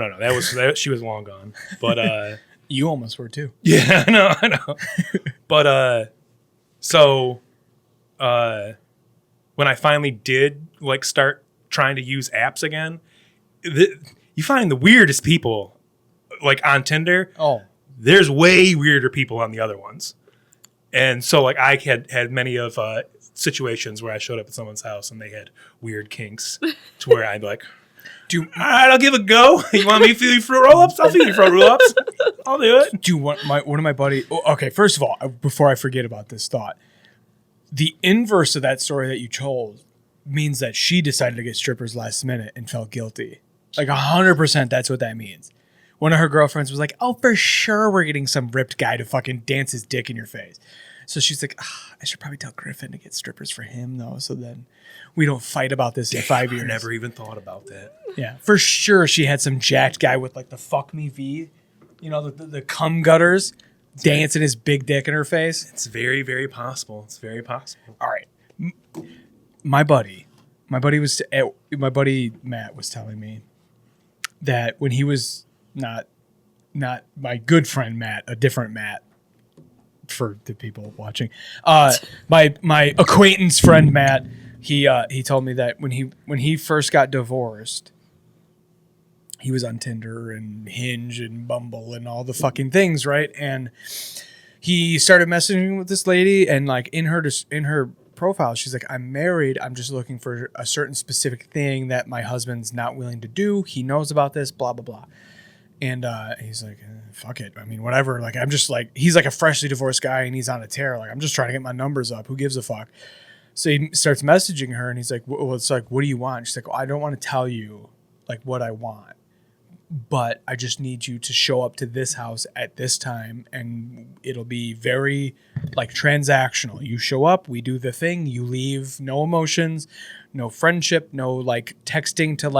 She was long gone. But you almost were too. Yeah, I know. But so when I finally did start trying to use apps again, you find the weirdest people on Tinder. Oh, there's way weirder people on the other ones. And so I had many of situations where I showed up at someone's house and they had weird kinks to where I'd be like, all right, I'll give it a go. You want me to feed you fruit roll-ups? I'll feed you fruit roll-ups. I'll do it. Do you want one of my buddy? Okay, first of all, before I forget about this thought, the inverse of that story that you told means that she decided to get strippers last minute and felt guilty. 100%, that's what that means. One of her girlfriends was like, oh, for sure we're getting some ripped guy to fucking dance his dick in your face. So she's like, I should probably tell Griffin to get strippers for him, though, so then we don't fight about this in 5 years. I never even thought about that. Yeah, for sure she had some jacked guy with the fuck me V, the cum gutters, dancing his big dick in her face. It's very, very possible. It's very possible. All right. My buddy Matt was telling me that when he was not my good friend Matt, a different Matt for the people watching, my acquaintance friend Matt, he told me that when he first got divorced, he was on Tinder and Hinge and Bumble and all the fucking things, right? And he started messaging with this lady, and in her profile, she's like, I'm married. I'm just looking for a certain specific thing that my husband's not willing to do. He knows about this, blah, blah, blah. And he's like, fuck it. I mean, whatever. I'm just he's a freshly divorced guy and he's on a tear. I'm just trying to get my numbers up. Who gives a fuck? So he starts messaging her and he's like, well, it's what do you want? She's like, well, I don't want to tell you what I want, but I just need you to show up to this house at this time and it'll be very transactional. You show up, we do the thing, you leave, no emotions, no friendship, no texting to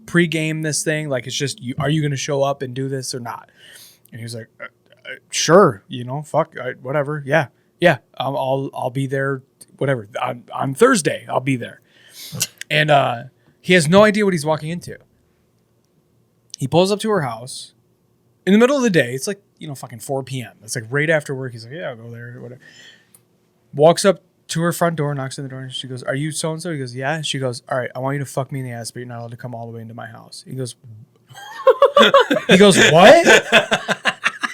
pregame this thing. It's just, are you going to show up and do this or not? And he was like, sure, fuck, whatever. Yeah. I'll be there, whatever. On Thursday, I'll be there. And he has no idea what he's walking into. He pulls up to her house in the middle of the day. It's fucking 4 p.m. It's right after work. He's like, yeah, I'll go there, whatever. Walks up to her front door, knocks on the door, and she goes, are you so-and-so? He goes, yeah. She goes, all right, I want you to fuck me in the ass, but you're not allowed to come all the way into my house. He goes, what?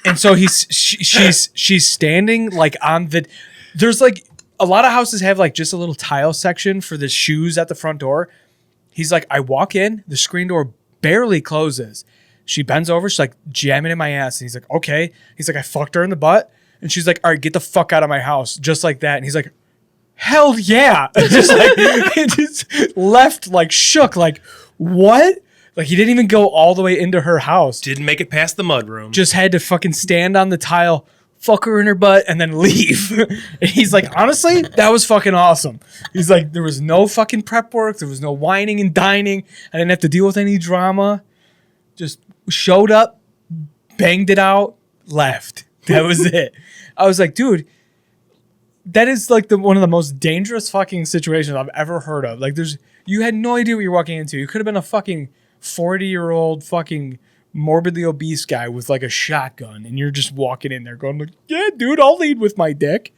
And so she's standing on the, there's a lot of houses have just a little tile section for the shoes at the front door. He's like, I walk in, the screen door barely closes. She bends over, she's jamming in my ass. And he's like, okay. He's like, I fucked her in the butt. And she's like, all right, get the fuck out of my house. Just like that. And he's like, hell yeah. Just it just left shook. What? He didn't even go all the way into her house. Didn't make it past the mud room. Just had to fucking stand on the tile, fuck her in her butt, and then leave. And he's like, honestly, that was fucking awesome. He's like, there was no fucking prep work. There was no whining and dining. I didn't have to deal with any drama. Just showed up, banged it out, left. That was it. I was like, dude, that is one of the most dangerous fucking situations I've ever heard of. You had no idea what you're walking into. You could have been a fucking 40-year-old fucking morbidly obese guy with a shotgun, and you're just walking in there going yeah, dude, I'll lead with my dick.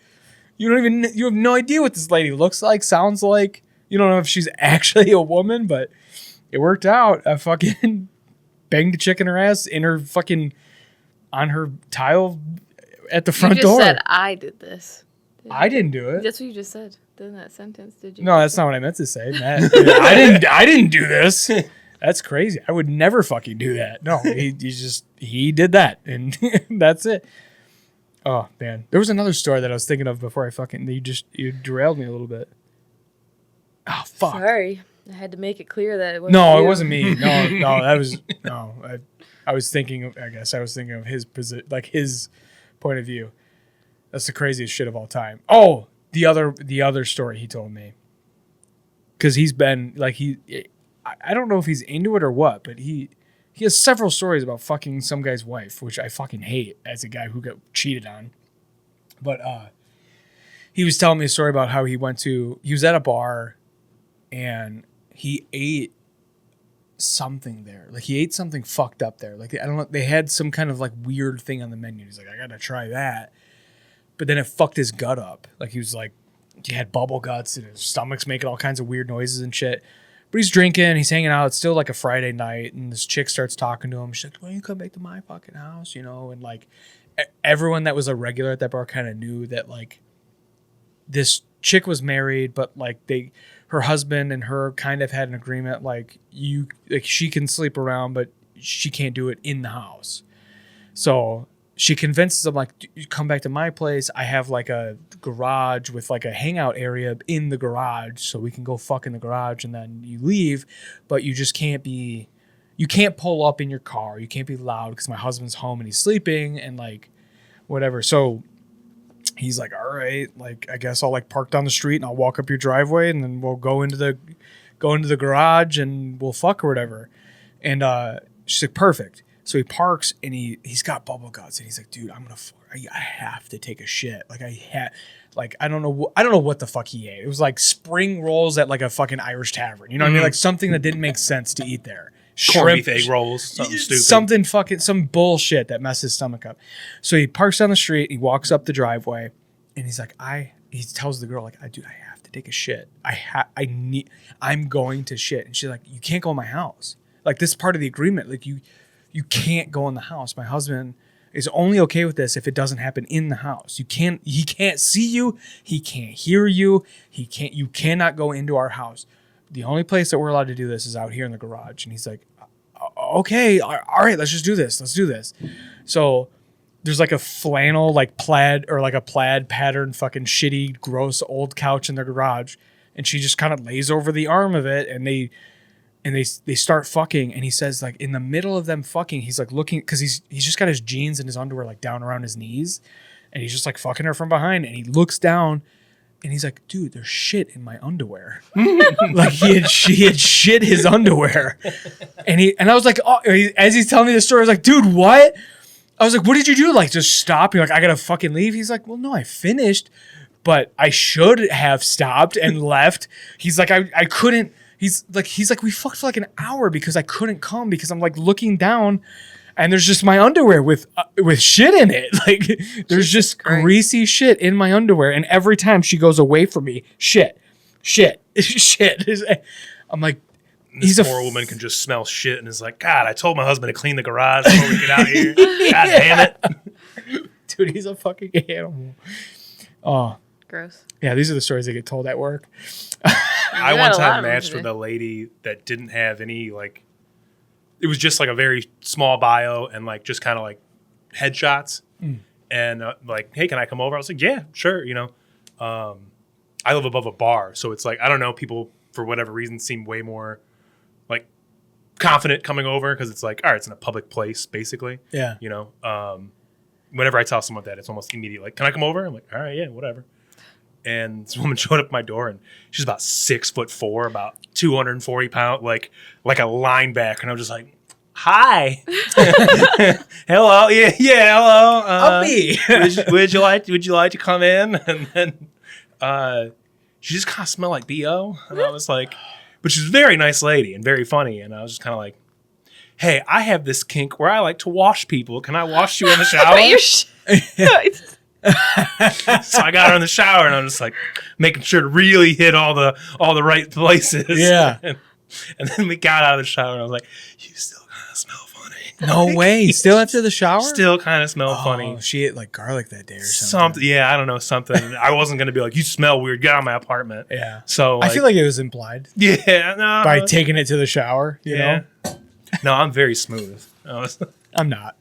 You have no idea what this lady looks like, sounds like. You don't know if she's actually a woman, but it worked out. I fucking banged a chick in her ass in her fucking on her tile at the front door. You just said I did this. I didn't do it. That's what you just said in that sentence. Did you? No, that's not what I meant to say, Matt. I didn't do this. That's crazy. I would never fucking do that. No, he did that, and that's it. Oh man, there was another story that I was thinking of before you derailed me a little bit. Oh fuck. Sorry, I had to make it clear that it wasn't No, you. it wasn't me. No, that was no. I was thinking of. I guess I was thinking of his his point of view. That's the craziest shit of all time. Oh, the other story he told me. Because he's been I don't know if he's into it or what, but he has several stories about fucking some guy's wife, which I fucking hate as a guy who got cheated on. But he was telling me a story about how he was at a bar and he ate something there. Like he ate something fucked up there. Like I don't know, they had some kind of like weird thing on the menu. He's like, I gotta try that. But then it fucked his gut up. Like he had bubble guts and his stomach's making all kinds of weird noises and shit. But he's drinking, he's hanging out. It's still like a Friday night, and this chick starts talking to him. She's like, "Why don't you come back to my fucking house?" You know, and like everyone that was a regular at that bar kind of knew that like this chick was married, but like her husband and her kind of had an agreement like she can sleep around, but she can't do it in the house. So she convinces him, like, you come back to my place. I have like a garage with like a hangout area in the garage, so we can go fuck in the garage and then you leave, but you just can't pull up in your car. You can't be loud because my husband's home and he's sleeping and like whatever. So he's like, all right, like I guess I'll like park down the street and I'll walk up your driveway and then we'll go into the garage and we'll fuck or whatever. And she's like, perfect. So he parks and he's got bubble guts and he's like, dude, I have to take a shit. Like I don't know what the fuck he ate. It was like spring rolls at like a fucking Irish tavern. You know what I mean? Like something that didn't make sense to eat there. Corned beef egg rolls, something stupid. Something fucking, some bullshit that messed his stomach up. So he parks down the street, he walks up the driveway and he's like, he tells the girl like, dude, I have to take a shit. I'm going to shit. And she's like, you can't go in my house. Like this is part of the agreement. Like you can't go in the house. My husband is only okay with this if it doesn't happen in the house. He can't see you. He can't hear you. You cannot go into our house. The only place that we're allowed to do this is out here in the garage. And he's like, okay, all right, let's just do this. Let's do this. So there's like a flannel, like plaid or like a plaid pattern, fucking shitty, gross old couch in their garage. And she just kind of lays over the arm of it and they start fucking, and he says like in the middle of them fucking, he's like looking because he's just got his jeans and his underwear like down around his knees, and he's just like fucking her from behind, and he looks down, and he's like, dude, there's shit in my underwear. Like he had shit his underwear, and I was like, oh, as he's telling me the story, I was like, dude, what? I was like, what did you do? Like just stop? You're like, I gotta fucking leave. He's like, well, no, I finished, but I should have stopped and left. He's like, I couldn't. He's like, we fucked for like an hour because I couldn't come because I'm like looking down and there's just my underwear with shit in it. Like there's just greasy shit in my underwear. And every time she goes away from me, shit. I'm like, this poor woman can just smell shit and is like, God, I told my husband to clean the garage before we get out here. God damn it. Dude, he's a fucking animal. Oh. Gross. Yeah, these are the stories that get told at work. I one time matched with a lady that didn't have any, like, it was just like a very small bio and like just kind of like headshots. And like, hey, can I come over? I was like, yeah, sure. You know, I live above a bar. So it's like, I don't know, people for whatever reason seem way more like confident coming over because it's like, all right, it's in a public place, basically. Yeah. You know, whenever I tell someone that, it's almost immediate. Like, can I come over? I'm like, all right, yeah, whatever. And this woman showed up at my door, and she's about 6'4", about 240 pounds, like a linebacker. And I'm just like, "Hi, hello, yeah, hello. Uppy. would you like to come in?" And then she just kind of smelled like BO, and I was like, but she's a very nice lady and very funny, and I was just kind of like, "Hey, I have this kink where I like to wash people. Can I wash you in the shower?" So I got her in the shower and I'm just like making sure to really hit all the right places. Yeah. And then we got out of the shower and I was like, you still kind of smell funny. No way. Still after the shower? Still kind of smell Oh, funny. she ate like garlic that day or something. Something, yeah, I don't know, something. I wasn't gonna be like, you smell weird. Get out of my apartment. Yeah. So I feel like it was implied yeah, no, by taking it to the shower, you know? No, I'm very smooth. I'm not.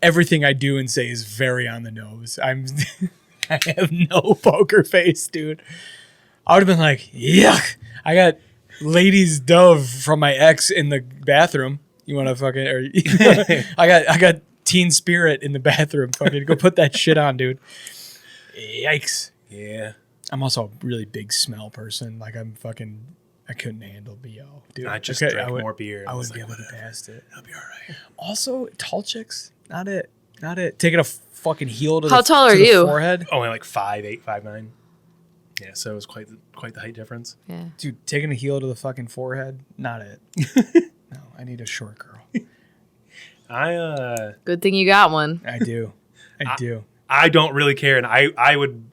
Everything I do and say is very on the nose. I have no poker face, dude. I would have been like, yuck. I got Ladies Dove from my ex in the bathroom. You want to fucking? Or I got Teen Spirit in the bathroom. Fucking go put that shit on, dude. Yikes. Yeah. I'm also a really big smell person. Like I couldn't handle BO, dude. I just Okay, drank I would- more beer. I and wouldn't was be able like, to get past it. I'll be all right. Also, tall chicks, not it. Taking a fucking heel to How the, tall to are the you? forehead. Only like 5'8", 5'9". Yeah, so it was quite the height difference. Yeah. Dude, taking a heel to the fucking forehead, not it. No, I need a short girl. Good thing you got one. I do. I do. I don't really care, and I would.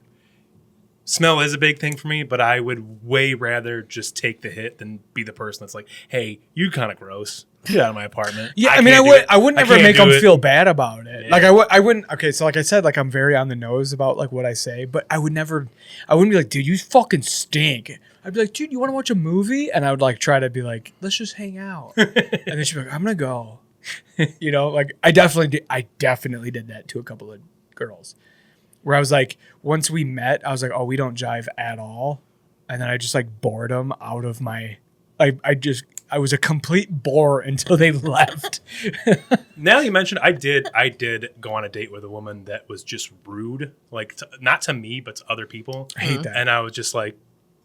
Smell is a big thing for me, but I would way rather just take the hit than be the person that's like, "Hey, you kind of gross. Get out of my apartment." Yeah, I can't mean, do it. I wouldn't ever can't make do them it. feel bad about it. Yeah. Like I wouldn't. Okay, so like I said, like I'm very on the nose about like what I say, but I wouldn't be like, dude, you fucking stink. I'd be like, dude, you want to watch a movie? And I would like try to be like, let's just hang out. And then she'd be like, I'm gonna go. You know, like I definitely did that to a couple of girls. Where I was like, once we met, I was like, oh, we don't jive at all. And then I just like bored them out of my, I was a complete bore until they left. Now you mentioned, I did go on a date with a woman that was just rude, like not to me, but to other people. I hate that. And I was just like,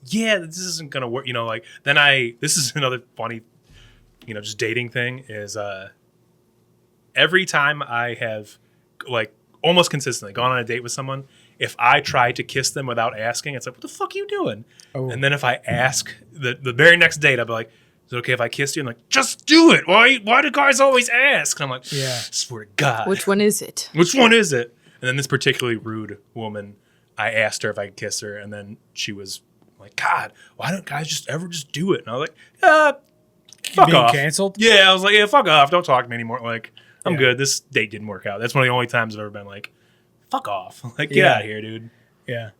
yeah, this isn't gonna work. You know, like this is another funny, you know, just dating thing is every time I have like almost consistently gone on a date with someone, if I try to kiss them without asking, it's like, what the fuck are you doing? Oh. And then if I ask the very next date, I'll be like, is it okay if I kiss you? I'm like, just do it. Why do guys always ask? And I'm like, Yeah. swear to God. Which one is it? Which one is it? And then this particularly rude woman, I asked her if I could kiss her, and then she was like, God, why don't guys just do it? And I was like, fuck Being off. canceled? Yeah, I was like, yeah, fuck off. Don't talk to me anymore. Like, I'm Yeah. good. This date didn't work out. That's one of the only times I've ever been like, fuck off. Like, get Yeah. out of here, dude. Yeah.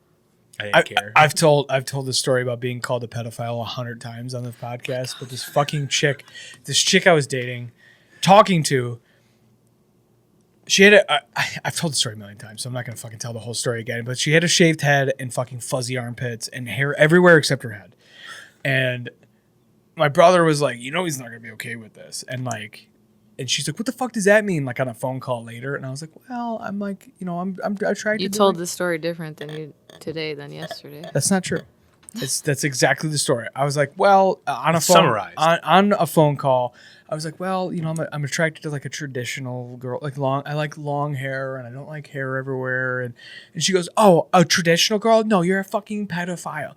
I didn't care. I've told the story about being called a pedophile 100 times on this podcast, but this chick I was dating, talking to, she had I've told the story a million times, so I'm not going to fucking tell the whole story again, but she had a shaved head and fucking fuzzy armpits and hair everywhere except her head. And my brother was like, you know, he's not going to be okay with this. And she's like, what the fuck does that mean? Like on a phone call later. And I was like, well, I'm like, you know, I tried to You do told it. the story different than yesterday. That's not true. That's exactly the story. I was like, well, on a phone, Summarized. on a phone call, I was like, well, you know, I'm attracted to like a traditional girl, I like long hair and I don't like hair everywhere. And she goes, oh, a traditional girl? No, you're a fucking pedophile.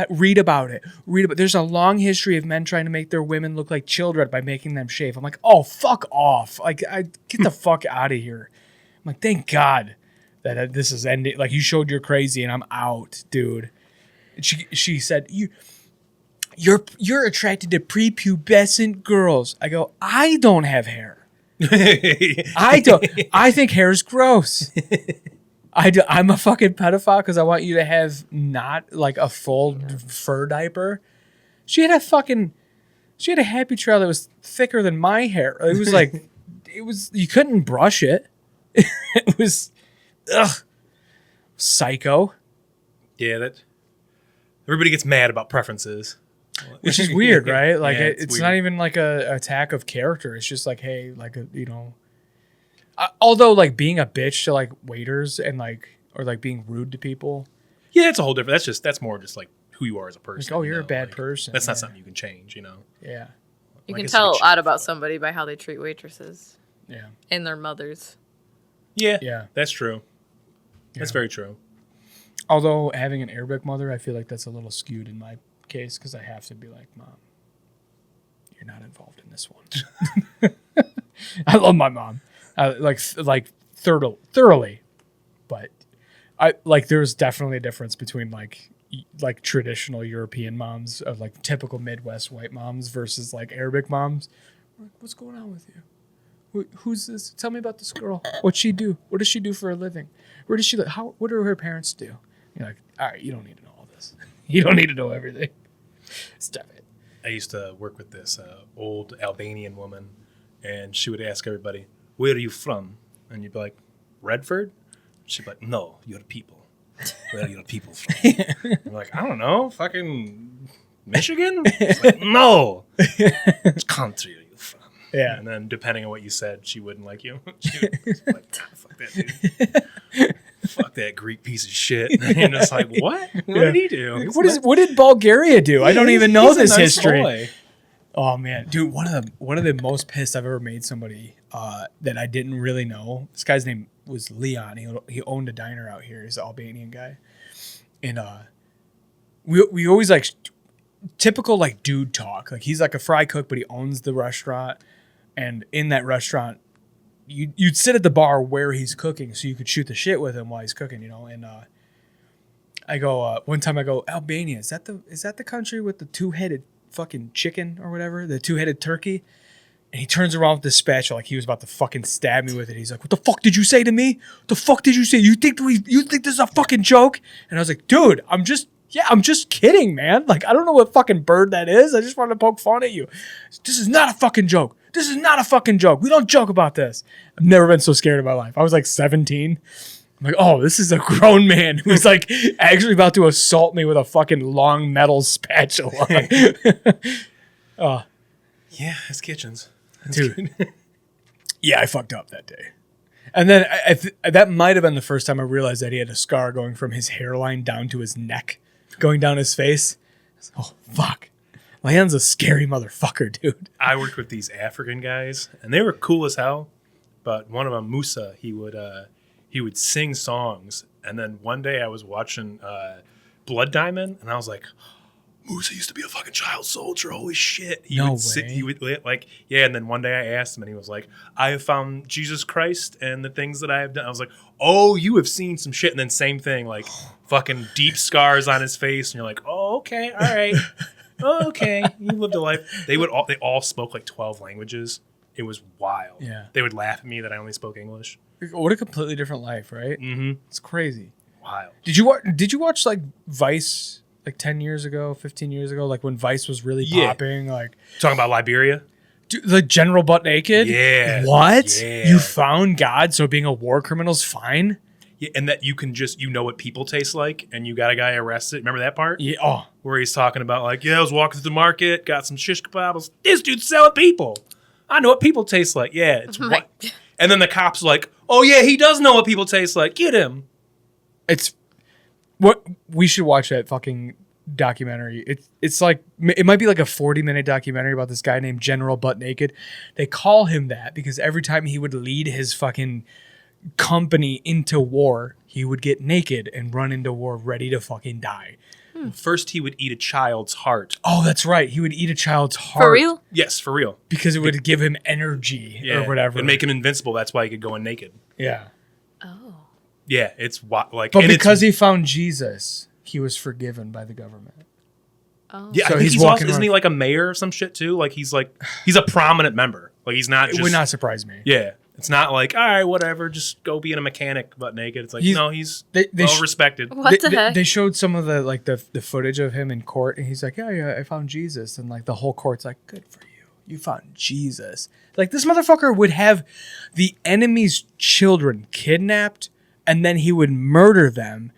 Read about it. There's a long history of men trying to make their women look like children by making them shave. I'm like, oh, fuck off. Like, get the fuck out of here. I'm like, thank God that this is ending. Like, you showed you're crazy and I'm out, dude. And she said, you're attracted to prepubescent girls. I go, I don't have hair. I don't. I think hair is gross. I'm a fucking pedophile because I want you to have not like a full fur diaper. She had a happy trail that was thicker than my hair. It was like, you couldn't brush it. It was, psycho. Yeah, that everybody gets mad about preferences. Which is weird, right? Like Yeah, it's weird. not even like a attack of character. It's just like, hey, like you know. Although like being a bitch to like waiters and or like being rude to people. Yeah, it's a whole different. That's more just like who you are as a person. Like, oh, you're you a know? bad Like, person. That's not Yeah. something you can change. You know. Yeah, You I can guess tell we a should- lot about somebody by how they treat waitresses yeah, and their mothers. Yeah, yeah. that's true. That's Yeah. very true. Although having an Arabic mother, I feel like that's a little skewed in my case because I have to be like, Mom, you're not involved in this one. I love my mom, like thoroughly, but I like there's definitely a difference between like traditional European moms of like typical Midwest white moms versus like Arabic moms. What's going on with you? Who's this? Tell me about this girl. What'd she do? What does she do for a living? Where does she live? What do her parents do? You're like, all right, you don't need to know all this. You don't need to know everything. Stop it. I used to work with this old Albanian woman, and she would ask everybody, "Where are you from?" And you'd be like, "Redford?" She'd be like, "No, you're people. Where are your people from?" I'm like, "I don't know, fucking Michigan?" It's like, "No, which country are you from?" Yeah. And then depending on what you said, she wouldn't like you. She would be like, "God, fuck that dude. Fuck that Greek piece of shit." And you're just like, what? What did he do? What did Bulgaria do? I don't even know He's a this nice history. boy. Oh man, dude, one of the most pissed I've ever made somebody that I didn't really know. This guy's name was Leon. He owned a diner out here. He's an Albanian guy, and we always like typical like dude talk. Like he's like a fry cook, but he owns the restaurant, and in that restaurant, you'd sit at the bar where he's cooking, so you could shoot the shit with him while he's cooking, you know. And I go one time, I go, Albania, is that the country with the two-headed fucking chicken or whatever, the two-headed turkey? And he turns around with the spatula like he was about to fucking stab me with it. He's like, "What the fuck did you say to me? What the fuck did you say? You think this is a fucking joke?" And I was like, "Dude, I'm just kidding, man. Like, I don't know what fucking bird that is. I just wanted to poke fun at you. This is not a fucking joke. This is not a fucking joke. We don't joke about this." I've never been so scared in my life. I was like 17. I'm like, oh, this is a grown man who's like actually about to assault me with a fucking long metal spatula. Yeah, it's kitchens. Dude. Yeah, I fucked up that day. And then that might have been the first time I realized that he had a scar going from his hairline down to his neck, going down his face. Oh, fuck. Leon's a scary motherfucker, dude. I worked with these African guys, and they were cool as hell. But one of them, Musa, he would sing songs. And then one day I was watching Blood Diamond, and I was like, Musa used to be a fucking child soldier. Holy shit. He would like, yeah. And then one day I asked him, and he was like, "I have found Jesus Christ and the things that I have done." I was like, "Oh, you have seen some shit." And then same thing, like fucking deep scars on his face. And you're like, "Oh, okay. All right. Oh, okay. You lived a life." They all spoke like 12 languages. It was wild. Yeah. They would laugh at me that I only spoke English. What a completely different life, right? Mm-hmm. It's crazy. Wild. Did you watch like Vice like 10 years ago, 15 years ago, like when Vice was really popping? Like Talking about Liberia? the general butt naked? Yeah. What? Yeah. You found God, so being a war criminal's fine? Yeah, and that you can just, you know what people taste like, and you got a guy arrested. Remember that part? Yeah. Oh. Where he's talking about like, yeah, I was walking through the market, got some shish kebabs. This dude's selling people. I know what people taste like. Yeah, it's what. And then the cops like, oh yeah, he does know what people taste like. Get him. It's what we should watch that fucking documentary. It's like it might be like a 40-minute documentary about this guy named General Butt Naked. They call him that because every time he would lead his fucking company into war, he would get naked and run into war ready to fucking die. First, he would eat a child's heart. Oh, that's right. He would eat a child's heart. For real? Yes, for real. Because it would give him energy or whatever. And make him invincible. That's why he could go in naked. Yeah. Oh. Yeah, it's like. But and because he found Jesus, he was forgiven by the government. Oh. yeah, So I think he's walking isn't he around- like a mayor or some shit too? Like he's a prominent member. Like he's not. It Just, would not surprise me. Yeah, it's not like all right, whatever. Just go being a mechanic butt naked. It's like he's they well respected. What the heck? They showed some of the footage of him in court, and he's like, yeah, I found Jesus. And like the whole court's like, good for you. You found Jesus. Like this motherfucker would have the enemy's children kidnapped, and then he would murder them,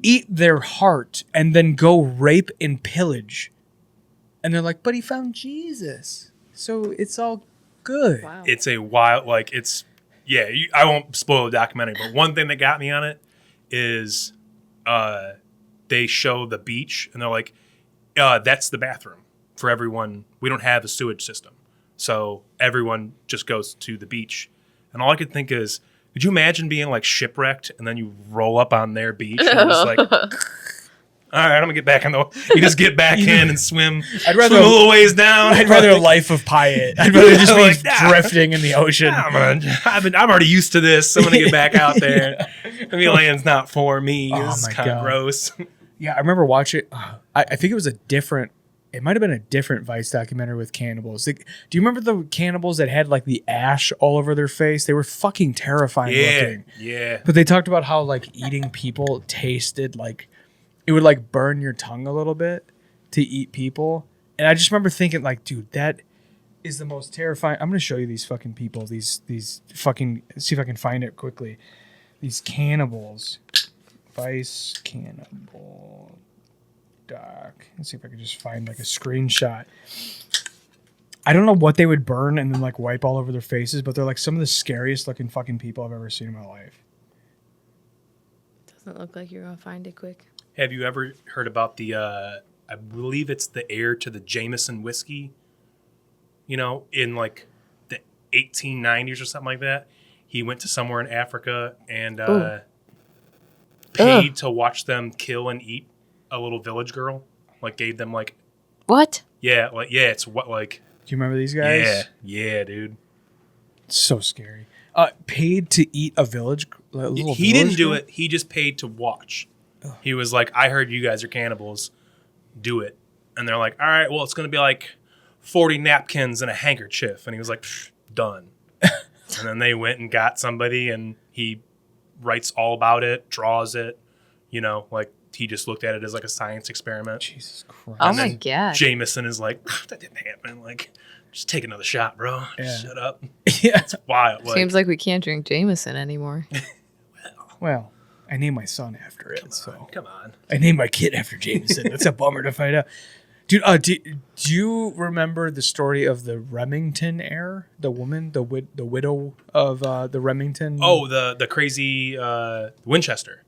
eat their heart, and then go rape and pillage. And they're like, but he found Jesus. So it's all good. Wow. It's a wild, like it's, yeah, I won't spoil the documentary, but one thing that got me on it is they show the beach and they're like, that's the bathroom for everyone. We don't have a sewage system. So everyone just goes to the beach. And all I could think is, could you imagine being like shipwrecked and then you roll up on their beach and you're just like, all right, I'm gonna get back in the. You just get back in and swim. I'd rather swim a little ways down. I'd rather a life of Piet. I'd rather just be Like, nah. drifting in the ocean. I'm already used to this. So I'm gonna get back out there. I mean, land's not for me. Oh It's my kind of God. gross. Yeah, I remember watching. I think it was a different it might have been a different Vice documentary with cannibals. Like, do you remember the cannibals that had like the ash all over their face? They were fucking terrifying looking. Yeah. But they talked about how like eating people tasted like it would like burn your tongue a little bit to eat people. And I just remember thinking like, dude, that is the most terrifying. I'm gonna show you these fucking people. These fucking, see if I can find it quickly. These cannibals, Vice cannibal doc. Let's see if I can just find like a screenshot. I don't know what they would burn and then like wipe all over their faces, but they're like some of the scariest looking fucking people I've ever seen in my life. Doesn't look like you're gonna find it quick. Have you ever heard about the, I believe it's the heir to the Jameson whiskey, you know, in like the 1890s or something like that? He went to somewhere in Africa and paid to watch them kill and eat a little village girl. Like gave them like, What? yeah, like, yeah, it's what, like, Do you remember these guys? yeah, dude. So scary. Paid to eat a village. He didn't do it. He just paid to watch. He was like, I heard you guys are cannibals. Do it. And they're like, all right, well, it's going to be like 40 napkins and a handkerchief. And he was like, done. And then they went and got somebody and he writes all about it, draws it, you know, like he just looked at it as like a science experiment. Jesus Christ. Oh And my then god. Jameson is like, that didn't happen. Like, just take another shot, bro. Yeah. Shut up. Yeah. It's wild. Like, Seems like we can't drink Jameson anymore. Well, I named my son after it, so come on. I named my kid after Jameson. That's a bummer to find out. Dude, do you remember the story of the Remington heir? The woman, the widow of the Remington? Oh, the crazy Winchester.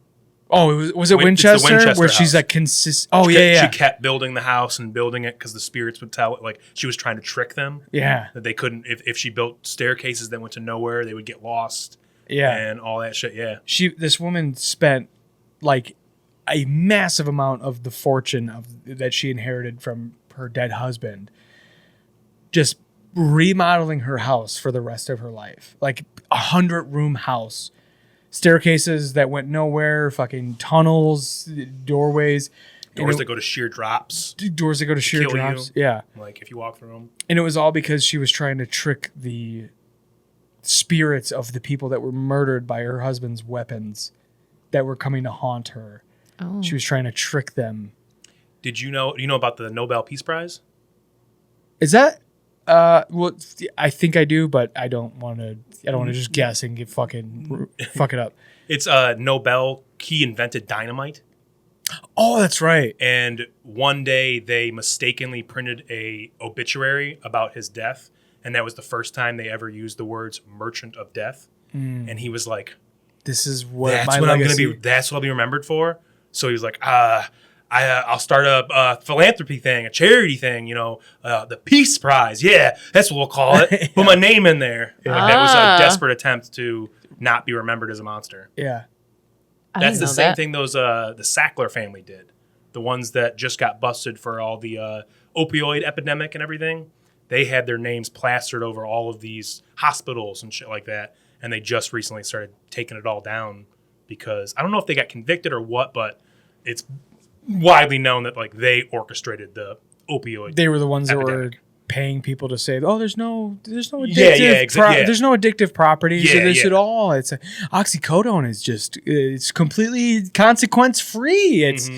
Oh, was it It's the Winchester? Winchester Where she's house. like Oh, yeah. She kept building the house and building it because the spirits would tell it. Like, she was trying to trick them. Yeah. That they couldn't, if she built staircases that went to nowhere, they would get lost. Yeah. And all that shit, yeah. This woman spent like a massive amount of the fortune that she inherited from her dead husband just remodeling her house for the rest of her life. Like 100-room house. Staircases that went nowhere, fucking tunnels, doorways. Doors that go to sheer drops. Doors that go to sheer kill drops. you. Yeah. Like, if you walk through them. And it was all because she was trying to trick the spirits of the people that were murdered by her husband's weapons that were coming to haunt her. Oh. She was trying to trick them. Do you know about the Nobel Peace Prize? Is that well, I think I do, but I don't want to just guess and fuck it up. It's Nobel. He invented dynamite. Oh, that's right. And one day they mistakenly printed a obituary about his death, and that was the first time they ever used the words "merchant of death." And he was like, This is what "That's my what I'm legacy. gonna be. That's what I'll be remembered for." So he was like, I'll start a philanthropy thing, a charity thing, you know, the Peace Prize. Yeah, that's what we'll call it. Put my name in there. Like, that was a desperate attempt to not be remembered as a monster. Yeah. That's the same thing those the Sackler family did. The ones that just got busted for all the opioid epidemic and everything. They had their names plastered over all of these hospitals and shit like that. And they just recently started taking it all down because I don't know if they got convicted or what, but it's widely known that like they orchestrated the opioid. They were the ones epidemic. that were paying people to say, "Oh, there's no addictive, yeah. there's no addictive properties to Yeah, this yeah. at all. It's oxycodone is just it's completely consequence free. It's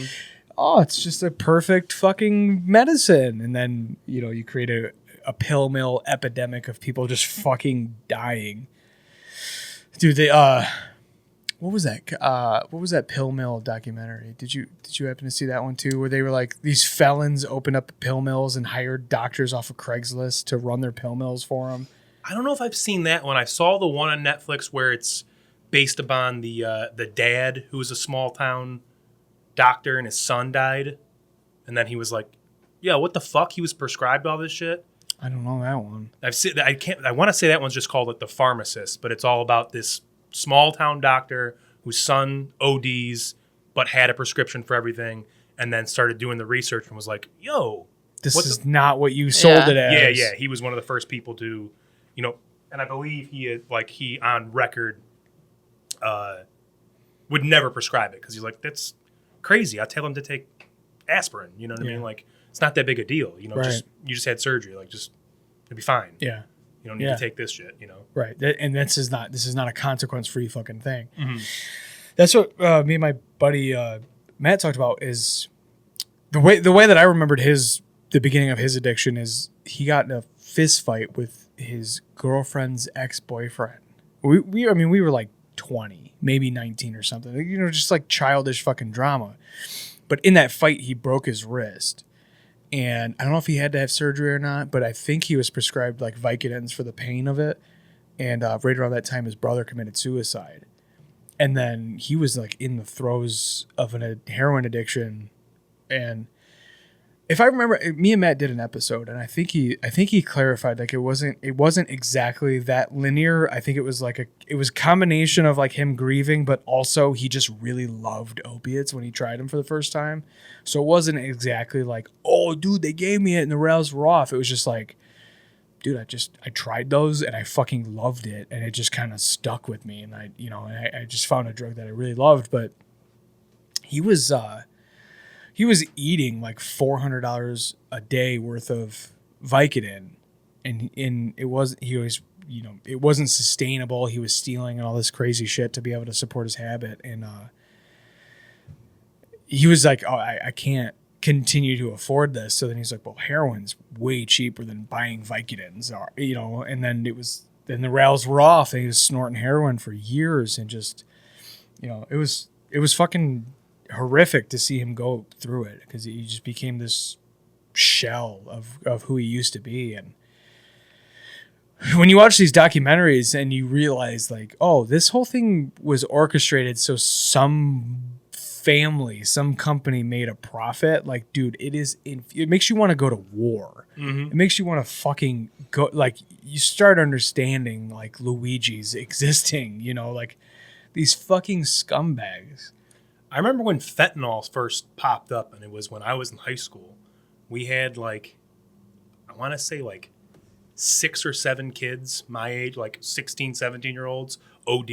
it's just a perfect fucking medicine." And then you create a pill mill epidemic of people just fucking dying. Dude, they what was that pill mill documentary? Did you happen to see that one too? Where they were like these felons opened up pill mills and hired doctors off of Craigslist to run their pill mills for them. I don't know if I've seen that one. I saw the one on Netflix where it's based upon the dad who was a small town doctor and his son died, and then he was like, "Yeah, what the fuck?" He was prescribed all this shit. I don't know that one. I've seen. I want to say that one's just called like The Pharmacist, but it's all about this small town doctor whose son ODs but had a prescription for everything, and then started doing the research and was like, "Yo, This is not what you sold it as." yeah." He was one of the first people to, and I believe he on record would never prescribe it because he's like, "That's crazy. I tell him to take aspirin. You know what I Yeah. mean? Like, it's not that big a deal. You know, Right. you just had surgery. Like, just it'll be fine. Yeah. You don't need Yeah. to take this shit. You know. Right. And this is not a consequence free fucking thing. Mm-hmm. That's what me and my buddy Matt talked about is the way that I remembered the beginning of his addiction is he got in a fist fight with his girlfriend's ex-boyfriend. We were like 20, maybe 19 or something. You know, just like childish fucking drama. But in that fight, he broke his wrist. And I don't know if he had to have surgery or not, but I think he was prescribed like Vicodins for the pain of it. And right around that time, his brother committed suicide. And then he was like in the throes of a heroin addiction. And if I remember, me and Matt did an episode, and I think he clarified like it wasn't exactly that linear. I think it was like it was a combination of like him grieving, but also he just really loved opiates when he tried them for the first time. So it wasn't exactly like, oh dude, they gave me it and the rails were off. It was just like, dude, I tried those and I fucking loved it, and it just kind of stuck with me, and I just found a drug that I really loved. But he was eating like $400 a day worth of Vicodin, and it wasn't sustainable. He was stealing and all this crazy shit to be able to support his habit, and he was like, oh, I can't continue to afford this. So then he's like, well, heroin's way cheaper than buying Vicodins, and then the rails were off, and he was snorting heroin for years, and just, it was fucking horrific to see him go through it, because he just became this shell of who he used to be. And when you watch these documentaries and you realize like, oh, this whole thing was orchestrated so some company made a profit, like, dude, it makes you want to go to war. Mm-hmm. It makes you want to fucking go, like, you start understanding like Luigi's existing, like these fucking scumbags. I remember when fentanyl first popped up, and it was when I was in high school. We had like, I want to say like 6 or 7 kids my age, like 16, 17-year-olds, OD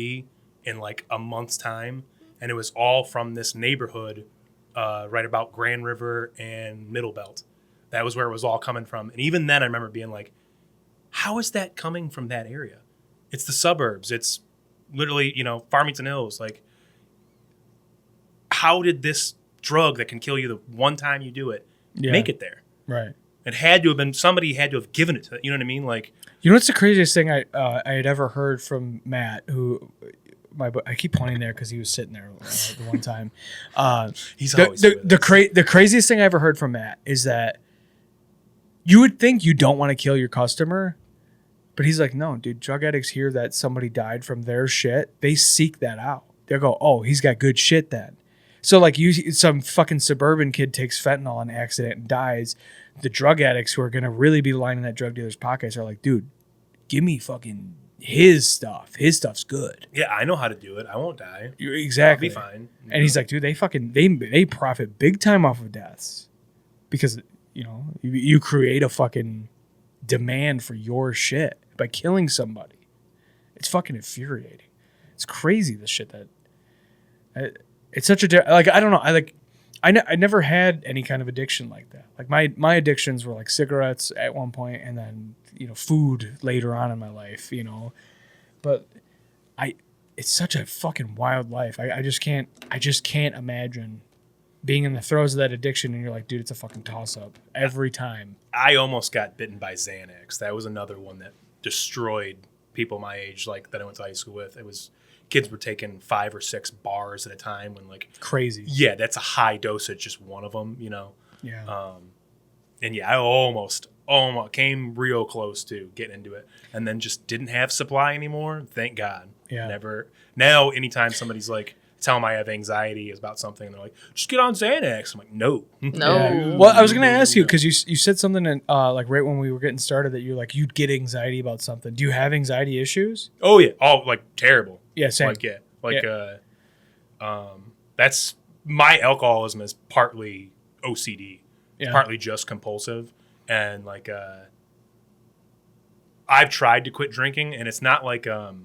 in like a month's time. And it was all from this neighborhood right about Grand River and Middle Belt. That was where it was all coming from. And even then I remember being like, how is that coming from that area? It's the suburbs. It's literally, Farmington Hills. Like, how did this drug that can kill you the one time you do it make it there? Right. It had to have been, somebody had to have given it to it. You know what I mean? Like, what's the craziest thing I had ever heard from Matt, who I keep pointing there because he was sitting there the one time. He's always the craziest thing I ever heard from Matt is that you would think you don't want to kill your customer, but he's like, no, dude, drug addicts hear that somebody died from their shit, they seek that out. They'll go, oh, he's got good shit then. So like some fucking suburban kid takes fentanyl on accident and dies. The drug addicts who are going to really be lining that drug dealer's pockets are like, dude, give me fucking his stuff. His stuff's good. Yeah, I know how to do it. I won't die. Exactly. I'll be fine. And he's like, dude, they profit big time off of deaths because, you create a fucking demand for your shit by killing somebody. It's fucking infuriating. It's crazy, this shit that... It's such a like, I don't know. I never had any kind of addiction like that. Like my addictions were like cigarettes at one point, and then food later on in my life. But it's such a fucking wild life. I just can't imagine being in the throes of that addiction, and you're like, dude, it's a fucking toss up every time. I almost got bitten by Xanax. That was another one that destroyed people my age, like that I went to high school with. It was. Kids were taking 5 or 6 bars at a time when like crazy. Yeah, that's a high dosage, just one of them, Yeah. And yeah, I almost came real close to getting into it, and then just didn't have supply anymore. Thank God. Yeah. Never. Now, anytime somebody's like, tell them I have anxiety about something, and they're like, just get on Xanax. I'm like, no. Yeah. Well, I was gonna ask you because you said something in, like right when we were getting started that you're like you'd get anxiety about something. Do you have anxiety issues? Oh yeah. Oh, like terrible. Yeah, same. That's my alcoholism is partly OCD. It's partly just compulsive, and like I've tried to quit drinking, and it's not like how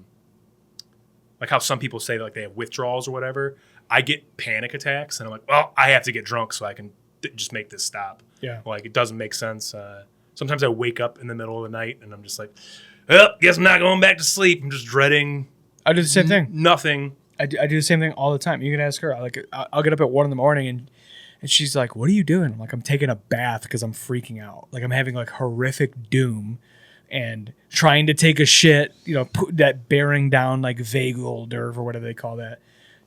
some people say like they have withdrawals or whatever. I get panic attacks, and I'm like, well, I have to get drunk so I can just make this stop. Yeah. Like, it doesn't make sense. Sometimes I wake up in the middle of the night and I'm just like, well, guess I'm not going back to sleep. I'm just dreading. I do the same thing. Nothing. I do the same thing all the time. You can ask her. I'll get up at 1 a.m. and she's like, "What are you doing?" I'm like, "I'm taking a bath because I'm freaking out. Like I'm having like horrific doom, and trying to take a shit. Put that bearing down like vagal nerve or whatever they call that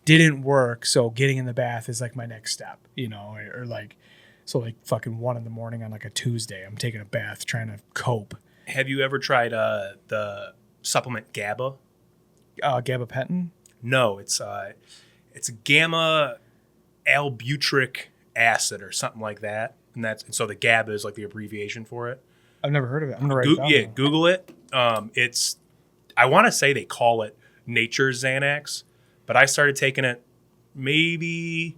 didn't work. So getting in the bath is like my next step. Or like so like fucking 1 a.m. on like a Tuesday. I'm taking a bath trying to cope. Have you ever tried the supplement GABA? Gabapentin. No, it's a gamma albutric acid or something like that, and so the GABA is like the abbreviation for it. I've never heard of it. I'm gonna write it down. Yeah, Google it. I want to say they call it Nature's Xanax, but I started taking it maybe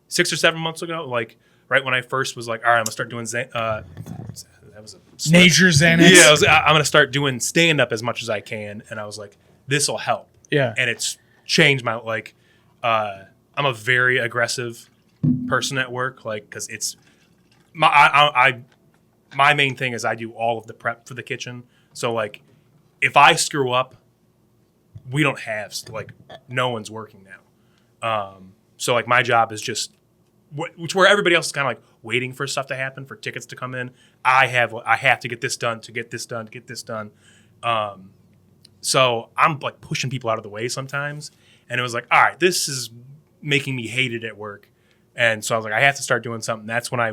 6 or 7 months ago. Like right when I first was like, all right, I'm gonna start doing that was a slip. Nature's Xanax. Yeah, I'm gonna start doing stand up as much as I can, and I was like, this will help. Yeah, and it's changed my I'm a very aggressive person at work, like because it's my main thing is I do all of the prep for the kitchen. So like if I screw up, we don't have like no one's working now. So like my job is just which where everybody else is kind of like waiting for stuff to happen, for tickets to come in. I have to get this done to get this done to get this done. So I'm like pushing people out of the way sometimes, and it was like, all right, this is making me hate it at work. And so I was like, I have to start doing something. That's when I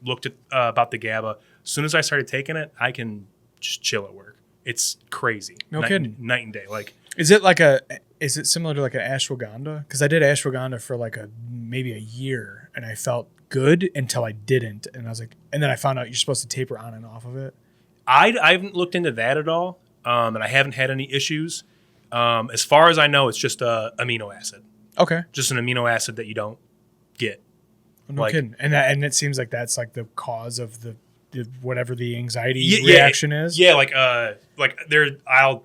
looked at about the GABA. As soon as I started taking it, I can just chill at work. It's crazy. No kidding. Night and day. Like, is it similar to like an ashwagandha? Because I did ashwagandha for like maybe a year, and I felt good until I didn't, and I was like, and then I found out you're supposed to taper on and off of it. I haven't looked into that at all, and I haven't had any issues. As far as I know, it's just a amino acid. Okay. Just an amino acid that you don't get. No kidding. And it seems like that's like the cause of the whatever the anxiety reaction is. Yeah, like there I'll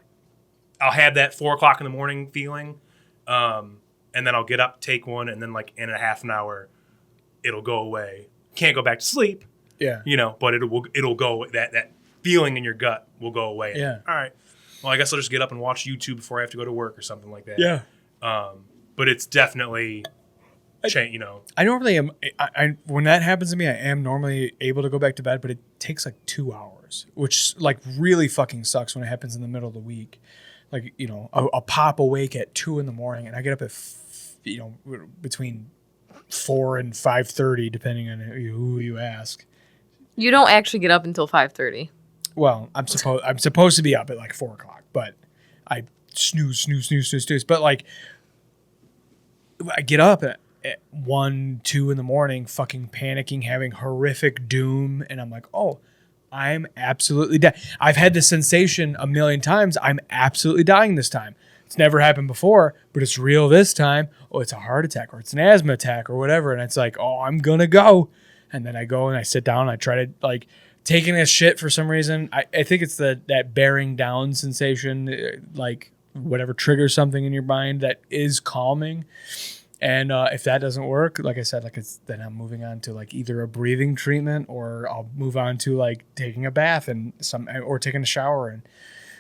have that 4 o'clock in the morning feeling, and then I'll get up, take one, and then like in a half an hour, it'll go away. Can't go back to sleep. Yeah. But it'll go. That feeling in your gut will go away. Yeah. All right. Well, I guess I'll just get up and watch YouTube before I have to go to work or something like that. Yeah. But it's definitely I normally am. I when that happens to me, I am normally able to go back to bed, but it takes like 2 hours, which like really fucking sucks when it happens in the middle of the week. Like I'll pop awake at 2 a.m. and I get up at between 4 and 5:30, depending on who you ask. You don't actually get up until 5:30. Well, I'm supposed to be up at like 4 o'clock, but I snooze. But like I get up at 1, 2 in the morning, fucking panicking, having horrific doom, and I'm like, oh, I'm absolutely dead. I've had this sensation a million times. I'm absolutely dying this time. It's never happened before, but it's real this time. Oh, it's a heart attack or it's an asthma attack or whatever. And it's like, oh, I'm gonna go. And then I go and I sit down and I try to like taking a shit for some reason. I think it's that bearing down sensation, like whatever triggers something in your mind that is calming. And if that doesn't work, like I said, then I'm moving on to like either a breathing treatment or I'll move on to like taking a bath or taking a shower. And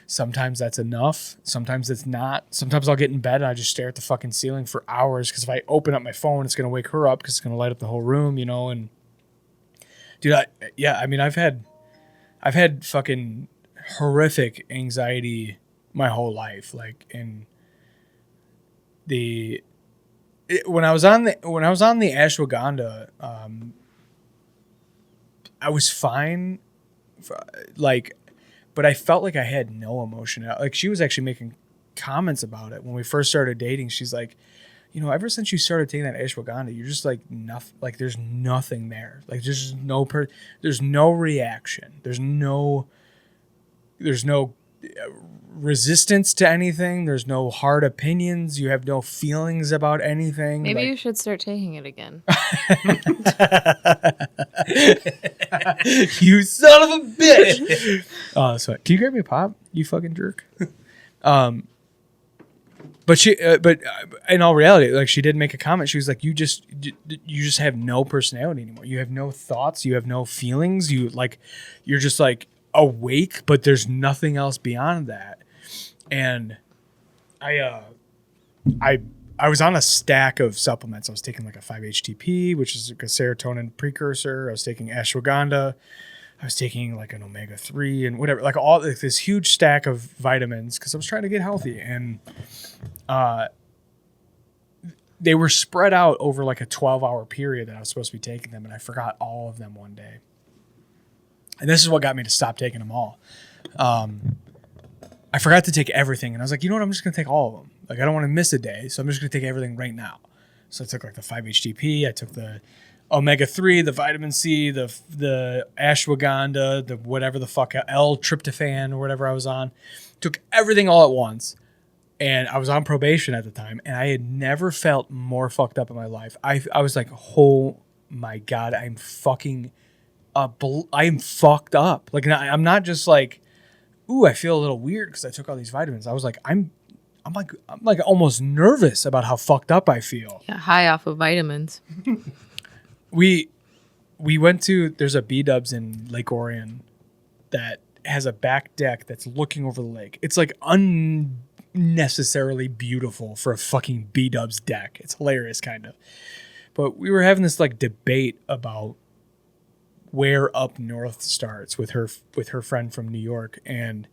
sometimes that's enough. Sometimes it's not. Sometimes I'll get in bed and I just stare at the fucking ceiling for hours because if I open up my phone, it's gonna wake her up because it's gonna light up the whole room, And dude, I've had fucking horrific anxiety my whole life, like when I was on the ashwagandha, I was fine, but I felt like I had no emotion. Like she was actually making comments about it when we first started dating. She's like, ever since you started taking that ashwagandha, you're just like nothing. Like there's nothing there. Like there's no reaction. There's no resistance to anything. There's no hard opinions. You have no feelings about anything. Maybe you should start taking it again. You son of a bitch. So can you grab me a pop, you fucking jerk? But in all reality, like she did make a comment. She was like, you just have no personality anymore. You have no thoughts. You have no feelings. You're just like awake, but there's nothing else beyond that. And I was on a stack of supplements. I was taking like a 5-HTP, which is like a serotonin precursor. I was taking ashwagandha. I was taking like an omega-3 and whatever, like all like this huge stack of vitamins because I was trying to get healthy. And they were spread out over like a 12-hour period that I was supposed to be taking them, and I forgot all of them one day. And this is what got me to stop taking them all. I forgot to take everything, and I was like, you know what? I'm just going to take all of them. Like, I don't want to miss a day, so I'm just going to take everything right now. So I took like the 5-HTP, I took the omega-3, the vitamin C, the ashwagandha, the whatever the fuck, L-tryptophan or whatever I was on. Took everything all at once. And I was on probation at the time, and I had never felt more fucked up in my life. I was like, oh my God, I'm fucking, I'm fucked up. Like, I'm not just like, ooh, I feel a little weird because I took all these vitamins. I was like, I'm like almost nervous about how fucked up I feel. Yeah, high off of vitamins. We went to, there's a B-Dubs in Lake Orion that has a back deck that's looking over the lake. It's like unnecessarily beautiful for a fucking B-Dubs deck. It's hilarious, kind of. But we were having this like debate about where up north starts with her friend from New York, and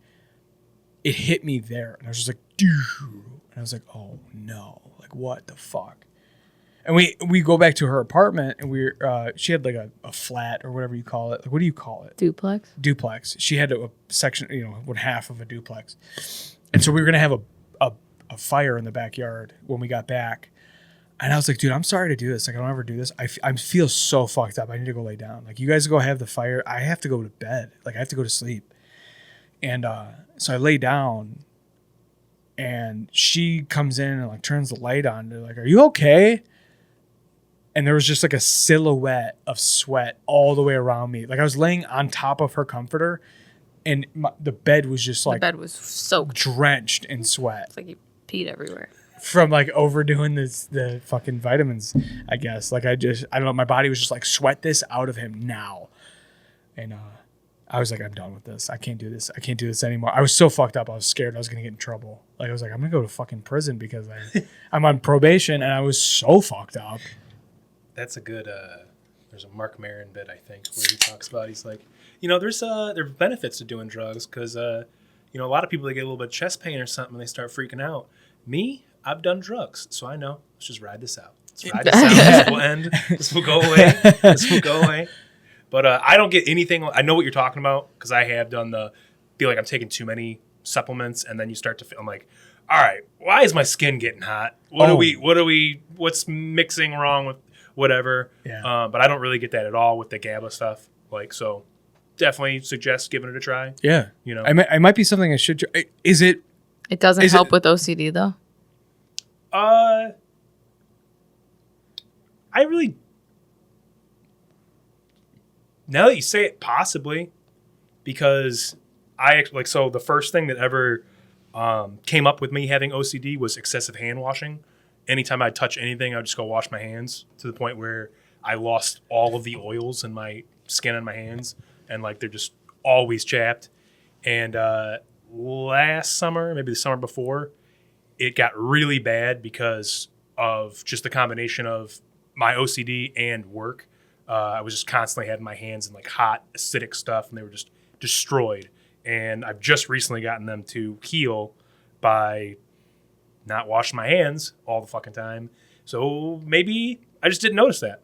it hit me there. And I was just like, dude. And I was like, oh no, like what the fuck? And we go back to her apartment, and she had like a flat or whatever you call it. Like, what do you call it? Duplex. She had a section, one half of a duplex. And so we were going to have a fire in the backyard when we got back. And I was like, dude, I'm sorry to do this. Like, I don't ever do this. I feel so fucked up. I need to go lay down. Like, you guys go have the fire. I have to go to bed. Like, I have to go to sleep. And so I lay down, and she comes in and like turns the light on. They're like, are you okay? And there was just like a silhouette of sweat all the way around me. Like, I was laying on top of her comforter, and the bed was just like, the bed was soaked, drenched in sweat. It's like you peed everywhere from like overdoing the fucking vitamins, I guess. Like, I don't know. My body was just like, sweat this out of him now. And I was like, I'm done with this. I can't do this. I can't do this anymore. I was so fucked up. I was scared I was going to get in trouble. Like, I was like, I'm going to go to fucking prison because I'm on probation, and I was so fucked up. That's a good, there's a Mark Maron bit, I think, where he talks about, he's like, there are benefits to doing drugs because, a lot of people, they get a little bit of chest pain or something and they start freaking out. Me, I've done drugs, so I know. Let's just ride this out. Let's ride this out. This will end. This will go away. This will go away. But I don't get anything. I know what you're talking about because I have done feel like I'm taking too many supplements, and then you start to feel, I'm like, all right, why is my skin getting hot? What's mixing wrong with whatever? Yeah. But I don't really get that at all with the GABA stuff. Like, so definitely suggest giving it a try. Yeah. I might be something I should. Is it? It doesn't help with OCD though. I really. Now that you say it, possibly, because the first thing that ever came up with me having OCD was excessive hand washing. Anytime I'd touch anything, I'd just go wash my hands to the point where I lost all of the oils in my skin on my hands, and like they're just always chapped. And last summer, maybe the summer before, it got really bad because of just the combination of my OCD and work. I was just constantly having my hands in like hot, acidic stuff, and they were just destroyed. And I've just recently gotten them to heal by not washing my hands all the fucking time. So maybe I just didn't notice that.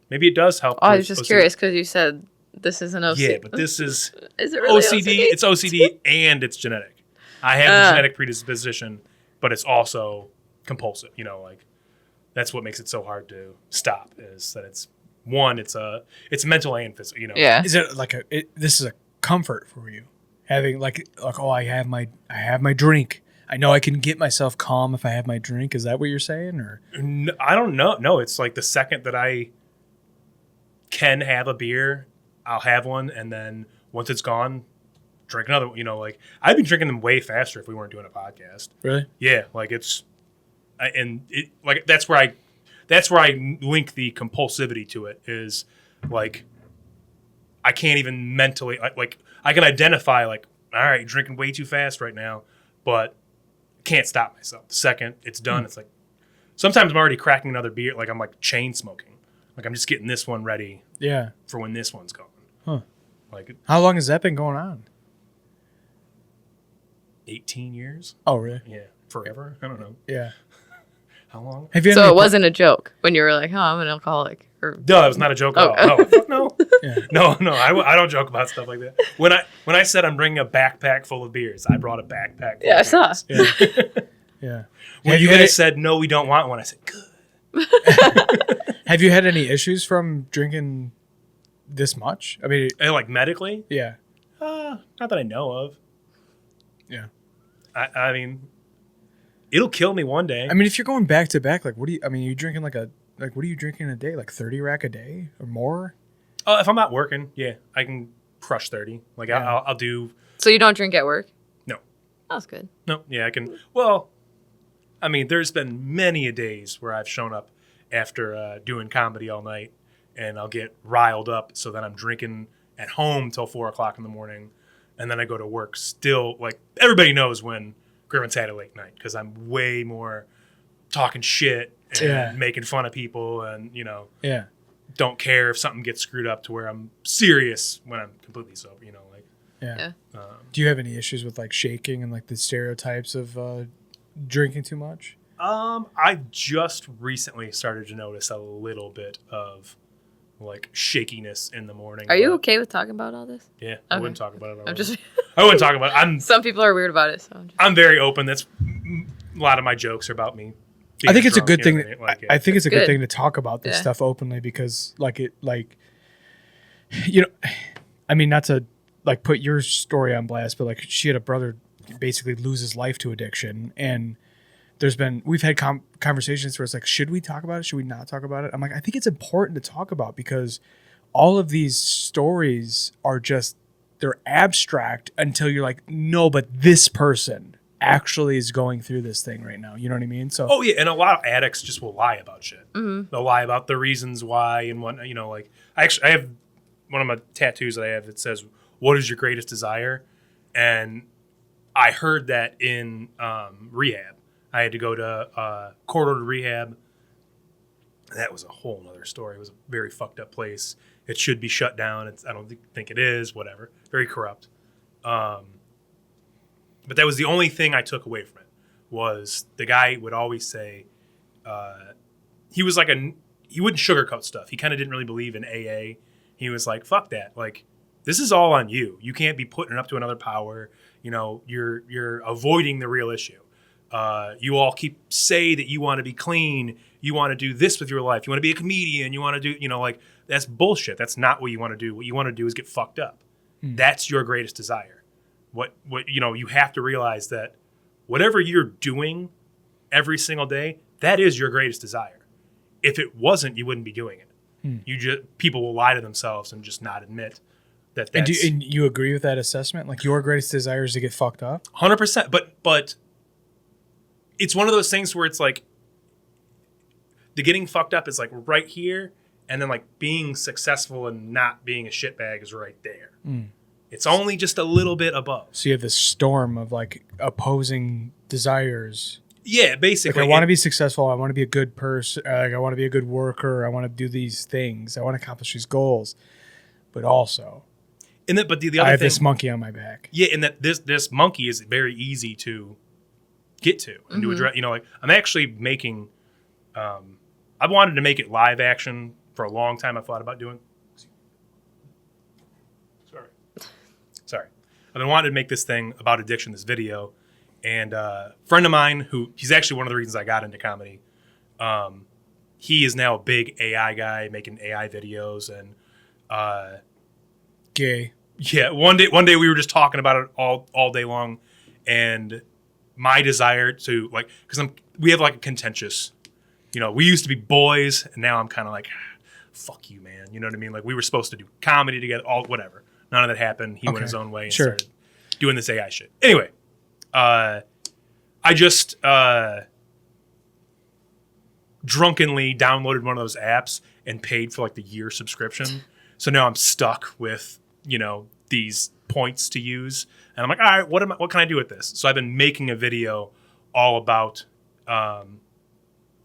Maybe it does help. I was just curious because you said this is an OCD. Yeah, but this is it really OCD. It's OCD and it's genetic. I have the genetic predisposition, but it's also compulsive. Like that's what makes it so hard to stop. Is that it's mental and physical. Yeah. Is it like this is a comfort for you having like oh I have my drink. I know I can get myself calm if I have my drink. Is that what you're saying? Or no, I don't know. No, it's like the second that I can have a beer, I'll have one, and then once it's gone, drink another. Like I'd be drinking them way faster if we weren't doing a podcast. Really? Yeah, like it's And it like that's where I link the compulsivity to it is like I can't even mentally like I can identify like all right, drinking way too fast right now, but can't stop myself. The second it's done, it's like sometimes I'm already cracking another beer. Like I'm like chain smoking. Like I'm just getting this one ready. Yeah. For when this one's going. Huh. Like How long has that been going on? 18 years. Oh, really? Yeah. Forever. I don't know. Yeah. How long? Have you had So any it wasn't a joke when you were like, "Oh, I'm an alcoholic." Or No, it was not a joke at all. No, fuck no. Yeah. No, I don't joke about stuff like that. When I said I'm bringing a backpack full of beers, I brought a backpack. Full Yeah, I of saw. beers. Yeah. Yeah. When Have you had guys it- said no, we don't want one, I said good. Have you had any issues from drinking this much? I mean, And like medically, yeah. not that I know of. Yeah. I mean, it'll kill me one day. I mean, if you're going back to back, like, what are you drinking what are you drinking a day? Like 30 rack a day or more? If I'm not working, yeah, I can crush 30. Like Yeah. I'll do. So you don't drink at work? No. That's good. No, yeah, I can. Well, I mean, there's been many a days where I've shown up after doing comedy all night, and I'll get riled up, so then I'm drinking at home till 4:00 in the morning, and then I go to work still. Like everybody knows when Griffin's had a late night because I'm way more talking shit and Yeah. making fun of people, and Yeah. don't care if something gets screwed up to where I'm serious when I'm completely sober. Like. Yeah. Yeah. Do you have any issues with like shaking and like the stereotypes of drinking too much? I just recently started to notice a little bit of like shakiness in the morning. Are you but- okay with talking about all this? Yeah, I Okay. wouldn't talk about it. I'm just. I wouldn't talk about it. Some people are weird about it, so I'm just. I'm very open. That's a lot of my jokes are about me. I think it's a being good thing. drunk, you know what I mean? Like, I think it's a good Good. thing to talk about this Yeah. stuff openly because, I mean, not to like put your story on blast, but like she had a brother basically lose his life to addiction, and we've had conversations where it's like, should we talk about it? Should we not talk about it? I'm like, I think it's important to talk about because all of these stories are they're abstract until you're like, no, but this person actually is going through this thing right now. You know what I mean? So, oh yeah, and a lot of addicts just will lie about shit. Mm-hmm. They'll lie about the reasons why and what like. I have one of my tattoos that I have that says, "What is your greatest desire?" And I heard that in rehab. I had to go to court-ordered rehab. That was a whole nother story. It was a very fucked up place. It should be shut down. I don't think it is. Whatever. Very corrupt. But that was the only thing I took away from it. Was the guy would always say, he was like he wouldn't sugarcoat stuff. He kind of didn't really believe in AA. He was like, fuck that. Like, this is all on you. You can't be putting it up to another power. You're avoiding the real issue. You all say that you want to be clean. You want to do this with your life. You want to be a comedian. You want to do, like, that's bullshit. That's not what you want to do. What you want to do is get fucked up. That's your greatest desire. What you have to realize that whatever you're doing every single day, that is your greatest desire. If it wasn't, you wouldn't be doing it. People will lie to themselves and just not admit that that's... And you agree with that assessment? Like your greatest desire is to get fucked up? 100%. But it's one of those things where it's like the getting fucked up is like right here, and then like being successful and not being a shitbag is right there. It's only just a little bit above. So you have this storm of like opposing desires. Yeah, Like basically. I want to be successful. I want to be a good person. Like I want to be a good worker. I want to do these things. I want to accomplish these goals. But also, But the I other have thing, this monkey on my back. yeah, and that this monkey is very easy to get to and to address. Like I'm actually making. I've wanted to make it live action for a long time. I thought about doing. Sorry. I've been wanting to make this thing about addiction, this video. And a friend of mine, he's actually one of the reasons I got into comedy. He is now a big AI guy making AI videos. And Gay. yeah, one day we were just talking about it all day long. And my desire to like, because we have like a contentious, we used to be boys, and now I'm kind of like, fuck you, man. You know what I mean? Like we were supposed to do comedy together, whatever. None of that happened. He went his own way and started doing this AI shit. Anyway, I just drunkenly downloaded one of those apps and paid for like the year subscription. So now I'm stuck with, these points to use. And I'm like, all right, what can I do with this? So I've been making a video all about, I'm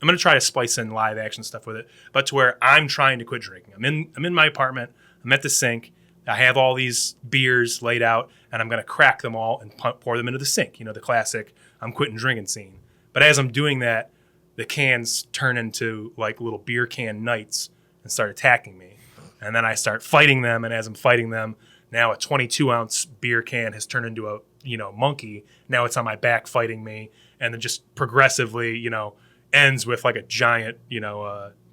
going to try to splice in live action stuff with it, but to where I'm trying to quit drinking. I'm in my apartment. I'm at the sink. I have all these beers laid out, and I'm going to crack them all and pour them into the sink. The classic I'm quitting drinking scene. But as I'm doing that, the cans turn into like little beer can knights and start attacking me. And then I start fighting them, and as I'm fighting them, now a 22-ounce beer can has turned into a, monkey. Now it's on my back fighting me, and then just progressively, ends with like a giant,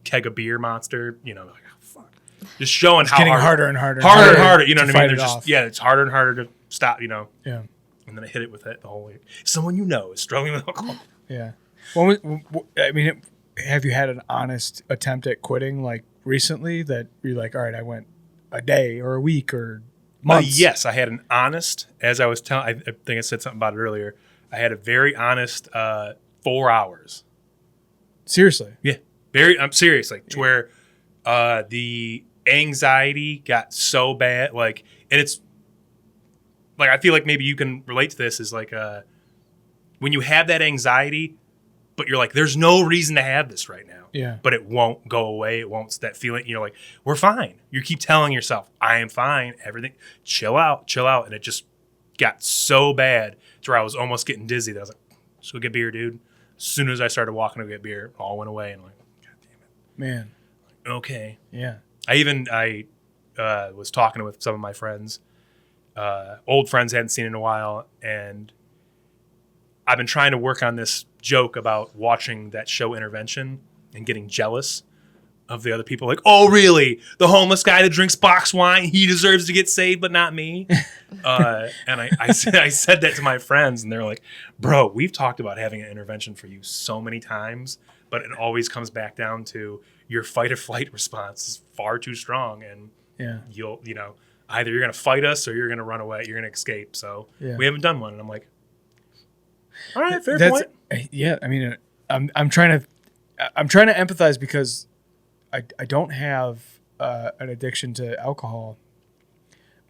keg of beer monster, like, oh, fuck. Just showing how getting hard, harder and harder. Harder and harder, you know what I mean? Fight it There's off. it's harder and harder to stop, Yeah. And then I hit it with it the whole way. Someone is struggling with alcohol. Yeah. Have you had an honest attempt at quitting like recently that you're like, all right, I went a day or a week or months? Yes, I had an honest, as I was telling, I think I said something about it earlier. I had a very honest 4 hours. Seriously? Yeah. I'm serious. Like, to where the anxiety got so bad. Like, and it's, like, I feel like maybe you can relate to this, is like, when you have that anxiety, but you're like, there's no reason to have this right now. Yeah. But it won't go away. It won't, that feeling, you're like, we're fine. You keep telling yourself, I am fine. Everything, chill out. And it just got so bad to where I was almost getting dizzy that I was like, let's go get beer, dude. As soon as I started walking to get beer, it all went away. And I'm like, God damn it. Man. Okay. Yeah. I was talking with some of my friends, old friends I hadn't seen in a while, and I've been trying to work on this joke about watching that show Intervention and getting jealous of the other people. Like, oh, really? The homeless guy that drinks box wine, he deserves to get saved, but not me. And I said that to my friends, and they're like, bro, we've talked about having an intervention for you so many times, but it always comes back down to your fight or flight response is far too strong, and you'll, either you're going to fight us or you're going to run away. You're going to escape. So we haven't done one. And I'm like, all right, fair point. Yeah. I mean, I'm trying to empathize because I don't have an addiction to alcohol,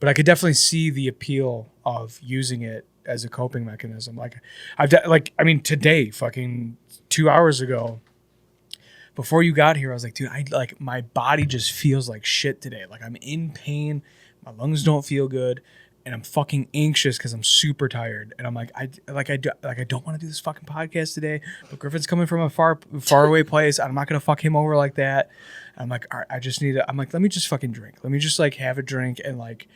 but I could definitely see the appeal of using it as a coping mechanism. Like, today, fucking 2 hours ago, before you got here, I was like, dude, my body just feels like shit today. Like, I'm in pain. My lungs don't feel good. And I'm fucking anxious because I'm super tired. And I'm like, I don't want to do this fucking podcast today. But Griffin's coming from a far away place. I'm not gonna fuck him over like that. And I'm like, all right, I just need to. I'm like, let me just fucking drink. Let me just like have a drink and like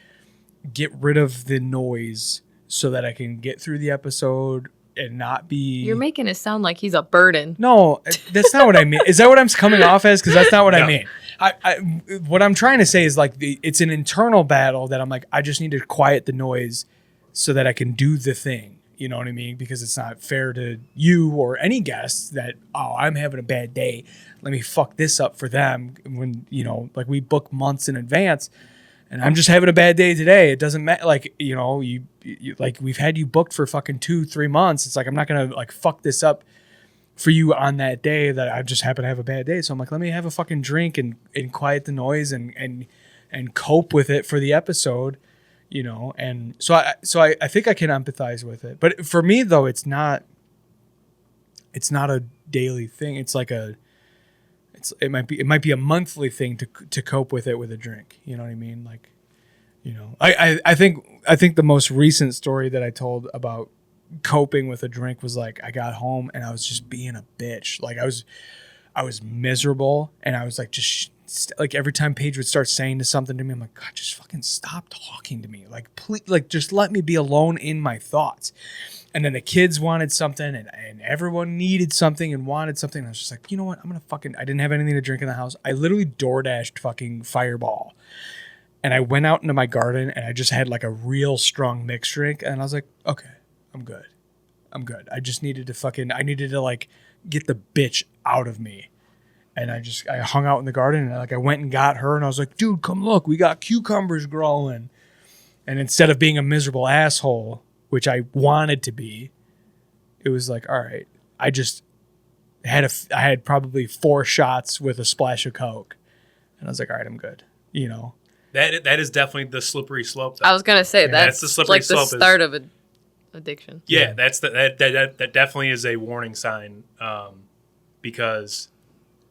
get rid of the noise so that I can get through the episode and not be. You're making it sound like he's a burden. No, that's not what I mean. Is that what I'm coming off as? Because that's not what I mean. What I'm trying to say is like it's an internal battle that I'm like, I just need to quiet the noise so that I can do the thing. You know what I mean? Because it's not fair to you or any guests that, oh, I'm having a bad day. Let me fuck this up for them when, like we book months in advance and I'm just having a bad day today. It doesn't matter. Like, you like we've had you booked for fucking 2-3 months. It's like, I'm not going to like fuck this up for you on that day that I just happen to have a bad day. So I'm like, let me have a fucking drink and quiet the noise and cope with it for the episode, And so I think I can empathize with it. But for me though, it's not a daily thing. It's like it might be a monthly thing to cope with it with a drink. You know what I mean? Like, I think the most recent story that I told about coping with a drink was like I got home and I was just being a bitch. Like I was miserable and I was like just like every time Paige would start saying something to me, I'm like, God, just fucking stop talking to me. Like please, like just let me be alone in my thoughts. And then the kids wanted something and everyone needed something and wanted something. And I was just like, you know what? I didn't have anything to drink in the house. I literally DoorDashed fucking Fireball. And I went out into my garden and I just had like a real strong mixed drink. And I was like, okay, I'm good. I just needed to like get the bitch out of me. And I hung out in the garden and I went and got her and I was like, dude, come look, we got cucumbers growing. And instead of being a miserable asshole, which I wanted to be, it was like, all right, I had probably 4 shots with a splash of Coke, and I was like, all right, I'm good. You know, That is definitely the slippery slope. Though. I was gonna say that's that's the slippery like the slope start of addiction. Yeah, that definitely is a warning sign, because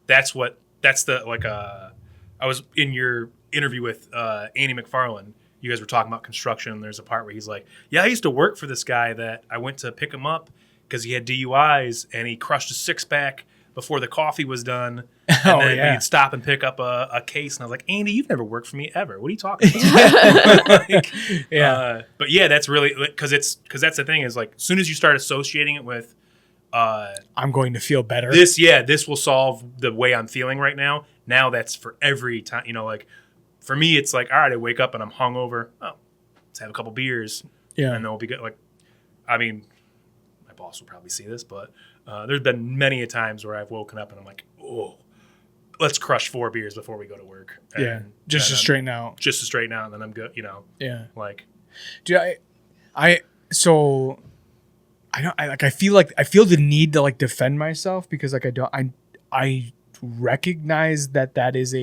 that's the like. I was in your interview with Andy McFarland. You guys were talking about construction. And there's a part where he's like, "Yeah, I used to work for this guy that I went to pick him up because he had DUIs and he crushed a 6-pack before the coffee was done, and then we'd stop and pick up a case." And I was like, "Andy, you've never worked for me ever. What are you talking about?" But yeah, that's really because that's the thing is like, as soon as you start associating it with, I'm going to feel better. This will solve the way I'm feeling right now. Now that's for every time, like for me, it's like, all right, I wake up and I'm hungover. Oh, let's have a couple beers. Yeah. And then we'll be good. Like, I mean, my boss will probably see this, but there's been many a times where I've woken up and I'm like, oh, let's crush 4 beers before we go to work. And just to straighten out. Just to straighten out, and then I'm good, Yeah. Like, Dude, I feel the need to like defend myself because like I recognize that is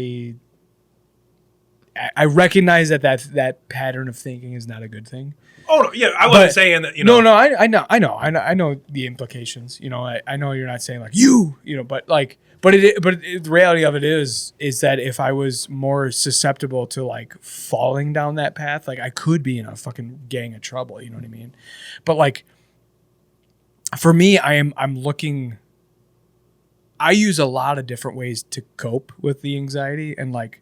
I recognize that pattern of thinking is not a good thing. oh no, yeah, I wasn't saying that, No, I know the implications. I know you're not saying like but the reality of it is that if I was more susceptible to like falling down that path, like I could be in a fucking gang of trouble. You know what I mean? But like for me, I'm looking. I use a lot of different ways to cope with the anxiety, and like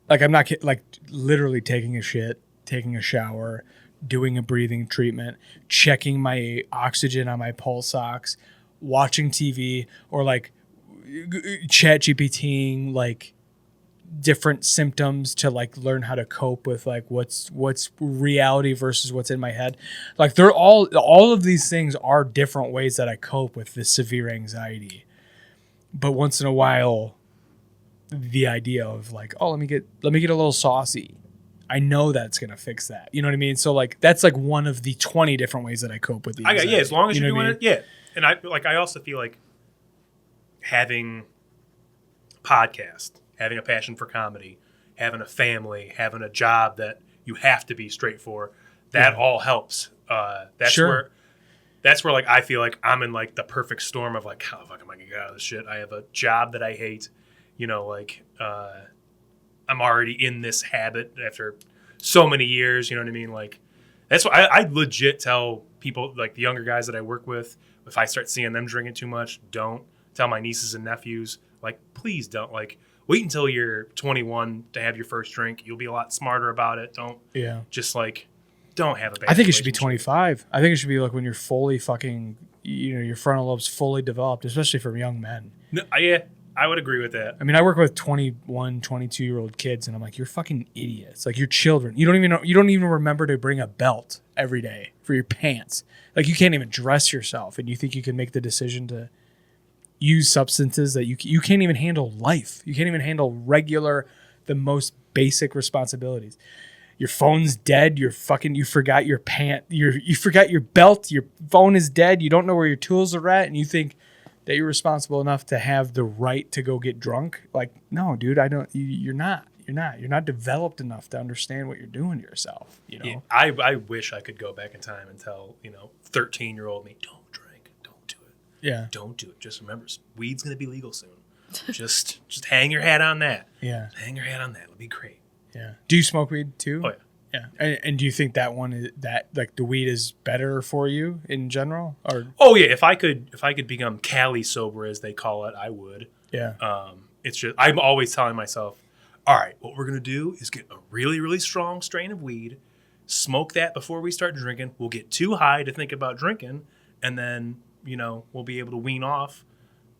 I'm not like literally taking a shit, taking a shower, doing a breathing treatment, checking my oxygen on my pulse ox, watching TV, or like chat GPTing like different symptoms to like learn how to cope with like what's reality versus what's in my head. Like they're all of these things are different ways that I cope with this severe anxiety. But once in a while, the idea of like, oh, let me get a little saucy. I know that's gonna fix that. You know what I mean? So like that's like one of the 20 different ways that I cope with the anxiety. as long as you're doing what I mean? it, yeah. And I also feel like having a podcast, having a passion for comedy, having a family, having a job that you have to be straight for, that all helps. That's where like I feel like I'm in like the perfect storm of like, how the fuck am I gonna get out of this shit? I have a job that I hate, I'm already in this habit after so many years, you know what I mean? Like that's why I legit tell people, like the younger guys that I work with, if I start seeing them drinking too much, don't. Tell my nieces and nephews, like, please don't. Like, wait until you're 21 to have your first drink. You'll be a lot smarter about it. Don't just like, don't have a bad I think it should be relationship. 25. I think it should be like when you're fully fucking, your frontal lobe's fully developed, especially for young men. No, yeah, I would agree with that. I mean, I work with 21, 22-year-old kids, and I'm like, you're fucking idiots. Like, you're children. You don't even remember to bring a belt every day for your pants. Like, you can't even dress yourself, and you think you can make the decision to use substances that you can't even handle life. You can't even handle the most basic responsibilities. Your phone's dead. You forgot your you forgot your belt. Your phone is dead. You don't know where your tools are at, and you think that you're responsible enough to have the right to go get drunk. Like, no, dude, you're not developed enough to understand what you're doing to yourself. Yeah, I wish I could go back in time and tell 13-year-old me, don't drink, don't do it. Yeah, don't do it. Just remember, weed's gonna be legal soon. just hang your hat on that. Yeah, hang your hat on that. It'll be great. Yeah. Do you smoke weed too? Oh yeah. Yeah. And do you think that like the weed is better for you in general? Or yeah, if I could become Cali sober as they call it, I would. Yeah. It's just I'm always telling myself, all right, what we're gonna do is get a really, really strong strain of weed, smoke that before we start drinking. We'll get too high to think about drinking, and then we'll be able to wean off.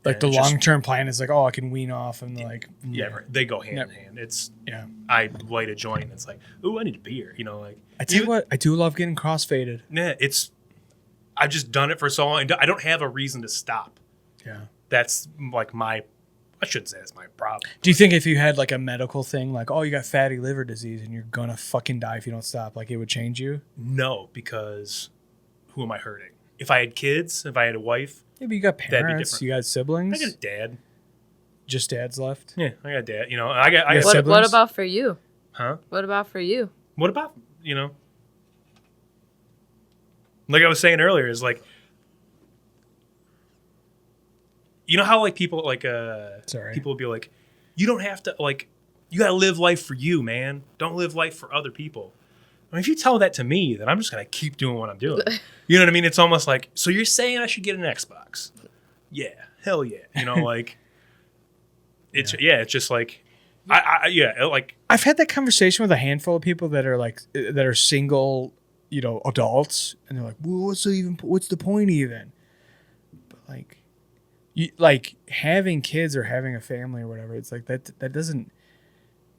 Like the long-term plan is like, oh, I can wean off and like right. They go hand in hand. It's yeah. I light a joint and it's like, ooh, I need a beer. Like I tell you what, I do love getting crossfaded. Yeah, I've just done it for so long. I don't have a reason to stop. Yeah, that's like I shouldn't say that's my problem. Do you think if you had like a medical thing, like, oh, you got fatty liver disease and you're gonna fucking die if you don't stop, like it would change you? No, because who am I hurting? If I had kids, if I had a wife, Yeah, but you got be parents, different. you got siblings. I got a dad. Just dads left. Yeah, I got a dad. You know, I got Yes. What Siblings? about for you? huh? What about for you? What about, you know, like I was saying earlier, is like, you know how like people like Sorry. people will be like, you don't have to like, you gotta live life for you, man. Don't live life for other people. I mean, if you tell that to me, then I'm just gonna keep doing what I'm doing. You know what I mean? It's almost like, so you're saying I should get an Xbox? Yeah, hell yeah. You know, like, it's it's just like, like I've had that conversation with a handful of people that are like that are single, you know, adults, and they're like, "Well, what's the point even?" But like having kids or having a family or whatever, it's like that doesn't.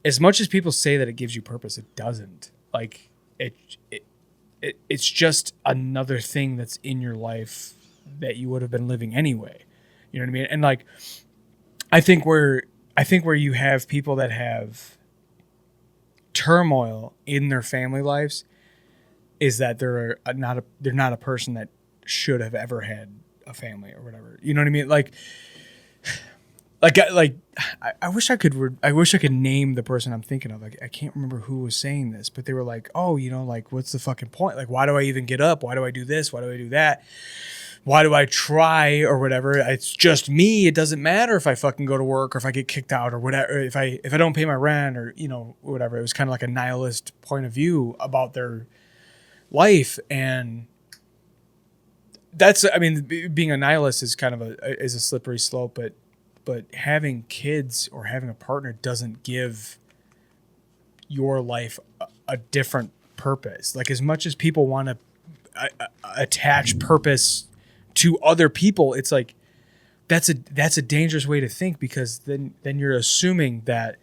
As much as people say that it gives you purpose, it doesn't. Like it's just another thing that's in your life that you would have been living anyway. You know what I mean? And like, I think where you have people that have turmoil in their family lives is that they're not a person that should have ever had a family or whatever. You know what I mean? I wish I could name the person I'm thinking of. Like, I can't remember who was saying this, but they were like, "Oh, you know, like, what's the fucking point? Like, why do I even get up? Why do I do this? Why do I do that? Why do I try or whatever? It's just me. It doesn't matter if I fucking go to work or if I get kicked out or whatever. If I don't pay my rent or, you know, whatever." It was kind of like a nihilist point of view about their life, and that's, I mean, being a nihilist is kind of a slippery slope, but having kids or having a partner doesn't give your life a different purpose. Like, as much as people want to attach purpose to other people, it's like that's a dangerous way to think, because then you're assuming that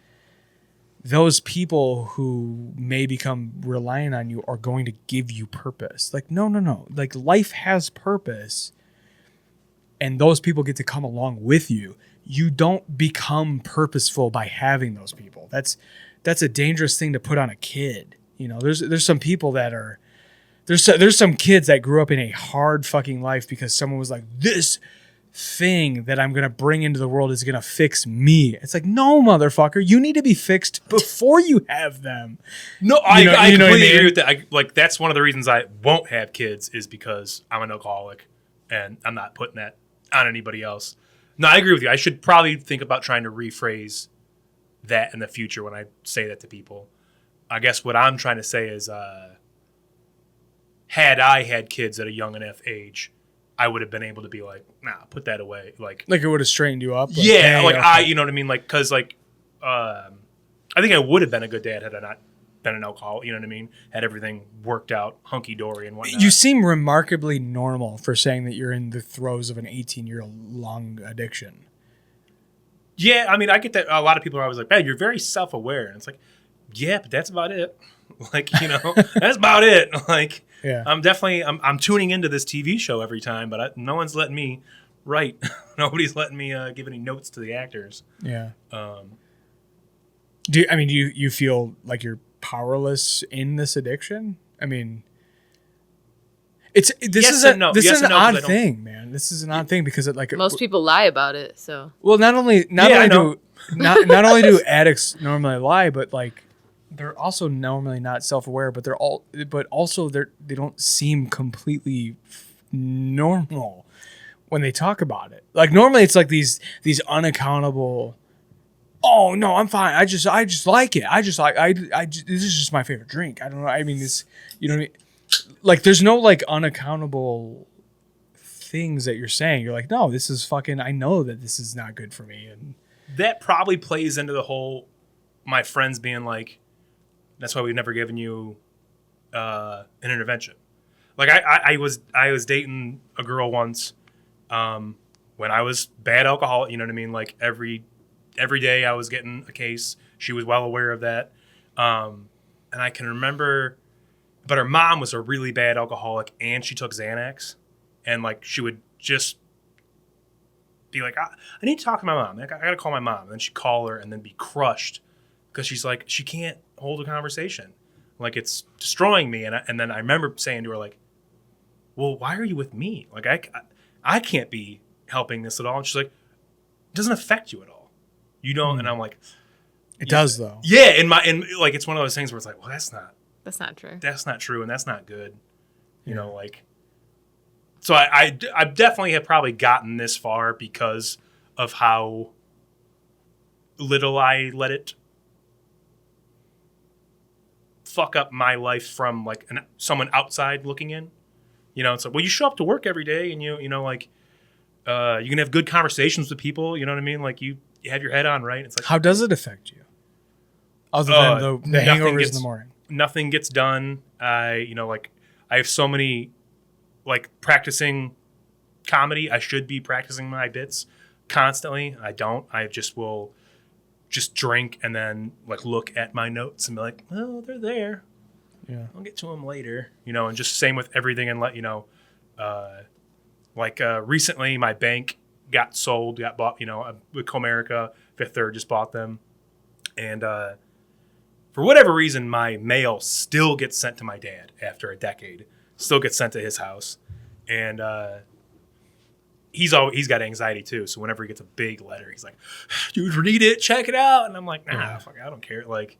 those people who may become reliant on you are going to give you purpose. Like, no. Like, life has purpose, and those people get to come along with you. You don't become purposeful by having those people. That's a dangerous thing to put on a kid. You know, there's some people that are there's some kids that grew up in a hard fucking life because someone was like, "This thing that I'm gonna bring into the world is gonna fix me." It's like, no, motherfucker, you need to be fixed before you have them. No, I you know what I completely mean? agree with that. Like, that's one of the reasons I won't have kids, is because I'm an alcoholic and I'm not putting that on anybody else. No, I agree with you. I should probably think about trying to rephrase that in the future when I say that to people. I guess what I'm trying to say is, had I had kids at a young enough age, I would have been able to be like, nah, put that away. Like it would have straightened you up. Like, yeah, hey, like okay. you know what I mean? Like, cause like, I think I would have been a good dad had I not been an alcoholic. You know what I mean? Had everything worked out hunky dory and whatnot. You seem remarkably normal for saying that you're in the throes of an 18-year-old long addiction. Yeah, I mean, I get that. A lot of people are always like, "Man, you're very self-aware," and it's like, yeah, but that's about it. Like, you know, that's about it. Like, Yeah. I'm tuning into this TV show every time, but no one's letting me write. Nobody's letting me give any notes to the actors. Yeah. Do you feel like you're powerless in this addiction? I mean, this Yes is and no. this Yes is an and no, 'cause I odd don't- thing, man. This is an odd thing because it like Most people lie about it, so not only I know. not only do addicts normally lie, but like they're also normally not self-aware, but also they don't seem completely normal when they talk about it. Like, normally it's like these unaccountable, "Oh no, I'm fine. I just like it. This is just my favorite drink. I don't know. I mean, this, you know what I mean? Like, there's no like unaccountable things that you're saying. You're like, no, this is fucking, I know that this is not good for me." And That probably plays into the whole, my friends being like, that's why we've never given you an intervention. Like, I was dating a girl once when I was bad alcoholic. You know what I mean? Like, every day I was getting a case. She was well aware of that. And I can remember, but her mom was a really bad alcoholic, and she took Xanax. And like, she would just be like, I need to talk to my mom. I got to call my mom. And then she'd call her and then be crushed because she's like, she can't hold a conversation. Like, it's destroying me. And then I remember saying to her, like, well, why are you with me? Like, I can't be helping this at all? And she's like, it doesn't affect you at all. You don't. And I'm like, It does though. yeah. And like, it's one of those things where it's like, well, that's not true. That's not true. And that's not good. You know, like, so I definitely have probably gotten this far because of how little I let it fuck up my life from like someone outside looking in. You know, it's like, well, you show up to work every day and you know, like, you can have good conversations with people. You know what I mean? Like you have your head on, right? It's like, how does it affect you? Other than the hangovers in the morning. Nothing gets done. You know, like I have so many, like practicing comedy. I should be practicing my bits constantly. I don't. I just will just drink and then like look at my notes and be like, well, they're there. Yeah. I'll get to them later. You know, and just same with everything and let you know, recently my bank got bought, you know, with Comerica, Fifth Third just bought them. And for whatever reason, my mail still gets sent to my dad after a decade. Still gets sent to his house. And he's got anxiety too. So whenever he gets a big letter, he's like, dude, read it, check it out. And I'm like, nah, fuck, I don't care. Like,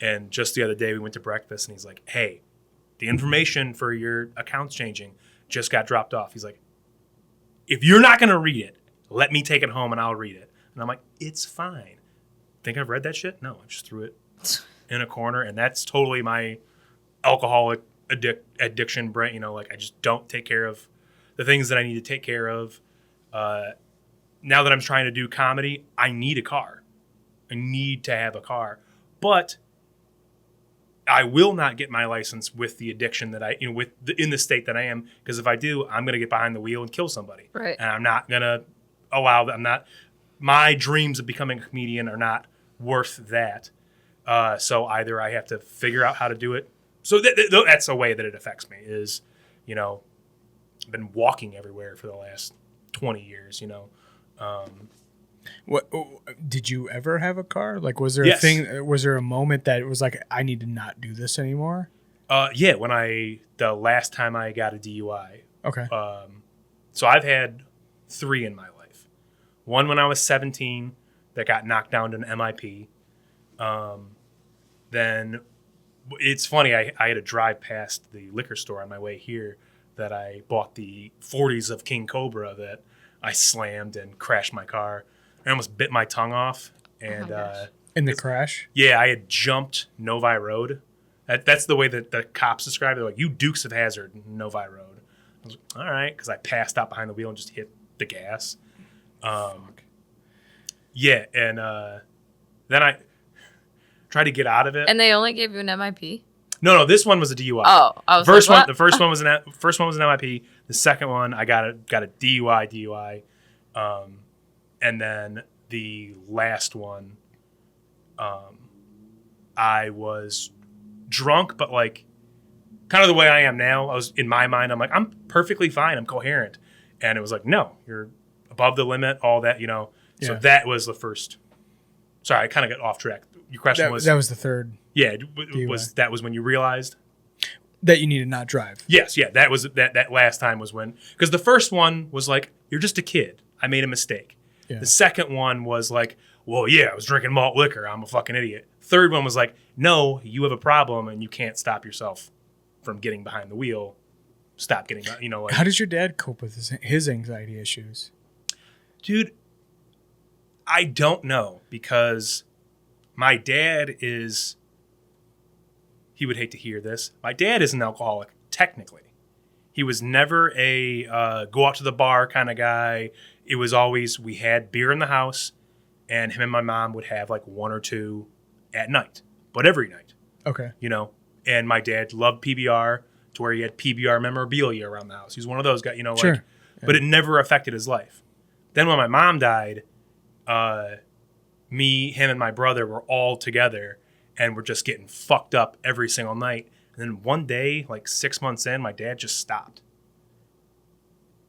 and just the other day we went to breakfast and he's like, hey, the information for your account's changing just got dropped off. He's like, if you're not going to read it, let me take it home and I'll read it. And I'm like, it's fine. Think I've read that shit? No, I just threw it in a corner. And that's totally my alcoholic addiction brain. You know, like I just don't take care of the things that I need to take care of. Now that I'm trying to do comedy, I need a car. I need to have a car. But I will not get my license with the addiction that in the state that I am, because if I do, I'm going to get behind the wheel and kill somebody. Right. And I'm not going to allow that. My dreams of becoming a comedian are not worth that. So either I have to figure out how to do it. So that's a way that it affects me is, you know, I've been walking everywhere for the last 20 years, you know. What did you ever have a car? Like, was there Yes. a thing? Was there a moment that it was like, I need to not do this anymore? Yeah, the last time I got a DUI. Okay. So I've had 3 in my life. One when I was 17 that got knocked down to an MIP. Then it's funny, I had to drive past the liquor store on my way here that I bought the 40s of King Cobra that I slammed and crashed my car. I almost bit my tongue off. And In the crash? yeah, I had jumped Novi Road. That's the way that the cops describe it. They're like, you Dukes of Hazzard, Novi Road. I was like, all right, because I passed out behind the wheel and just hit the gas. Yeah, and then I tried to get out of it. And they only gave you an MIP? No, this one was a DUI. Oh, I was first like, one. what? The first one was an MIP. The second one, I got a DUI. And then the last one, I was drunk, but like kind of the way I am now. I was in my mind, I'm like, I'm perfectly fine. I'm coherent. And it was like, no, you're above the limit, all that, you know. So that was the first. Sorry, I kind of got off track. Your question That was the third. Yeah, DUI. that was when you realized? That you need to not drive. Yes, yeah, that was that last time was when, because the first one was like, you're just a kid. I made a mistake. Yeah. The second one was like, well, yeah, I was drinking malt liquor. I'm a fucking idiot. Third one was like, no, you have a problem and you can't stop yourself from getting behind the wheel. Stop getting, you know. Like, How does your dad cope with his anxiety issues? dude, I don't know, because my dad is, he would hate to hear this. My dad is an alcoholic, technically. He was never a go out to the bar kind of guy. It was always, we had beer in the house, and him and my mom would have like 1 or 2 at night, but every night, Okay. you know. And my dad loved PBR to where he had PBR memorabilia around the house. He was one of those guys, you know, like, Sure. but it never affected his life. Then when my mom died, me, him, and my brother were all together, and we're just getting fucked up every single night. And then one day, like 6 months in, my dad just stopped.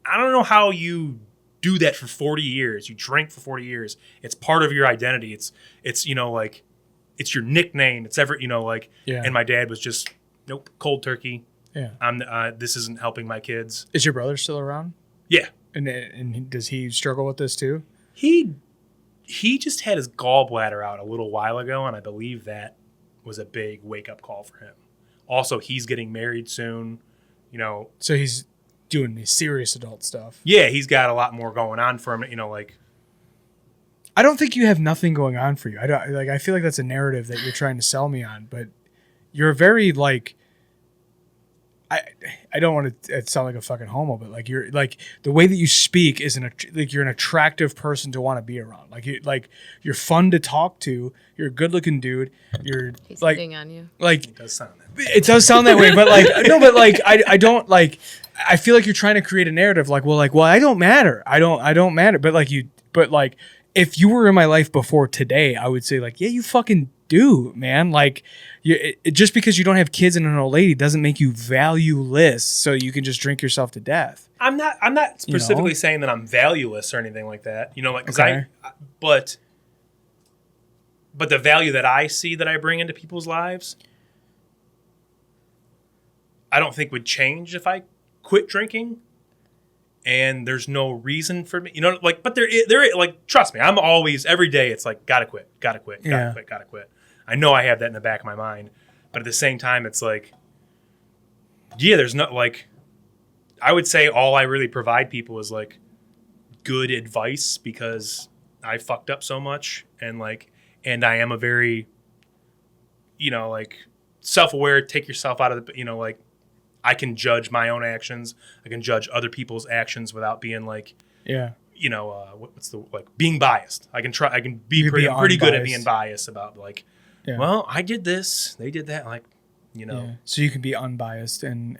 I don't know how you do that for 40 years. You drink for 40 years. It's part of your identity. It's you know, like, it's your nickname. It's ever, you know, like, Yeah. and my dad was just, nope, cold turkey. Yeah. This isn't helping my kids. Is your brother still around? Yeah. And does he struggle with this too? He just had his gallbladder out a little while ago, and I believe that was a big wake-up call for him. Also, he's getting married soon, you know. So he's doing the serious adult stuff. Yeah, he's got a lot more going on for him, you know, like. I don't think you have nothing going on for you. I feel like that's a narrative that you're trying to sell me on, but you're very like. I don't want to sound like a fucking homo, but like you're like the way that you speak is like you're an attractive person to want to be around. Like you're fun to talk to. You're a good looking dude. You're He's like hitting on you. like It does sound that way. it does sound that way, but like no, but like I don't like. I feel like you're trying to create a narrative like well I don't matter. I don't matter. But like if you were in my life before today, I would say like yeah you fucking do, man. Like just because you don't have kids and an old lady doesn't make you valueless. So you can just drink yourself to death. I'm not specifically saying that I'm valueless or anything like that. You know, like because but the value that I see that I bring into people's lives, I don't think would change if I quit drinking. And there's no reason for me, you know, like, but there like, trust me, I'm always, every day, it's like, gotta quit. I know I have that in the back of my mind, but at the same time, it's like, yeah, there's not like, I would say all I really provide people is like good advice because I fucked up so much and I am a very, you know, like self-aware, take yourself out of the, you know, like, I can judge my own actions. I can judge other people's actions without being like, you know, what's the like being biased. I can be pretty good at being biased about like, well, I did this, they did that, like, you know. Yeah. So you can be unbiased and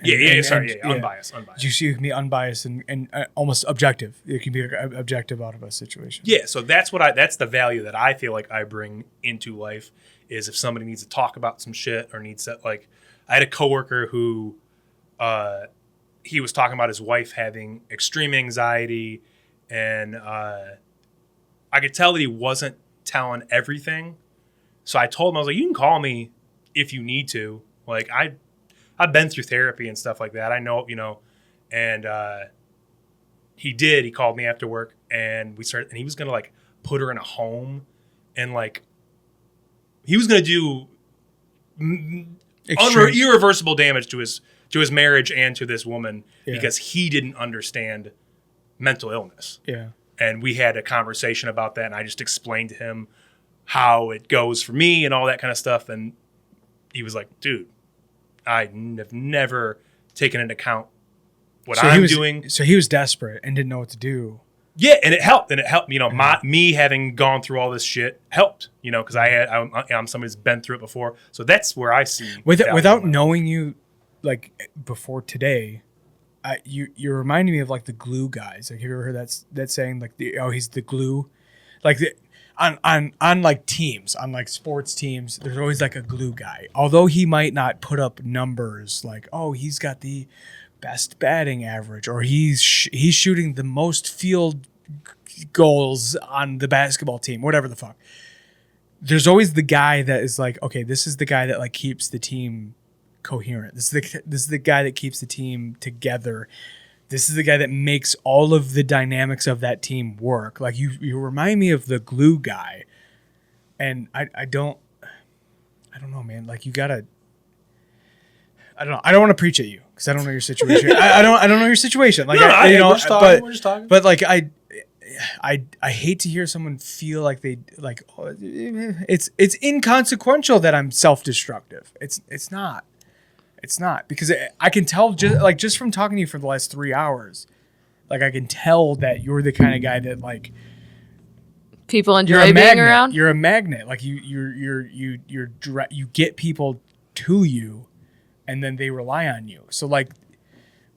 unbiased. You can be unbiased and almost objective. You can be objective out of a situation. Yeah. So that's that's the value that I feel like I bring into life is if somebody needs to talk about some shit or needs to like, I had a coworker who. He was talking about his wife having extreme anxiety, and I could tell that he wasn't telling everything. So I told him, I was like, you can call me if you need to. Like, I've been through therapy and stuff like that. I know, you know, and he did. He called me after work, and and he was going to, like, put her in a home, and, like, he was going to do irreversible damage to his marriage and to this woman because he didn't understand mental illness. Yeah. And we had a conversation about that, and I just explained to him how it goes for me and all that kind of stuff. And he was like, dude, I have never taken into account what I'm doing. So he was desperate and didn't know what to do. Yeah, and it helped. You know, me having gone through all this shit helped, you know, because I'm somebody who's been through it before. So that's where I see. Without knowing you, like before today, you're reminding me of like the glue guys. Like, have you ever heard that saying? Like, he's the glue. Like on like teams, on like sports teams, there's always like a glue guy. Although he might not put up numbers like, oh, he's got the best batting average, or he's shooting the most field goals on the basketball team, whatever the fuck. There's always the guy that is like, okay, this is the guy that like keeps the team coherent. This is the guy that keeps the team together. This is the guy that makes all of the dynamics of that team work. Like you remind me of the glue guy, and I don't know, man. Like you gotta. I don't know. I don't want to preach at you because I don't know your situation. I don't know your situation. Like we're just talking. But like I hate to hear someone feel like they like it's inconsequential that I'm self-destructive. It's not. It's not, because I can tell just from talking to you for the last 3 hours, like I can tell that you're the kind of guy that like people enjoy being around. You're a magnet. Like you get people to you, and then they rely on you. So like,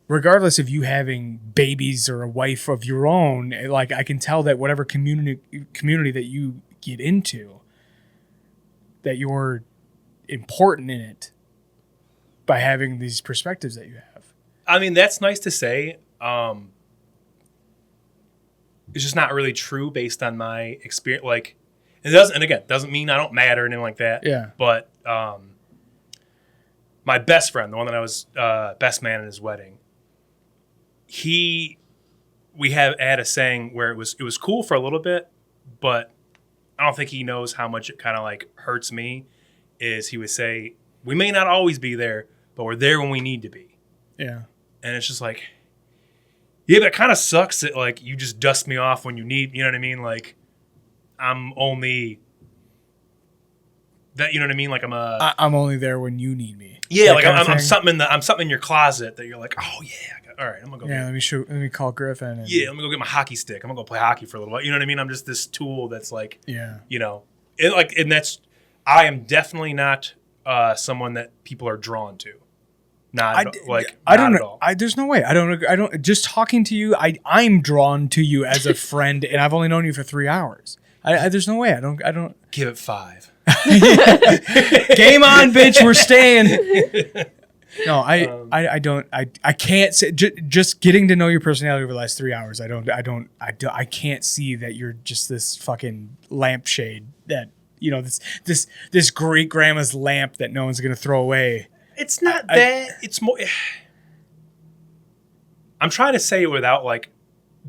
regardless of you having babies or a wife of your own, like I can tell that whatever community that you get into, that you're important in it. By having these perspectives that you have. I mean, that's nice to say. It's just not really true based on my experience. Like, it doesn't mean I don't matter or anything like that. Yeah. But my best friend, the one that I was best man at his wedding, he we had a saying where it was cool for a little bit, but I don't think he knows how much it kind of like hurts me. Is he would say, we may not always be there, but we're there when we need to be. Yeah. And it's just like, yeah, but it kind of sucks that like you just dust me off when you need, you know what I mean? Like I'm only that, you know what I mean? Like I'm only there when you need me. Yeah, That like kind of I'm thing. something in your closet that you're like, oh yeah, all right, I'm gonna go. Yeah, let me call Griffin. And, Yeah, let me go get my hockey stick. I'm gonna go play hockey for a little while. You know what I mean? I'm just this tool that's like, yeah. you know, and that's I am definitely not someone that people are drawn to. I Not don't at know. all. There's no way. I don't. Just talking to you, I'm drawn to you as a friend, and I've only known you for 3 hours. There's no way. I don't. Give it 5. Game on, bitch. We're staying. No, I don't. I can't say. Just getting to know your personality over the last 3 hours. I can't see that you're just this fucking lampshade that this great grandma's lamp that no one's gonna throw away. It's not that. It's more. I'm trying to say it without like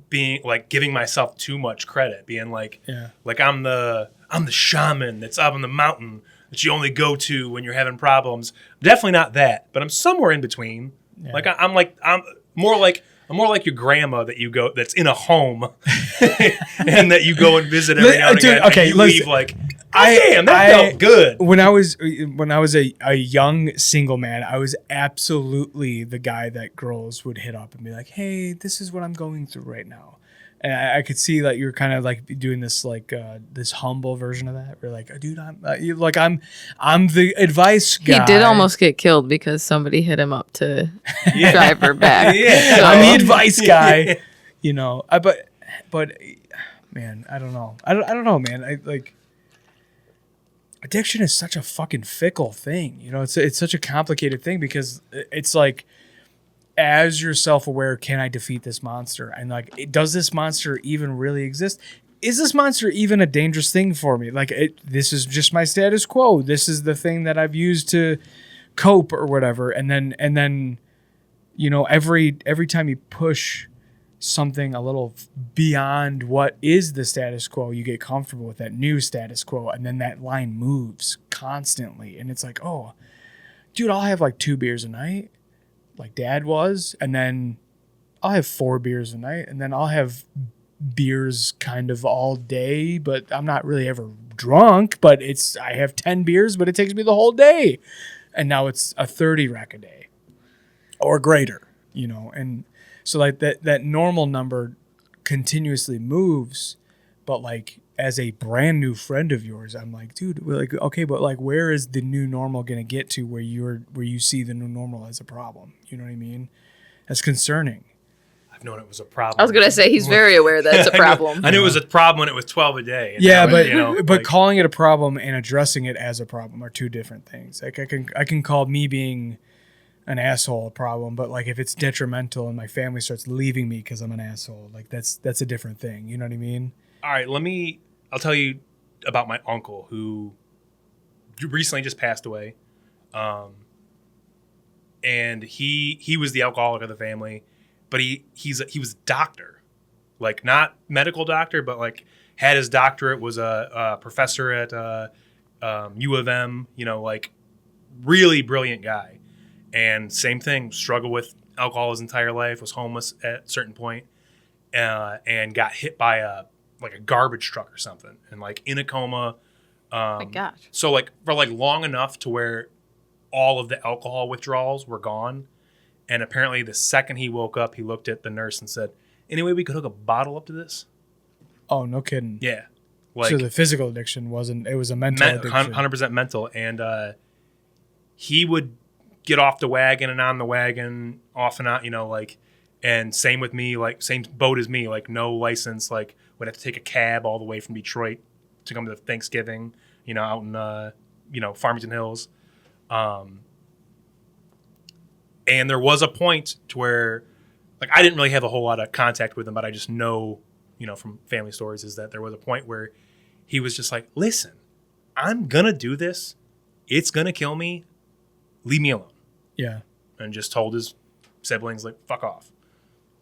being like giving myself too much credit, being like, like I'm the shaman that's up on the mountain that you only go to when you're having problems. Definitely not that, but I'm somewhere in between. Yeah. Like I'm more like your grandma that you go that's in a home and that you go and visit every now and again. Okay, and you leave like. Damn, that felt good. When I was a young single man, I was absolutely the guy that girls would hit up and be like, "Hey, this is what I'm going through right now," and I could see that you're kind of like doing this like this humble version of that. Where like, dude, I'm the advice guy. He did almost get killed because somebody hit him up to drive her back. Yeah, so. I'm the advice guy. But man, I don't know. I don't know, man. I like. Addiction is such a fucking fickle thing. It's such a complicated thing because it's like, as you're self-aware, can I defeat this monster? And like, does this monster even really exist? Is this monster even a dangerous thing for me? Like, this is just my status quo. This is the thing that I've used to cope or whatever. And then, every time you push something a little beyond what is the status quo, you get comfortable with that new status quo, and then that line moves constantly, and it's like, oh, dude, I'll have like 2 beers a night like Dad was, and then I'll have 4 beers a night, and then I'll have beers kind of all day, but I'm not really ever drunk, but I have 10 beers, but it takes me the whole day, and now it's a 30 rack a day or greater, and so like that normal number continuously moves, but like as a brand new friend of yours, I'm like, dude, we're like, okay, but like, where is the new normal gonna get to where you see the new normal as a problem? You know what I mean? That's concerning. I've known it was a problem. I was gonna say he's very aware that it's a problem. I knew it was a problem when it was 12 a day. And yeah, now but calling it a problem and addressing it as a problem are two different things. Like I can call me being an asshole a problem, but like if it's detrimental and my family starts leaving me because I'm an asshole, like that's a different thing. You know what I mean? All right, I'll tell you about my uncle who recently just passed away. And he was the alcoholic of the family, but he was a doctor, like not medical doctor, but like had his doctorate, was a professor at U of M, like really brilliant guy. And same thing, struggled with alcohol his entire life, was homeless at a certain point, and got hit by a garbage truck or something, and like in a coma. Oh my gosh. So like for like long enough to where all of the alcohol withdrawals were gone. And apparently the second he woke up, he looked at the nurse and said, "Any way we could hook a bottle up to this?" Oh, no kidding. Yeah. So the physical addiction wasn't, it was a mental addiction. 100% mental. And he would get off the wagon and on the wagon, off and on, and same with me, like same boat as me, like no license, like would have to take a cab all the way from Detroit to come to Thanksgiving, out in, Farmington Hills. And there was a point to where, like, I didn't really have a whole lot of contact with him, but I just know, from family stories, is that there was a point where he was just like, "Listen, I'm going to do this. It's going to kill me. Leave me alone." Yeah. And just told his siblings, like, fuck off,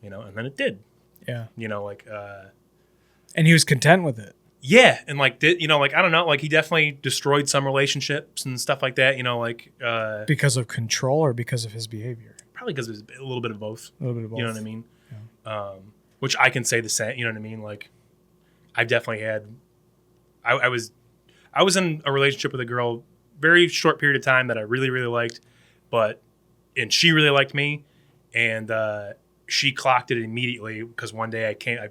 and then it did. Yeah. You know, like And he was content with it. yeah, and like did you know like I don't know, like he definitely destroyed some relationships and stuff like that. You know, like Because of control or because of his behavior? probably because it was a little bit of both. A little bit of both. You know what I mean? Which I can say the same. You know what I mean? Like I've definitely had. I was in a relationship with a girl very short period of time that I really really liked, and she really liked me, and she clocked it immediately because one day I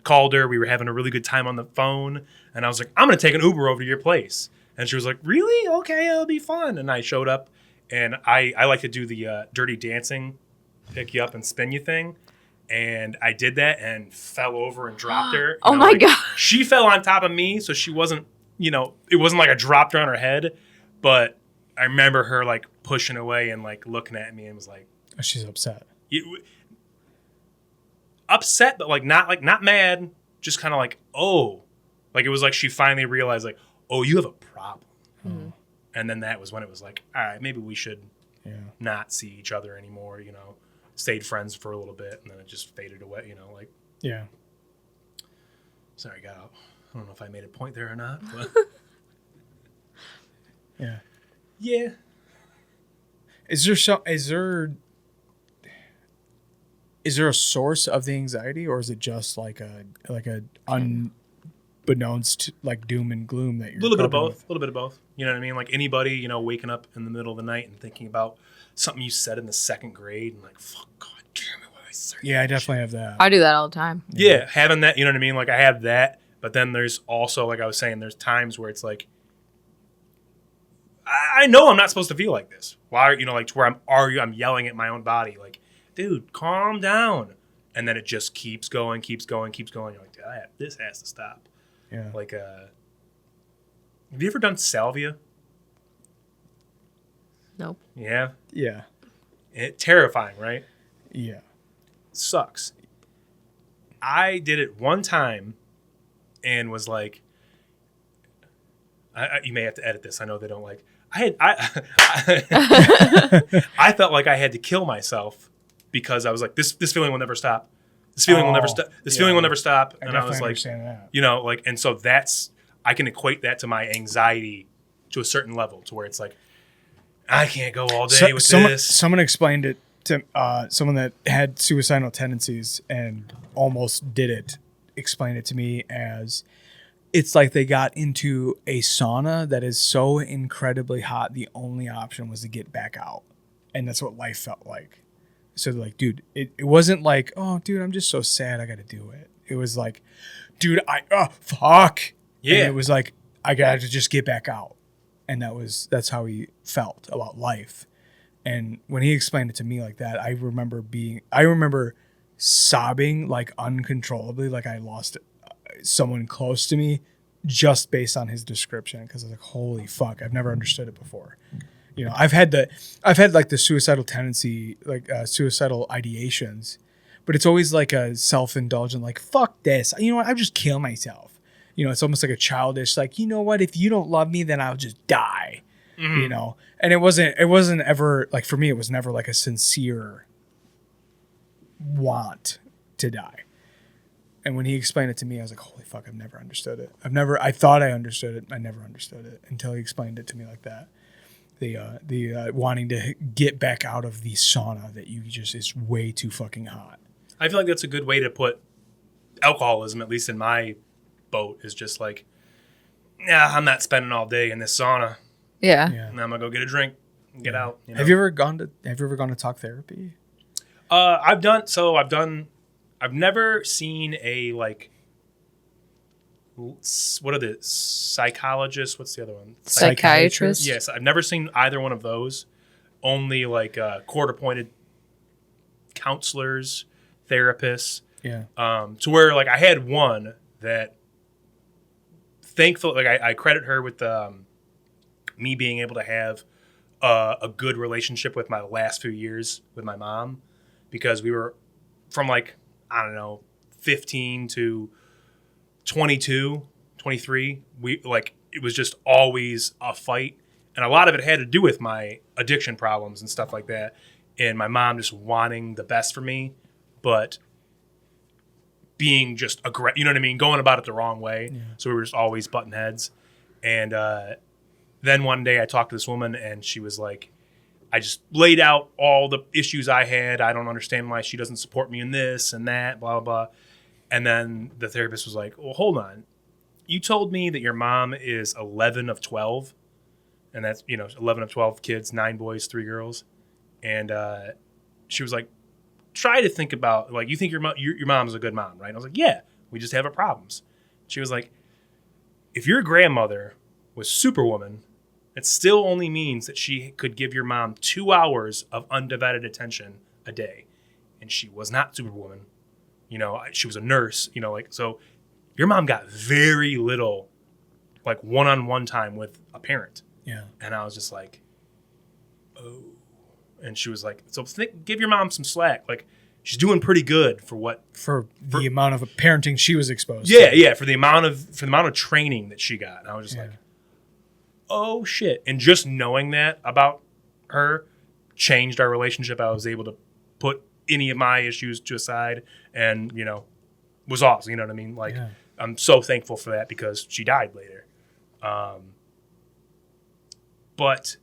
called her. We were having a really good time on the phone, and I was like, I'm gonna take an Uber over to your place, and she was like, really? Okay, it'll be fun. And I showed up, and I like to do the Dirty Dancing, pick you up and spin you thing. And I did that and fell over and dropped her. Oh my God. She fell on top of me, so she wasn't, it wasn't like I dropped her on her head, but I remember her like pushing away and like looking at me and was like, Oh, she's upset. Upset, but like not mad, just kind of like, oh, like it was like she finally realized like, oh, you have a problem. Mm-hmm. And then that was when it was like, all right, maybe we should not see each other anymore, Stayed friends for a little bit, and then it just faded away, like. Yeah. Sorry, I don't know if I made a point there or not, but. Yeah. Yeah. Is there a source of the anxiety, or is it just like a unbeknownst like doom and gloom that you're A little bit of coping both. with? A little bit of both. You know what I mean? Like anybody, waking up in the middle of the night and thinking about something you said in the second grade and like, fuck, God damn it, what did I say? Yeah, I definitely have that. I do that all the time. Yeah, having that, you know what I mean? Like I have that, but then there's also, like I was saying, there's times where it's like, I know I'm not supposed to feel like this. Why, like to where I'm yelling at my own body, like, dude, calm down. And then it just keeps going. You're like, this has to stop. Yeah. Like, have you ever done salvia? Nope. Yeah. Yeah. Terrifying, right? Yeah. Sucks. I did it one time and was like, you may have to edit this. I know they don't like. I felt like I had to kill myself because I was like, this feeling will never stop. This feeling will never stop. This feeling will never stop. And I was like, understand that. and so I can equate that to my anxiety to a certain level, to where it's like, I can't go all day with this. Someone explained it to someone that had suicidal tendencies and almost did it. Explained it to me as it's like they got into a sauna that is so incredibly hot. The only option was to get back out, and that's what life felt like. So they're like, dude, it wasn't like, oh, dude, I'm just so sad, I got to do it. It was like, dude, fuck. Yeah. And it was like, I got to just get back out. And that's how he felt about life. And when he explained it to me like that, I remember sobbing like uncontrollably, like I lost someone close to me just based on his description. Cause I was like, holy fuck, I've never understood it before. I've had like the suicidal tendency, like suicidal ideations, but it's always like a self-indulgent, like, fuck this. You know what? I'll just kill myself. It's almost like a childish, like, you know what? If you don't love me, then I'll just die, And it wasn't ever like, for me, it was never like a sincere want to die. And when he explained it to me, I was like, holy fuck, I've never understood it. I thought I understood it. I never understood it until he explained it to me like that. The wanting to get back out of the sauna that you just is way too fucking hot. I feel like that's a good way to put alcoholism, at least in my boat, is just like, yeah, I'm not spending all day in this sauna. Yeah. And I'm gonna go get a drink and get out. Have you ever gone to talk therapy? I've never seen a like. What are the psychologists? What's the other one? Psychiatrist? Yes, I've never seen either one of those. Only like court-appointed counselors, therapists. Yeah. To where like I had one that, thankfully, like I credit her with me being able to have a good relationship with my last few years with my mom, because we were from like, I don't know, 15 to 22, 23, it was just always a fight. And a lot of it had to do with my addiction problems and stuff like that. And my mom just wanting the best for me. But being just you know what I mean, going about it the wrong way. Yeah. So we were just always butting heads. And then one day I talked to this woman, and she was like, I just laid out all the issues I had. I don't understand why she doesn't support me in this and that, blah, blah, blah. And then the therapist was like, well, hold on. You told me that your mom is 11 of 12. And that's, 11 of 12 kids, 9 boys, 3 girls. And she was like, try to think about, like, you think your mom's a good mom, right? And I was like, yeah, we just have our problems. She was like, if your grandmother was Superwoman, it still only means that she could give your mom 2 hours of undivided attention a day. And she was not Superwoman. She was a nurse, so your mom got very little, like, one-on-one time with a parent. Yeah. And I was just like, oh. And she was like, so give your mom some slack. Like, she's doing pretty good for the amount of parenting she was exposed to. to. Yeah, for the amount of training that she got. And I was just like, oh shit. And just knowing that about her changed our relationship. I was able to put any of my issues to aside and, was awesome. You know what I mean? Like, I'm so thankful for that because she died later. But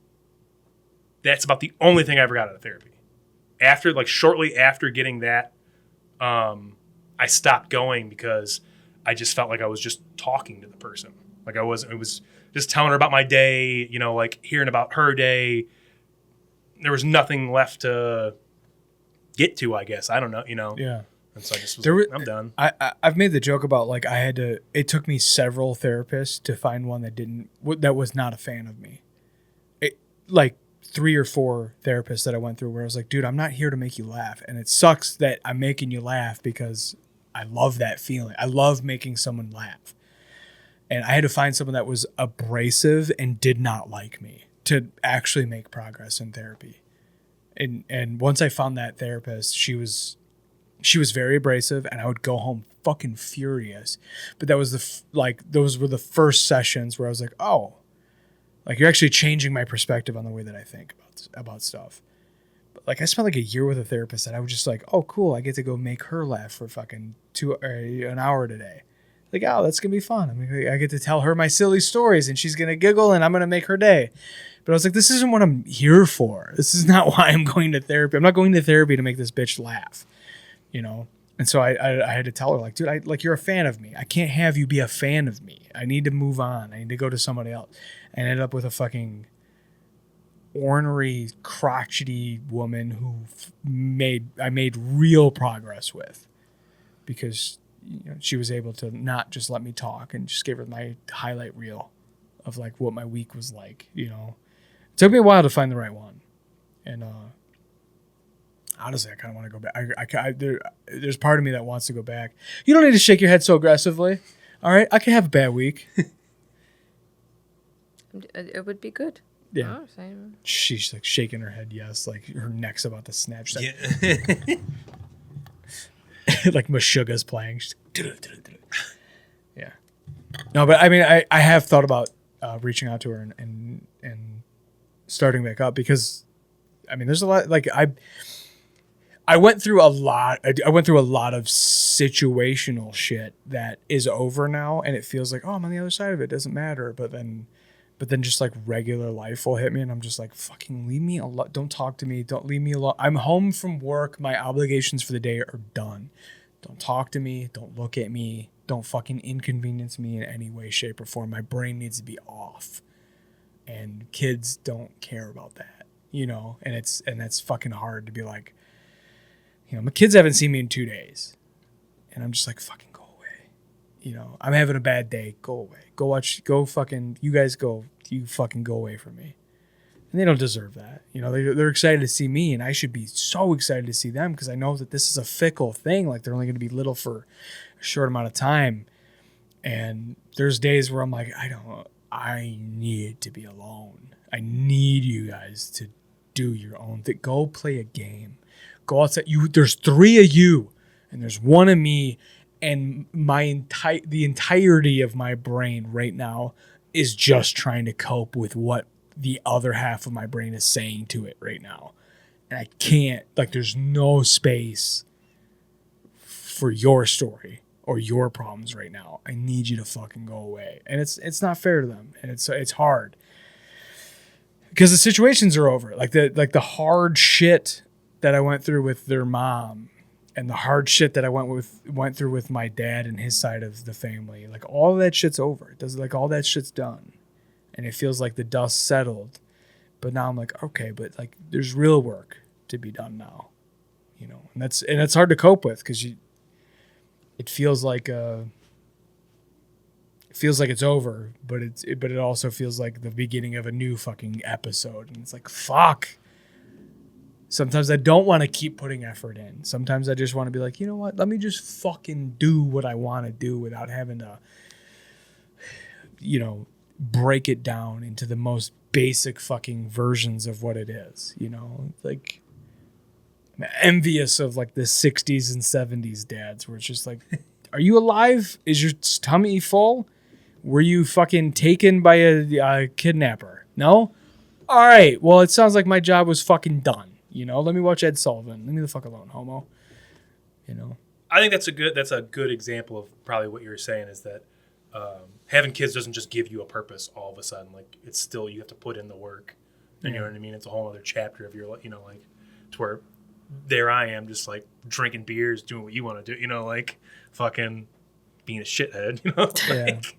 that's about the only thing I ever got out of therapy. Shortly after getting that, I stopped going because I just felt like I was just talking to the person. Like it was just telling her about my day, like hearing about her day. There was nothing left to get to, I guess. I don't know, Yeah. And so I just was like, I'm done. I've made the joke about, like, it took me several therapists to find one that was not a fan of me. Like 3 or 4 therapists that I went through where I was like, dude, I'm not here to make you laugh. And it sucks that I'm making you laugh because I love that feeling. I love making someone laugh. And I had to find someone that was abrasive and did not like me to actually make progress in therapy. And once I found that therapist, she was very abrasive, and I would go home fucking furious. But that was those were the first sessions where I was like, oh, like, you're actually changing my perspective on the way that I think about stuff. But, like, I spent like a year with a therapist, and I was just like, oh, cool, I get to go make her laugh for fucking an hour today. Like, oh, that's gonna be fun. I mean, I get to tell her my silly stories, and she's gonna giggle, and I'm gonna make her day. But I was like, this isn't what I'm here for. This is not why I'm going to therapy. I'm not going to therapy to make this bitch laugh, And so I had to tell her, like, dude, you're a fan of me. I can't have you be a fan of me. I need to move on. I need to go to somebody else. And I ended up with a fucking ornery, crotchety woman who I made real progress with, because she was able to not just let me talk and just give her my highlight reel of, like, what my week was like. It took me a while to find the right one, and honestly, I kind of want to go back. There's part of me that wants to go back. You don't need to shake your head so aggressively. All right, I can have a bad week. It would be good. Yeah. Oh, same. She's like shaking her head, yes, like her neck's about to snap. She's like, Yeah. like Meshuggah's playing. She's like, yeah. No, but I mean, I have thought about reaching out to her and starting back up, because I mean, there's a lot, like, I went through a lot. I went through a lot of situational shit that is over now, and it feels like, oh, I'm on the other side of it. It doesn't matter. But then just, like, regular life will hit me, and I'm just like, fucking leave me alone. Don't talk to me. Don't leave me alone. I'm home from work. My obligations for the day are done. Don't talk to me. Don't look at me. Don't fucking inconvenience me in any way, shape, or form. My brain needs to be off. And kids don't care about that, and that's fucking hard to be like, my kids haven't seen me in 2 days, and I'm just like, fucking go away. I'm having a bad day. Go away. You fucking go away from me. And they don't deserve that. They're excited to see me, and I should be so excited to see them, because I know that this is a fickle thing. Like, they're only going to be little for a short amount of time. And there's days where I'm like, I need to be alone. I need you guys to do your own thing. Go play a game. Go outside. There's 3 of you, and there's 1 of me, and the entirety of my brain right now is just trying to cope with what the other half of my brain is saying to it right now. And I can't, like, there's no space for your story. or your problems right now. I need you to fucking go away. And it's not fair to them. And it's hard. Because the situations are over. Like the hard shit that I went through with their mom and the hard shit that I went through with my dad and his side of the family. Like all that shit's over. It does like all that shit's done. And it feels like the dust settled. But now I'm like, okay, but like there's real work to be done now. You know, and it's hard to cope with because it feels like it's over, but it also feels like the beginning of a new fucking episode, and it's like fuck. Sometimes I don't want to keep putting effort in. Sometimes I just want to be like, you know what? Let me just fucking do what I want to do without having to, you know, break it down into the most basic fucking versions of what it is. You know, like. I'm envious of like the 60s and 70s dads where it's just like, are you alive? Is your tummy full? Were you fucking taken by a kidnapper? No? All right. Well, it sounds like my job was fucking done. You know, let me watch Ed Sullivan. Leave me the fuck alone, homo. You know? I think that's a good example of probably what you were saying is that having kids doesn't just give you a purpose all of a sudden. Like it's still, you have to put in the work. And you know what I mean? It's a whole other chapter of your, you know, like to where there I am just like drinking beers, doing what you want to do, you know, like fucking being a shithead, you know? Like,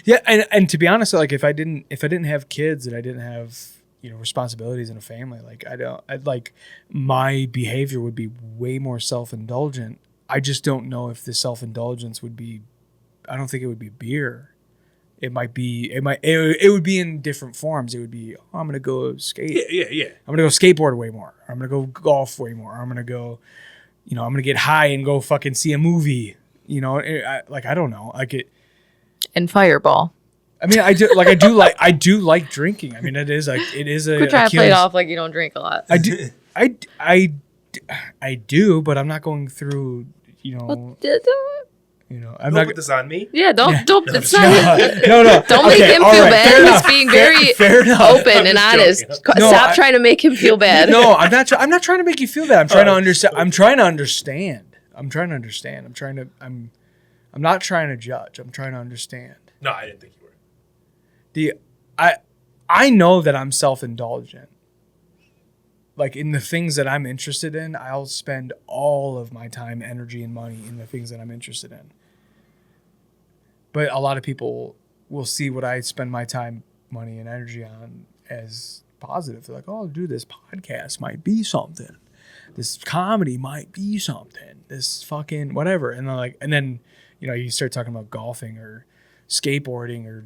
yeah. And to be honest, like if I didn't have kids and I didn't have, you know, responsibilities in a family, like I'd like my behavior would be way more self-indulgent. I just don't know if the self-indulgence would be, I don't think it would be beer. It would be in different forms. It would be, oh, I'm going to go skate. Yeah. I'm going to go skateboard way more. I'm going to go golf way more. I'm going to go, you know, I'm going to get high and go fucking see a movie. You know, I don't know. Like it. And Fireball. I mean, I do like drinking. I mean, it is a. Quit trying to play it off like you don't drink a lot. I do, but I'm not going through, you know. You know, I'm don't not put this on me. Yeah, don't. It's not, no. Don't make him feel bad. He's being very fair enough. open and honest. Stop trying to make him feel bad. No, I'm not. I'm not trying to make you feel bad. I'm trying to understand. I'm not trying to judge. I'm trying to understand. No, I didn't think you were. I know that I'm self-indulgent. Like in the things that I'm interested in, I'll spend all of my time, energy, and money in the things that I'm interested in. But a lot of people will see what I spend my time, money, and energy on as positive. They're like, oh, dude, this podcast might be something. This comedy might be something. This fucking whatever. And they're like, and then, you know, you start talking about golfing or skateboarding or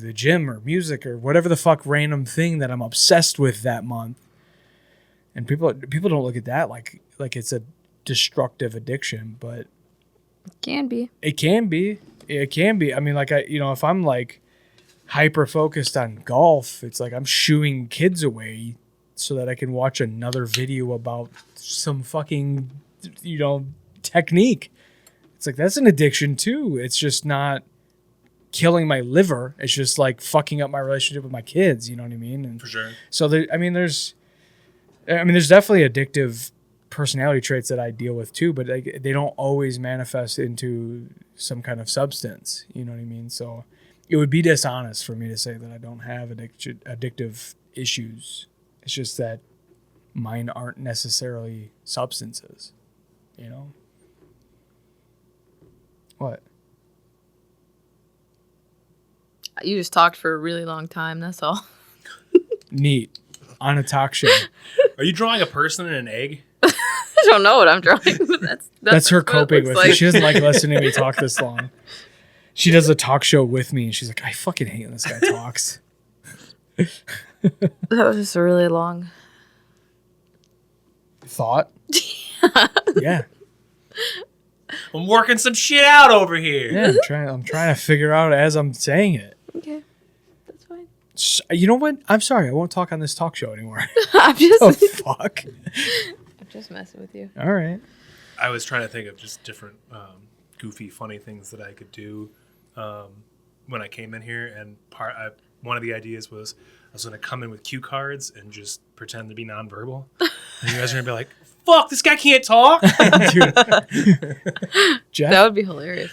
the gym or music or whatever the fuck random thing that I'm obsessed with that month. And people don't look at that like it's a destructive addiction, but It can be. It can be. I mean, like if I'm like hyper focused on golf, it's like I'm shooing kids away so that I can watch another video about some fucking, you know, technique. It's like that's an addiction too. It's just not killing my liver. It's just like fucking up my relationship with my kids. You know what I mean? And For sure. so there's definitely addictive personality traits that I deal with too, but like, they don't always manifest into some kind of substance. You know what I mean? So it would be dishonest for me to say that I don't have addictive issues. It's just that mine aren't necessarily substances. You know? What? You just talked for a really long time, that's all. Neat. On a talk show. Are you drawing a person and an egg? I don't know what I'm drawing. That's her what it coping looks with it. like. She doesn't like listening to me talk this long. She does a talk show with me, and she's like, I fucking hate when this guy talks. That was just a really long Thought? Yeah. I'm working some shit out over here. Yeah, I'm trying to figure out as I'm saying it. Okay. That's fine. You know what? I'm sorry. I won't talk on this talk show anymore. I'm just Oh, fuck. I'm just messing with you. All right. I was trying to think of just different goofy, funny things that I could do when I came in here, and one of the ideas was was going to come in with cue cards and just pretend to be nonverbal. And you guys are going to be like, fuck, this guy can't talk. Dude. Jeff? That would be hilarious.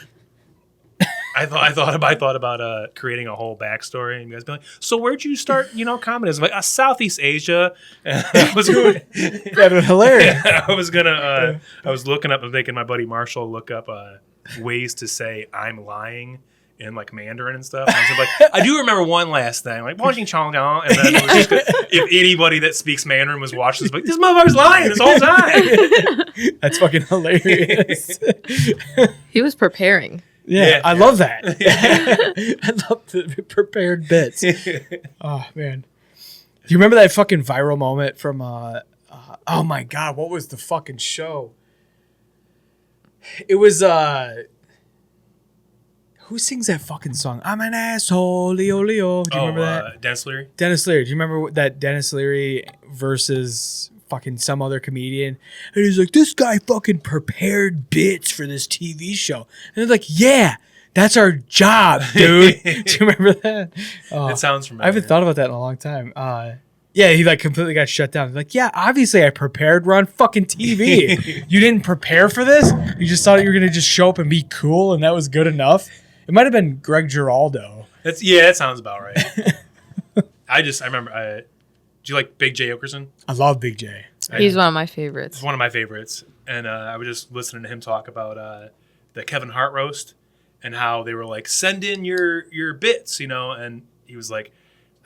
I thought about creating a whole backstory, and you guys be like, "So where'd you start? Comedy?" I'm like, Southeast Asia. And I was That was hilarious. I was looking up and making my buddy Marshall look up ways to say "I'm lying" in like Mandarin and stuff. And I was like, I do remember one last thing, like "Washing Chong Chong," and then it was just, if anybody that speaks Mandarin was watching this, like, this motherfucker's lying this whole time. That's fucking hilarious. He was preparing. Yeah, I love that. I love the prepared bits. Oh, man. Do you remember that fucking viral moment from, oh my God, what was the fucking show? It was, who sings that fucking song? I'm an asshole, Leo Leo. Do you remember that? Dennis Leary? Dennis Leary. Do you remember that Dennis Leary versus fucking some other comedian? And he's like, this guy fucking prepared bits for this TV show. And they're like, yeah, that's our job, dude. Do you remember that? Oh, It sounds familiar. I haven't thought about that in a long time. Yeah, he like completely got shut down. Like, yeah, obviously I prepared. We're on fucking TV. You didn't prepare for this? You just thought you were going to just show up and be cool and that was good enough? It might have been Greg Giraldo. That sounds about right. I remember. Do you like Big J Okerson? I love Big J. He's one of my favorites. It's one of my favorites. And I was just listening to him talk about the Kevin Hart roast and how they were like, send in your bits, and he was like,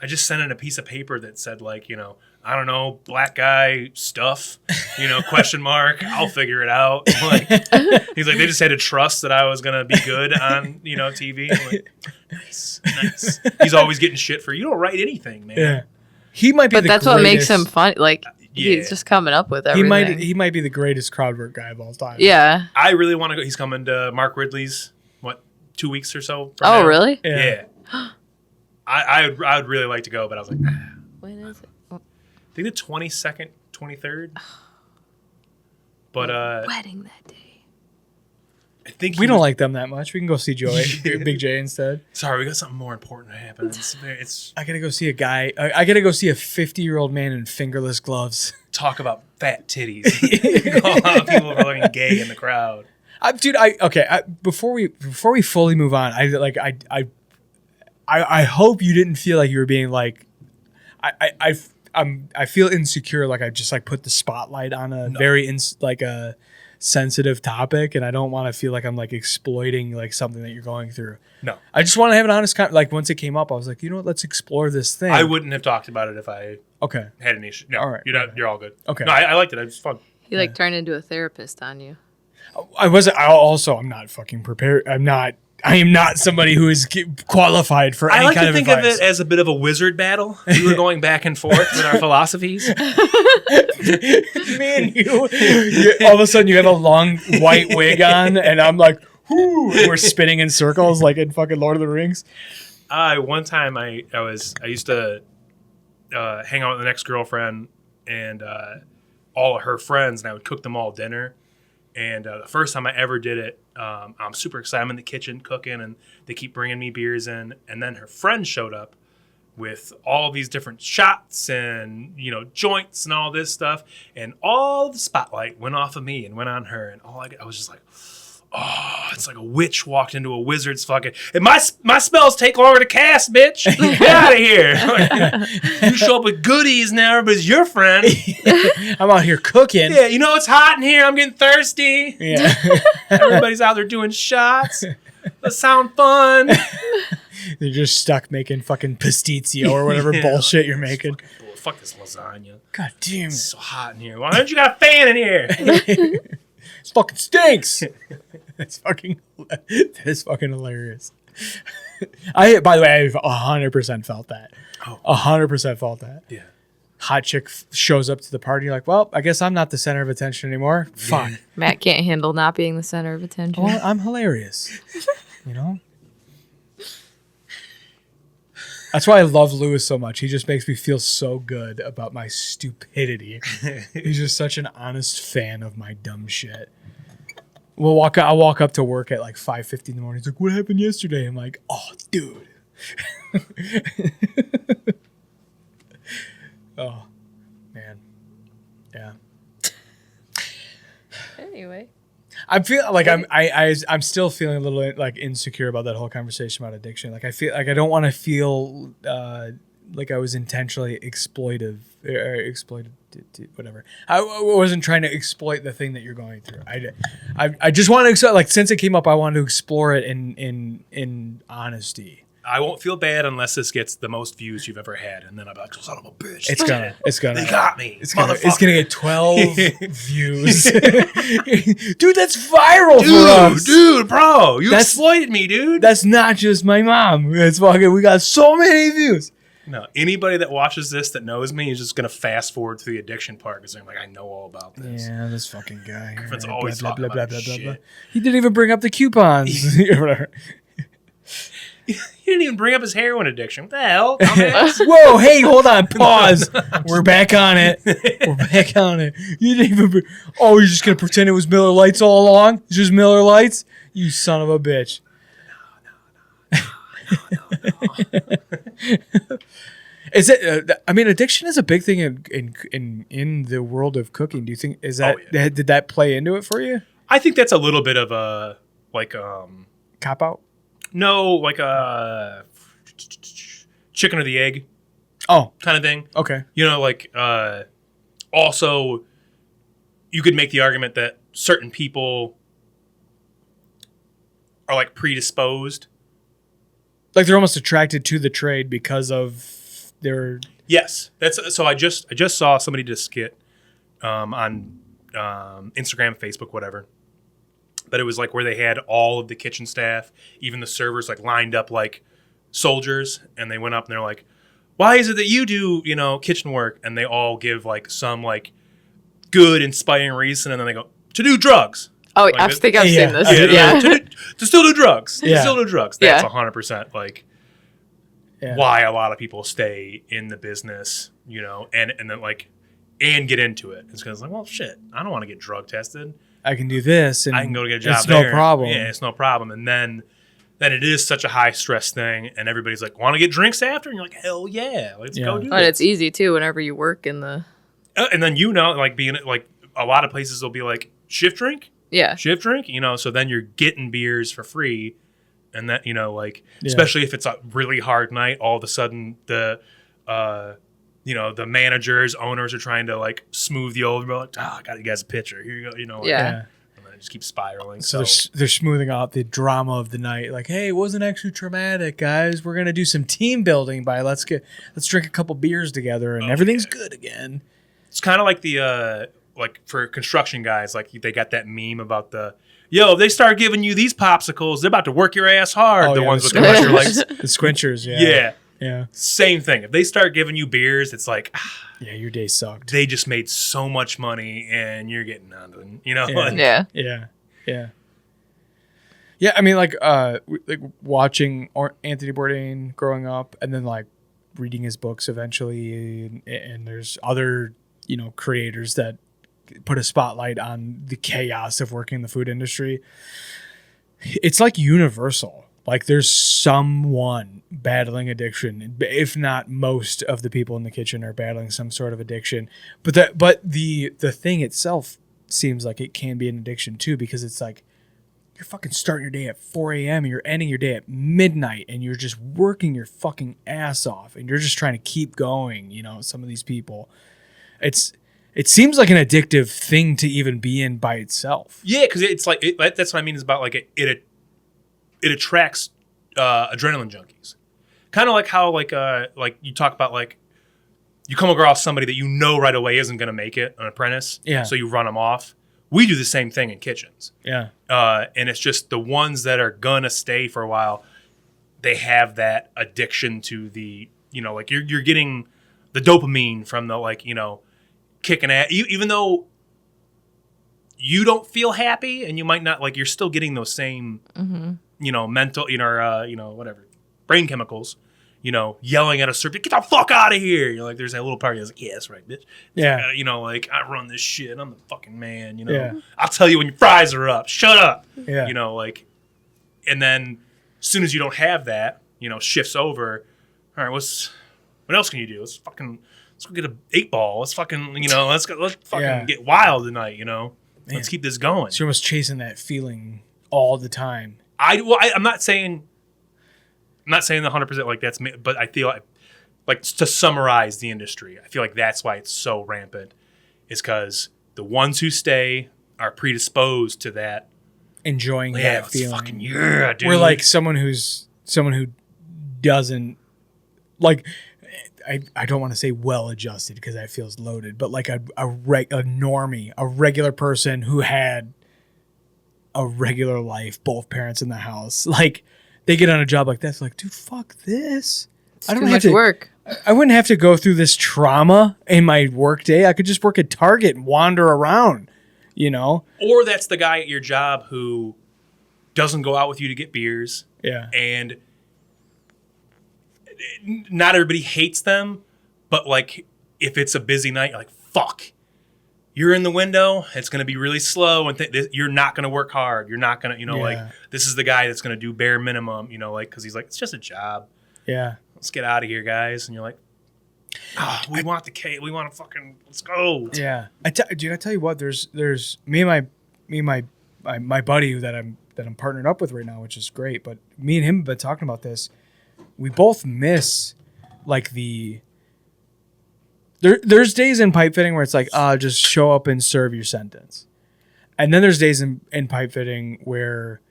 I just sent in a piece of paper that said like, I don't know, black guy stuff, question mark. I'll figure it out. Like, he's like, they just had to trust that I was going to be good on, TV. I'm like, nice. He's always getting shit for, you don't write anything, man. Yeah. He might be But the that's greatest. what makes him fun. Like, Yeah. he's just coming up with everything. He might be the greatest crowd work guy of all time. Yeah. I really want to go. He's coming to Mark Ridley's, 2 weeks or so from Oh, now? really? Yeah. I would really like to go, but I was like, When is it? I think the 22nd, 23rd. But Wedding that day. I think We don't like them that much. We can go see Big J instead. Sorry, we got something more important to happen. It's I gotta go see a guy. I gotta go see a 50-year-old man in fingerless gloves. talk about fat titties. People are looking gay in the crowd. Dude, before we fully move on, I hope you didn't feel like you were being like, I feel insecure, like I just like put the spotlight on a very a sensitive topic, and I don't want to feel like I'm like exploiting like something that you're going through. No, I just want to have an honest like once it came up, I was like, you know what, let's explore this thing. I wouldn't have talked about it if I Okay. had an issue. No, All right. you're all good. Okay. No, I liked it. It was fun. He like turned into a therapist on you. I'm not fucking prepared. I am not somebody who is qualified for I any like kind to of think advice. of it as a bit of a wizard battle. We were going back and forth with our philosophies. Me and you, all of a sudden you have a long white wig on, and I'm like, whoo, and we're spinning in circles like in fucking Lord of the Rings. One time I used to hang out with an ex-girlfriend and all of her friends, and I would cook them all dinner. And the first time I ever did it, I'm super excited. I'm in the kitchen cooking, and they keep bringing me beers in. And then her friend showed up with all these different shots and, joints and all this stuff. And all the spotlight went off of me and went on her. And I was just like, oh, it's like a witch walked into a wizard's fucking. And my spells take longer to cast, bitch. Get out of here. You show up with goodies now, but it's your friend. I'm out here cooking. Yeah, it's hot in here. I'm getting thirsty. Yeah. Everybody's out there doing shots. That sound fun. They're just stuck making fucking pastizio or whatever bullshit you're making. Fuck this lasagna. God damn It's it. so hot in here. Why don't you got a fan in here? It fucking stinks. That's fucking hilarious. By the way, I've 100% felt that. 100% felt that. Yeah. Hot chick shows up to the party, like, well, I guess I'm not the center of attention anymore. Fuck. Matt can't handle not being the center of attention. Well, I'm hilarious. That's why I love Lewis so much. He just makes me feel so good about my stupidity. He's just such an honest fan of my dumb shit. I'll walk up to work at like 5:50 in the morning. He's like, what happened yesterday? I'm like, oh, dude. Oh, man. Yeah. Anyway. I feel like I'm still feeling a little like insecure about that whole conversation about addiction. Like I feel like I don't want to feel like I was intentionally exploitive or exploited, whatever. I wasn't trying to exploit the thing that you're going through. I just want to like, since it came up, I wanted to explore it in honesty. I won't feel bad unless this gets the most views you've ever had, and then I'm like, son of a bitch. It's gonna. They got me. It's gonna get 12 views. Dude, that's viral for us. Dude, bro, you exploited me, dude. That's not just my mom. It's fucking. We got so many views. No, anybody that watches this that knows me is just gonna fast forward to the addiction part because they're like, I know all about this. Yeah, this fucking guy. Griffin's always talking about shit. He didn't even bring up the coupons. He didn't even bring up his heroin addiction. What the hell? Dumbass? Whoa, hey, hold on, pause. We're back on it. You didn't even. Oh, you're just gonna pretend it was Miller Lights all along? It's just Miller Lights? You son of a bitch. No. Is it? I mean, addiction is a big thing in the world of cooking. Do you think did that play into it for you? I think that's a little bit of a Cop out. No, like a chicken or the egg. Oh, kind of thing. Okay. You know, like also you could make the argument that certain people are like predisposed. Like they're almost attracted to the trade because of their. Yes, that's so. I just saw somebody did a skit on Instagram, Facebook, whatever. But it was like where they had all of the kitchen staff, even the servers, like lined up like soldiers, and they went up and they're like, "Why is it that you do, kitchen work?" And they all give like some like good, inspiring reason, and then they go to do drugs. Oh, like, I think I've seen this. Yeah. To still do drugs. Yeah. To still do drugs. That's 100% like why a lot of people stay in the business, and then like and get into it. It's because like, well, shit, I don't want to get drug tested. I can do this, and I can go to get a job. It's there. no problem. Yeah, it's no problem. And then it is such a high stress thing, and everybody's like, "Want to get drinks after?" And you're like, "Hell yeah, let's go do it." And it's easy too whenever you work in the. And then like being like a lot of places will be like shift drink. Yeah. Shift drink. So then you're getting beers for free, and that especially if it's a really hard night, all of a sudden the the managers, owners are trying to like smooth you over. Like, I got you guys a pitcher. Here you go. Yeah. And then it just keeps spiraling. So they're smoothing out the drama of the night. Like, hey, it wasn't actually traumatic, guys. We're gonna do some team building by let's drink a couple beers together and everything's good again. It's kind of like the like for construction guys, like they got that meme about if they start giving you these popsicles, they're about to work your ass hard. Ones with the electrolytes. The squinchers, Yeah. Same thing. If they start giving you beers, it's like, your day sucked. They just made so much money, and you're getting nothing. Yeah. I mean, like watching Anthony Bourdain growing up, and then like reading his books eventually, and there's other creators that put a spotlight on the chaos of working in the food industry. It's like universal. Like there's someone battling addiction, if not most of the people in the kitchen are battling some sort of addiction. But the thing itself seems like it can be an addiction too, because it's like you're fucking starting your day at 4 a.m. and you're ending your day at midnight, and you're just working your fucking ass off, and you're just trying to keep going. Some of these people, it seems like an addictive thing to even be in by itself. Yeah, because it's like that's what I mean. Is about like it attracts adrenaline junkies. Kind of like how like you talk about like you come across somebody that you know right away isn't going to make it, an apprentice. Yeah. So you run them off. We do the same thing in kitchens. Yeah. And it's just the ones that are gonna stay for a while. They have that addiction to the like you're getting the dopamine from the kicking at even though you don't feel happy and you might not you're still getting those same mental whatever brain chemicals yelling at a server, get the fuck out of here. You're like, there's that little party that's like, yeah, that's right, bitch. Yeah. I run this shit, I'm the fucking man. Yeah. I'll tell you when your fries are up, shut up. Yeah. And then as soon as you don't have that, shifts over, all right, what else can you do? Let's let's go get a 8-ball. Let's fucking, let's fucking Yeah. get wild tonight, Man. Let's keep this going. So you're almost chasing that feeling all the time. I'm not saying 100% like that's me, but I feel like to summarize the industry, I feel like that's why it's so rampant, is because the ones who stay are predisposed to that. Enjoying Yeah, that feeling. fucking yeah, dude. We're like someone who doesn't like. I don't want to say well adjusted because that feels loaded, but like a normie, a regular person who had a regular life, both parents in the house. Like they get on a job like that, it's like, dude, fuck this. It's I don't too have much to work. I wouldn't have to go through this trauma in my work day. I could just work at Target and wander around, Or that's the guy at your job who doesn't go out with you to get beers. Yeah. And not everybody hates them, but like if it's a busy night, you're like, fuck. You're in the window. It's going to be really slow, and you're not going to work hard. You're not going to, like this is the guy that's going to do bare minimum, because he's like, it's just a job. Yeah. Let's get out of here, guys. And you're like, we want the cake. We want to fucking let's go. Yeah. Dude, I tell you what, there's me and my buddy that I'm partnered up with right now, which is great. But me and him have been talking about this. We both miss like there's days in pipe fitting where it's like, just show up and serve your sentence. And then there's days in pipe fitting where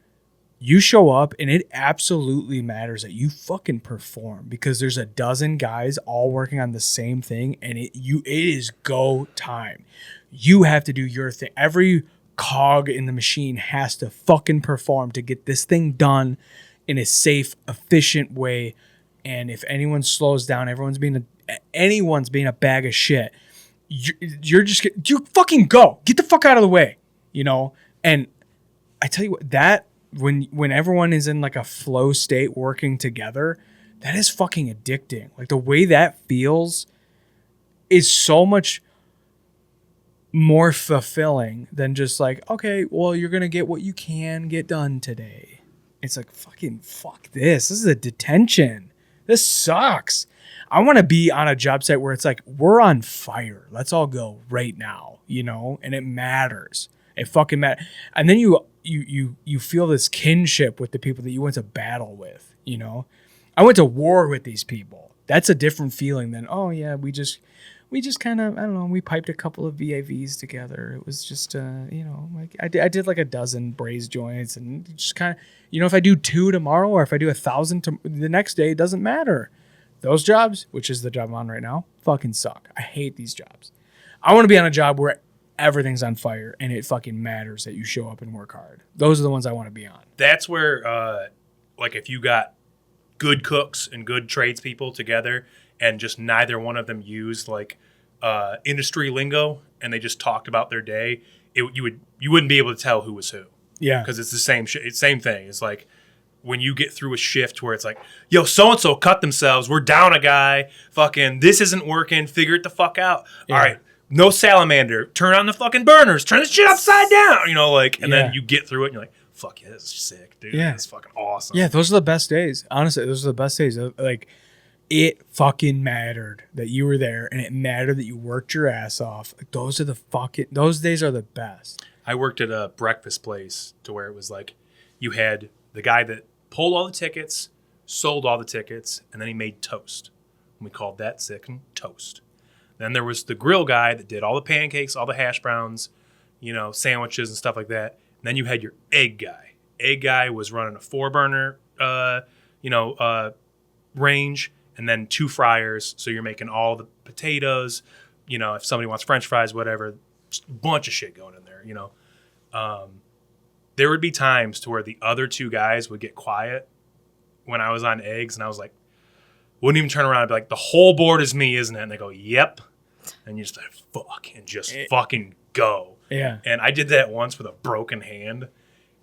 you show up and it absolutely matters that you fucking perform because there's a dozen guys all working on the same thing and it is go time. You have to do your thing. Every cog in the machine has to fucking perform to get this thing done in a safe, efficient way. And if anyone slows down, anyone's being a bag of shit, you fucking go. Get the fuck out of the way, And I tell you what, that when everyone is in like a flow state working together, that is fucking addicting. Like the way that feels is so much more fulfilling than just like, okay, well, you're going to get what you can get done today. It's like, fucking fuck this. This is a detention. This sucks. I want to be on a job site where it's like, we're on fire. Let's all go right now, and it matters. It fucking matters. And then you feel this kinship with the people that you went to battle with, I went to war with these people. That's a different feeling than, oh yeah, we just kind of, I don't know, we piped a couple of VAVs together. It was just, like I did like a dozen braised joints and just kind of, if I do 2 tomorrow or if I do 1,000 the next day, it doesn't matter. Those jobs, which is the job I'm on right now, fucking suck. I hate these jobs. I want to be on a job where everything's on fire and it fucking matters that you show up and work hard. Those are the ones I want to be on. That's where, like if you got good cooks and good tradespeople together and just neither one of them used like industry lingo and they just talked about their day, you wouldn't be able to tell who was who. Yeah. Because it's the same same thing. It's like when you get through a shift where it's like, yo, so-and-so cut themselves. We're down a guy. Fucking this isn't working. Figure it the fuck out. Yeah. All right. No salamander. Turn on the fucking burners. Turn this shit upside down. And then you get through it and you're like, fuck yeah, this is sick, dude. Yeah. This is fucking awesome. Yeah, those are the best days. Honestly, those are the best days. Like, it fucking mattered that you were there and it mattered that you worked your ass off. Like, those days are the best. I worked at a breakfast place to where it was like you had the guy that pulled all the tickets, sold all the tickets, and then he made toast. And we called that second toast. Then there was the grill guy that did all the pancakes, all the hash browns, sandwiches and stuff like that. And then you had your egg guy. Egg guy was running a 4-burner, range, and then 2 fryers. So you're making all the potatoes. If somebody wants French fries, whatever, just a bunch of shit going in there. There would be times to where the other 2 guys would get quiet when I was on eggs, and I was like, wouldn't even turn around and be like, the whole board is me, isn't it? And they go, yep. And you just like, fuck, and just fucking go. Yeah. And I did that once with a broken hand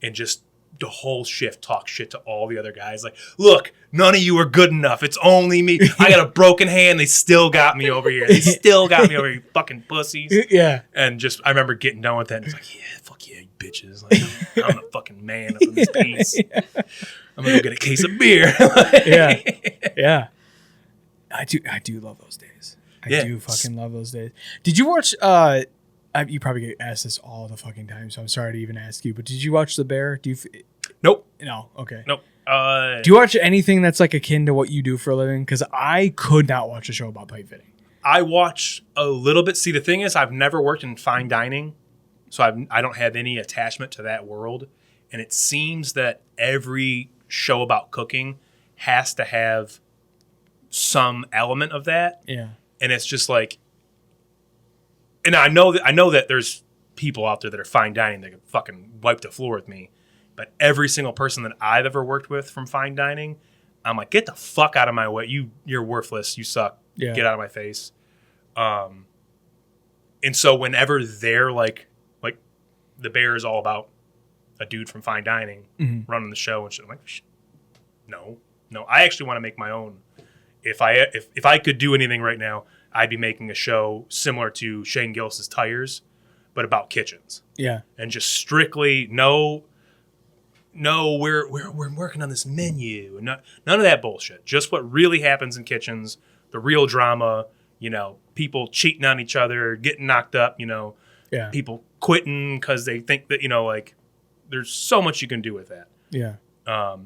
and just the whole shift talk shit to all the other guys. Like, look, none of you are good enough. It's only me. I got a broken hand. They still got me over here. They still got me over here, you fucking pussies. Yeah. And I remember getting done with that. And it's like, yeah, fuck yeah, you bitches. Like, I'm a fucking man up in this piece. Yeah. I'm going to go get a case of beer. Yeah. Yeah. I do love those days. I Yeah. do fucking love those days. Did you watch? You probably get asked this all the fucking time, so I'm sorry to even ask you. But did you watch The Bear? Nope. No. Okay. Nope. Do you watch anything that's like akin to what you do for a living? Because I could not watch a show about pipe fitting. I watch a little bit. See, the thing is, I've never worked in fine dining, so I don't have any attachment to that world. And it seems that every show about cooking has to have some element of that. Yeah. And it's just like, and I know that there's people out there that are fine dining that can fucking wipe the floor with me. But every single person that I've ever worked with from fine dining, I'm like, get the fuck out of my way. You're worthless. You suck. Yeah. Get out of my face. And so whenever they're like The Bear is all about a dude from fine dining running the show and shit, I'm like, no. I actually want to make my own. If I could do anything right now, I'd be making a show similar to Shane Gillis's Tires, but about kitchens. Yeah. And just strictly no, we're working on this menu. And none of that bullshit. Just what really happens in kitchens, the real drama, people cheating on each other, getting knocked up, Yeah. people quitting because they think that, there's so much you can do with that. Yeah. so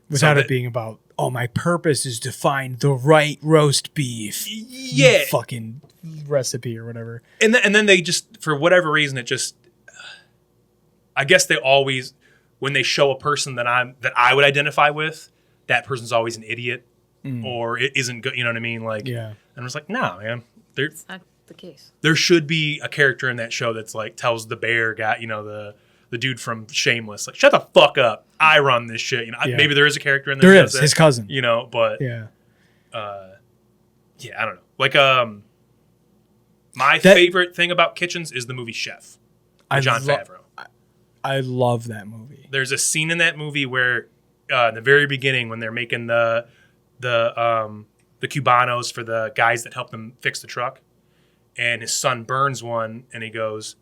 Without it that- being about, my purpose is to find the right roast beef. Yeah. Fucking recipe or whatever. And then they just, for whatever reason, it just, I guess they always, when they show a person that I would identify with, that person's always an idiot or it isn't good. You know what I mean? Like, Yeah. And I was like, nah, man, It's not the case. there should be a character in that show that's like, tells the bear guy, the dude from Shameless, like, shut the fuck up. I run this shit. Yeah. Maybe there is a character in there. There that is. does His that, cousin. but Yeah. yeah, I don't know. Like, my That- favorite thing about kitchens is the movie Chef, I Jon lo- Favreau. I love that movie. There's a scene in that movie where, in the very beginning, when they're making the Cubanos for the guys that help them fix the truck, and his son burns one, and he goes,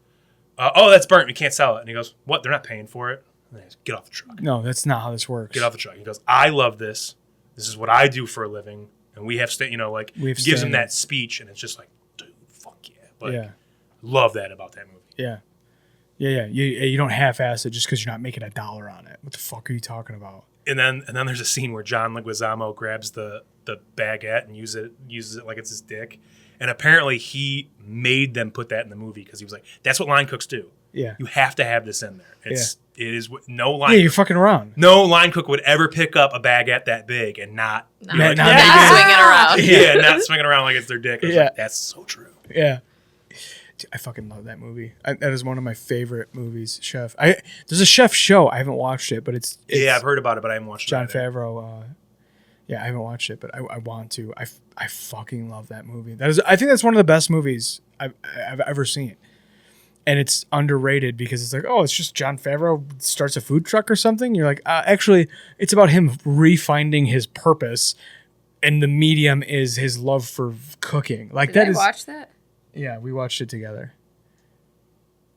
"Oh, that's burnt. We can't sell it." And he goes, "What? They're not paying for it." And he goes, "Get off the truck. No, that's not how this works. Get off the truck." He goes, "I love this. This is what I do for a living, and we have We have gives him standards. that speech, and it's just like, dude, fuck yeah. But Yeah. love that about that movie. Yeah. Yeah. You don't half-ass it just because you're not making $1 on it. What the fuck are you talking about? And then there's a scene where John Leguizamo grabs the baguette and uses it like it's his dick. And apparently he made them put that in the movie because he was like, that's what line cooks do. Yeah. You have to have this in there. It is what no Yeah, line you're fucking around. no line cook would ever pick up a baguette that big and not be Not, like, not yeah, make it- swinging around. yeah, not swinging around like it's their dick. I was Yeah. like, that's so true. Yeah. Dude, I fucking love that movie. That is one of my favorite movies, Chef. There's a Chef show. I haven't watched it, but it's Yeah, I've heard about it, but I haven't watched Jon it. either. Favreau. Yeah, I haven't watched it, but I want to. I fucking love that movie. I think that's one of the best movies I've ever seen. And it's underrated because it's like, it's just Jon Favreau starts a food truck or something. You're like, actually, it's about him refinding his purpose, and the medium is his love for cooking. Like Did that I is. watch that? Yeah, we watched it together.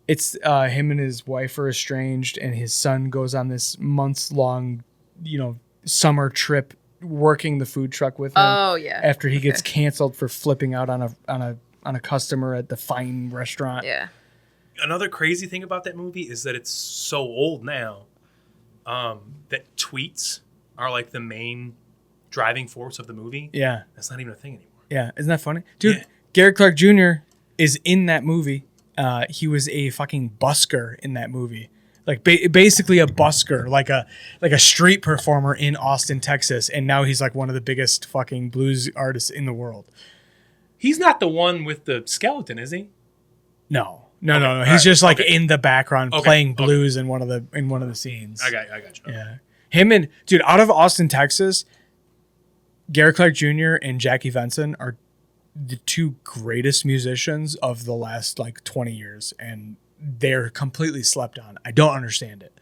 It's him and his wife are estranged, and his son goes on this months-long, summer trip working the food truck with him. Oh yeah. After he gets canceled for flipping out on a customer at the fine restaurant. Yeah. Another crazy thing about that movie is that it's so old now that tweets are like the main driving force of the movie. Yeah, That's not even a thing anymore. yeah. Isn't that funny, dude? Yeah. Garrett Clark Jr. is in that movie. He was a fucking busker in that movie. Like basically a busker, like a street performer in Austin, Texas, and now he's like one of the biggest fucking blues artists in the world. He's not the one with the skeleton, is he? No. He's alright, just like okay. in the background Okay, playing okay. blues in one of the scenes. I got you. Yeah, him and dude out of Austin, Texas, Garrett Clark Jr. and Jackie Venson are the two greatest musicians of the last like 20 years, and they're completely slept on. I don't understand it.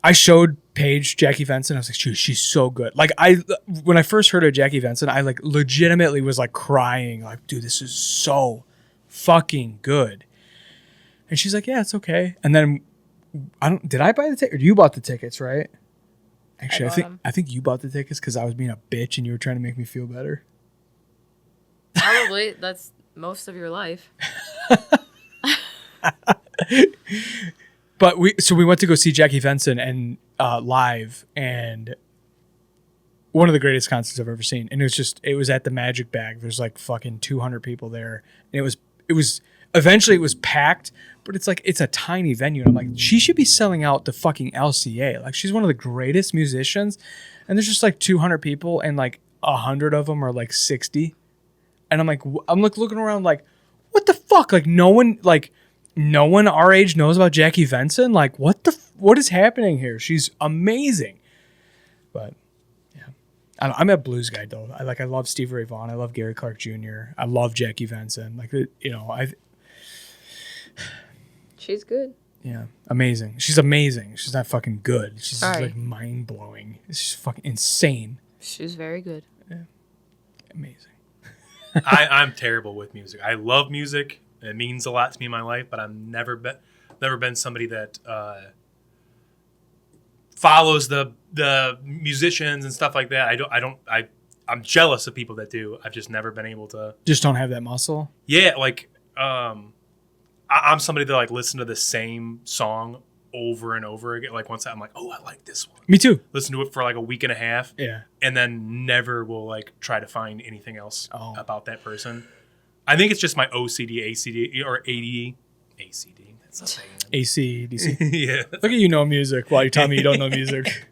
I showed Paige Jackie Venson. I was like, she's so good. Like when I first heard of Jackie Venson, I like legitimately was like crying. Like, dude, this is so fucking good. And she's like, yeah, it's okay. And then did I buy the ticket? Or you bought the tickets, right? Actually, bought them. I think you bought the tickets because I was being a bitch and you were trying to make me feel better. Probably. That's most of your life. But we went to go see Jackie Venson and live, and one of the greatest concerts I've ever seen. And it was at the Magic Bag. There's like fucking 200 people there, and it was eventually it was packed. But it's a tiny venue. And I'm like, she should be selling out the fucking LCA. Like, she's one of the greatest musicians, and there's just like 200 people, and like 100 of them are like 60. And I'm like looking around like, what the fuck? Like no one our age knows about Jackie Venson. Like what is happening here? She's amazing. But yeah, I'm a blues guy though. I love Stevie Ray Vaughan. I love Gary Clark Jr. I love Jackie Venson. Like, you know, She's good. yeah, amazing. She's amazing. She's not fucking good. She's Sorry. like mind blowing. She's fucking insane. She's very good. Amazing. I'm terrible with music. I love music. It means a lot to me in my life, but I've never been somebody that follows the musicians and stuff like that. I'm jealous of people that do. I've just never been able to. Just don't have that muscle. Yeah, like I'm somebody that like listen to the same song over and over again. Like once I'm like, oh, I like this one. Me too. Listen to it for like a week and a half. Yeah. And then never will like try to find anything else Oh. about that person. I think it's just my OCD, ACD, or ADD. ACD. That's not saying it. AC/DC. Yeah. Look at you know music while you're telling me you don't know music.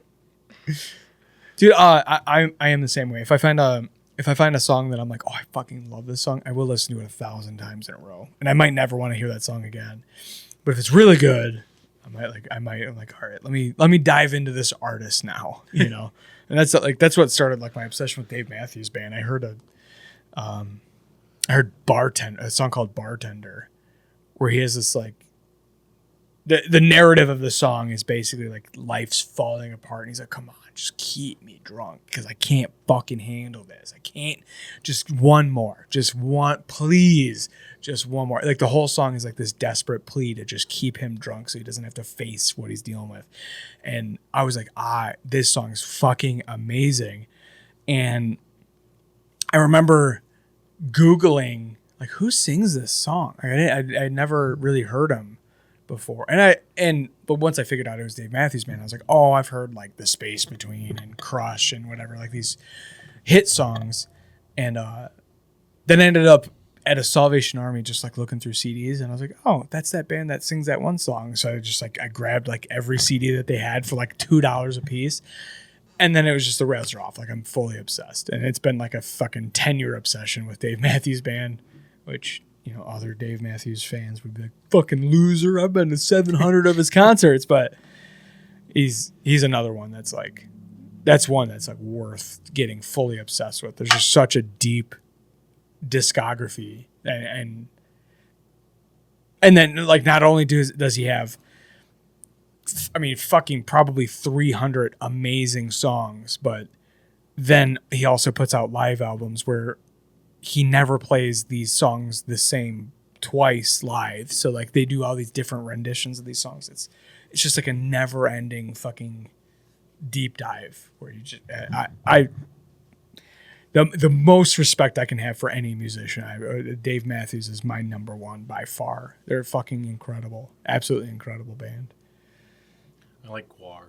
Dude, I am the same way. If I find a song that I'm like, oh, I fucking love this song, I will listen to it 1,000 times in a row. And I might never want to hear that song again. But if it's really good, I'm like, all right, let me dive into this artist now, you know. And that's what started like my obsession with Dave Matthews Band. I heard a song called Bartender, where he has this like the narrative of the song is basically like life's falling apart, and he's like, come on, just keep me drunk because I can't fucking handle this. I can't. Just one more, please, just one more. Like the whole song is like this desperate plea to just keep him drunk so he doesn't have to face what he's dealing with. And I was like, this song is fucking amazing. And I remember Googling like who sings this song. I never really heard him before, but once I figured out it was Dave Matthews Band, I was like, oh, I've heard like The Space Between and Crush and whatever, like these hit songs. And then I ended up at a Salvation Army just like looking through CDs, and I was like, oh, that's that band that sings that one song. So I grabbed like every CD that they had for like $2 a piece. And then it was just the rails are off. Like I'm fully obsessed. And it's been like a fucking 10-year obsession with Dave Matthews Band, which, you know, other Dave Matthews fans would be like, fucking loser. I've been to 700 of his concerts. But he's another one that's like worth getting fully obsessed with. There's just such a deep discography. And then like not only does he have, I mean, fucking probably 300 amazing songs, but then he also puts out live albums where he never plays these songs the same twice live. So like they do all these different renditions of these songs. It's just like a never ending fucking deep dive where you just, the most respect I can have for any musician. Dave Matthews is my number one by far. They're fucking incredible. Absolutely incredible band. I like GWAR.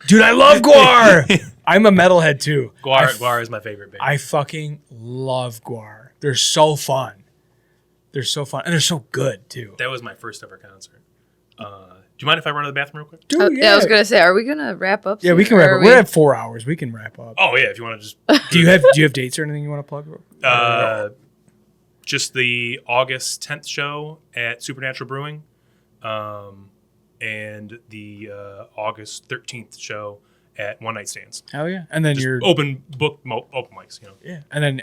Dude, I love GWAR. I'm a metalhead too. GWAR is my favorite band. I fucking love GWAR. They're so fun. And they're so good too. That was my first ever concert. Do you mind if I run to the bathroom real quick? Dude, Yeah, I was gonna say, are we gonna wrap up? Yeah, we can wrap up. We're at 4 hours. We can wrap up. Oh yeah, if you want to just. Do you have dates or anything you want to plug? Just the August 10th show at Supernatural Brewing, and the August 13th show at One Night Stands. Hell yeah! And then Just your open mics, you know. yeah, and then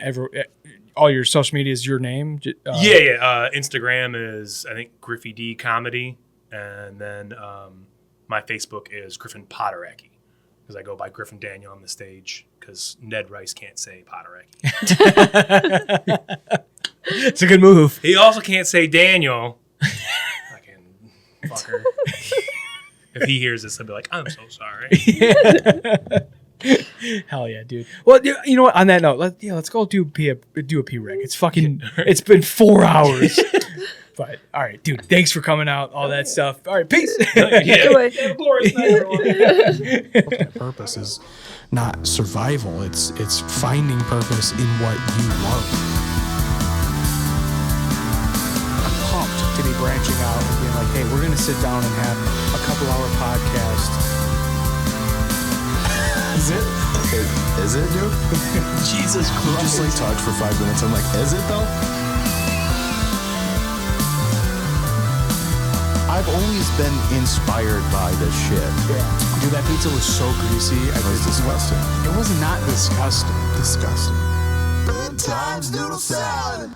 all your social media is your name. Yeah. Instagram is I think Griffy D Comedy, and then my Facebook is Griffin Potteracki because I go by Griffin Daniel on the stage because Ned Rice can't say Potteracki. It's a good move. He also can't say Daniel. Fucking fucker. If he hears this, he'll be like, I'm so sorry. Hell yeah, dude. Well, you know what? On that note, let's go do a P-Reg. It's fucking. It's been 4 hours. But all right, dude. Thanks for coming out. All that stuff. All right, peace. Yeah. Glorious night, everyone. Ultimate purpose is not survival. It's finding purpose in what you love. I'm pumped to be branching out and being like, hey, we're gonna sit down and have a couple-hour podcast. Is it? Is it, dude? Jesus We Christ! just like talked for 5 minutes. I'm like, is it though? I've always been inspired by this shit. Yeah. Dude, that pizza was so greasy. It was disgusting. It was not disgusting. Disgusting. Good times, Noodle Salad.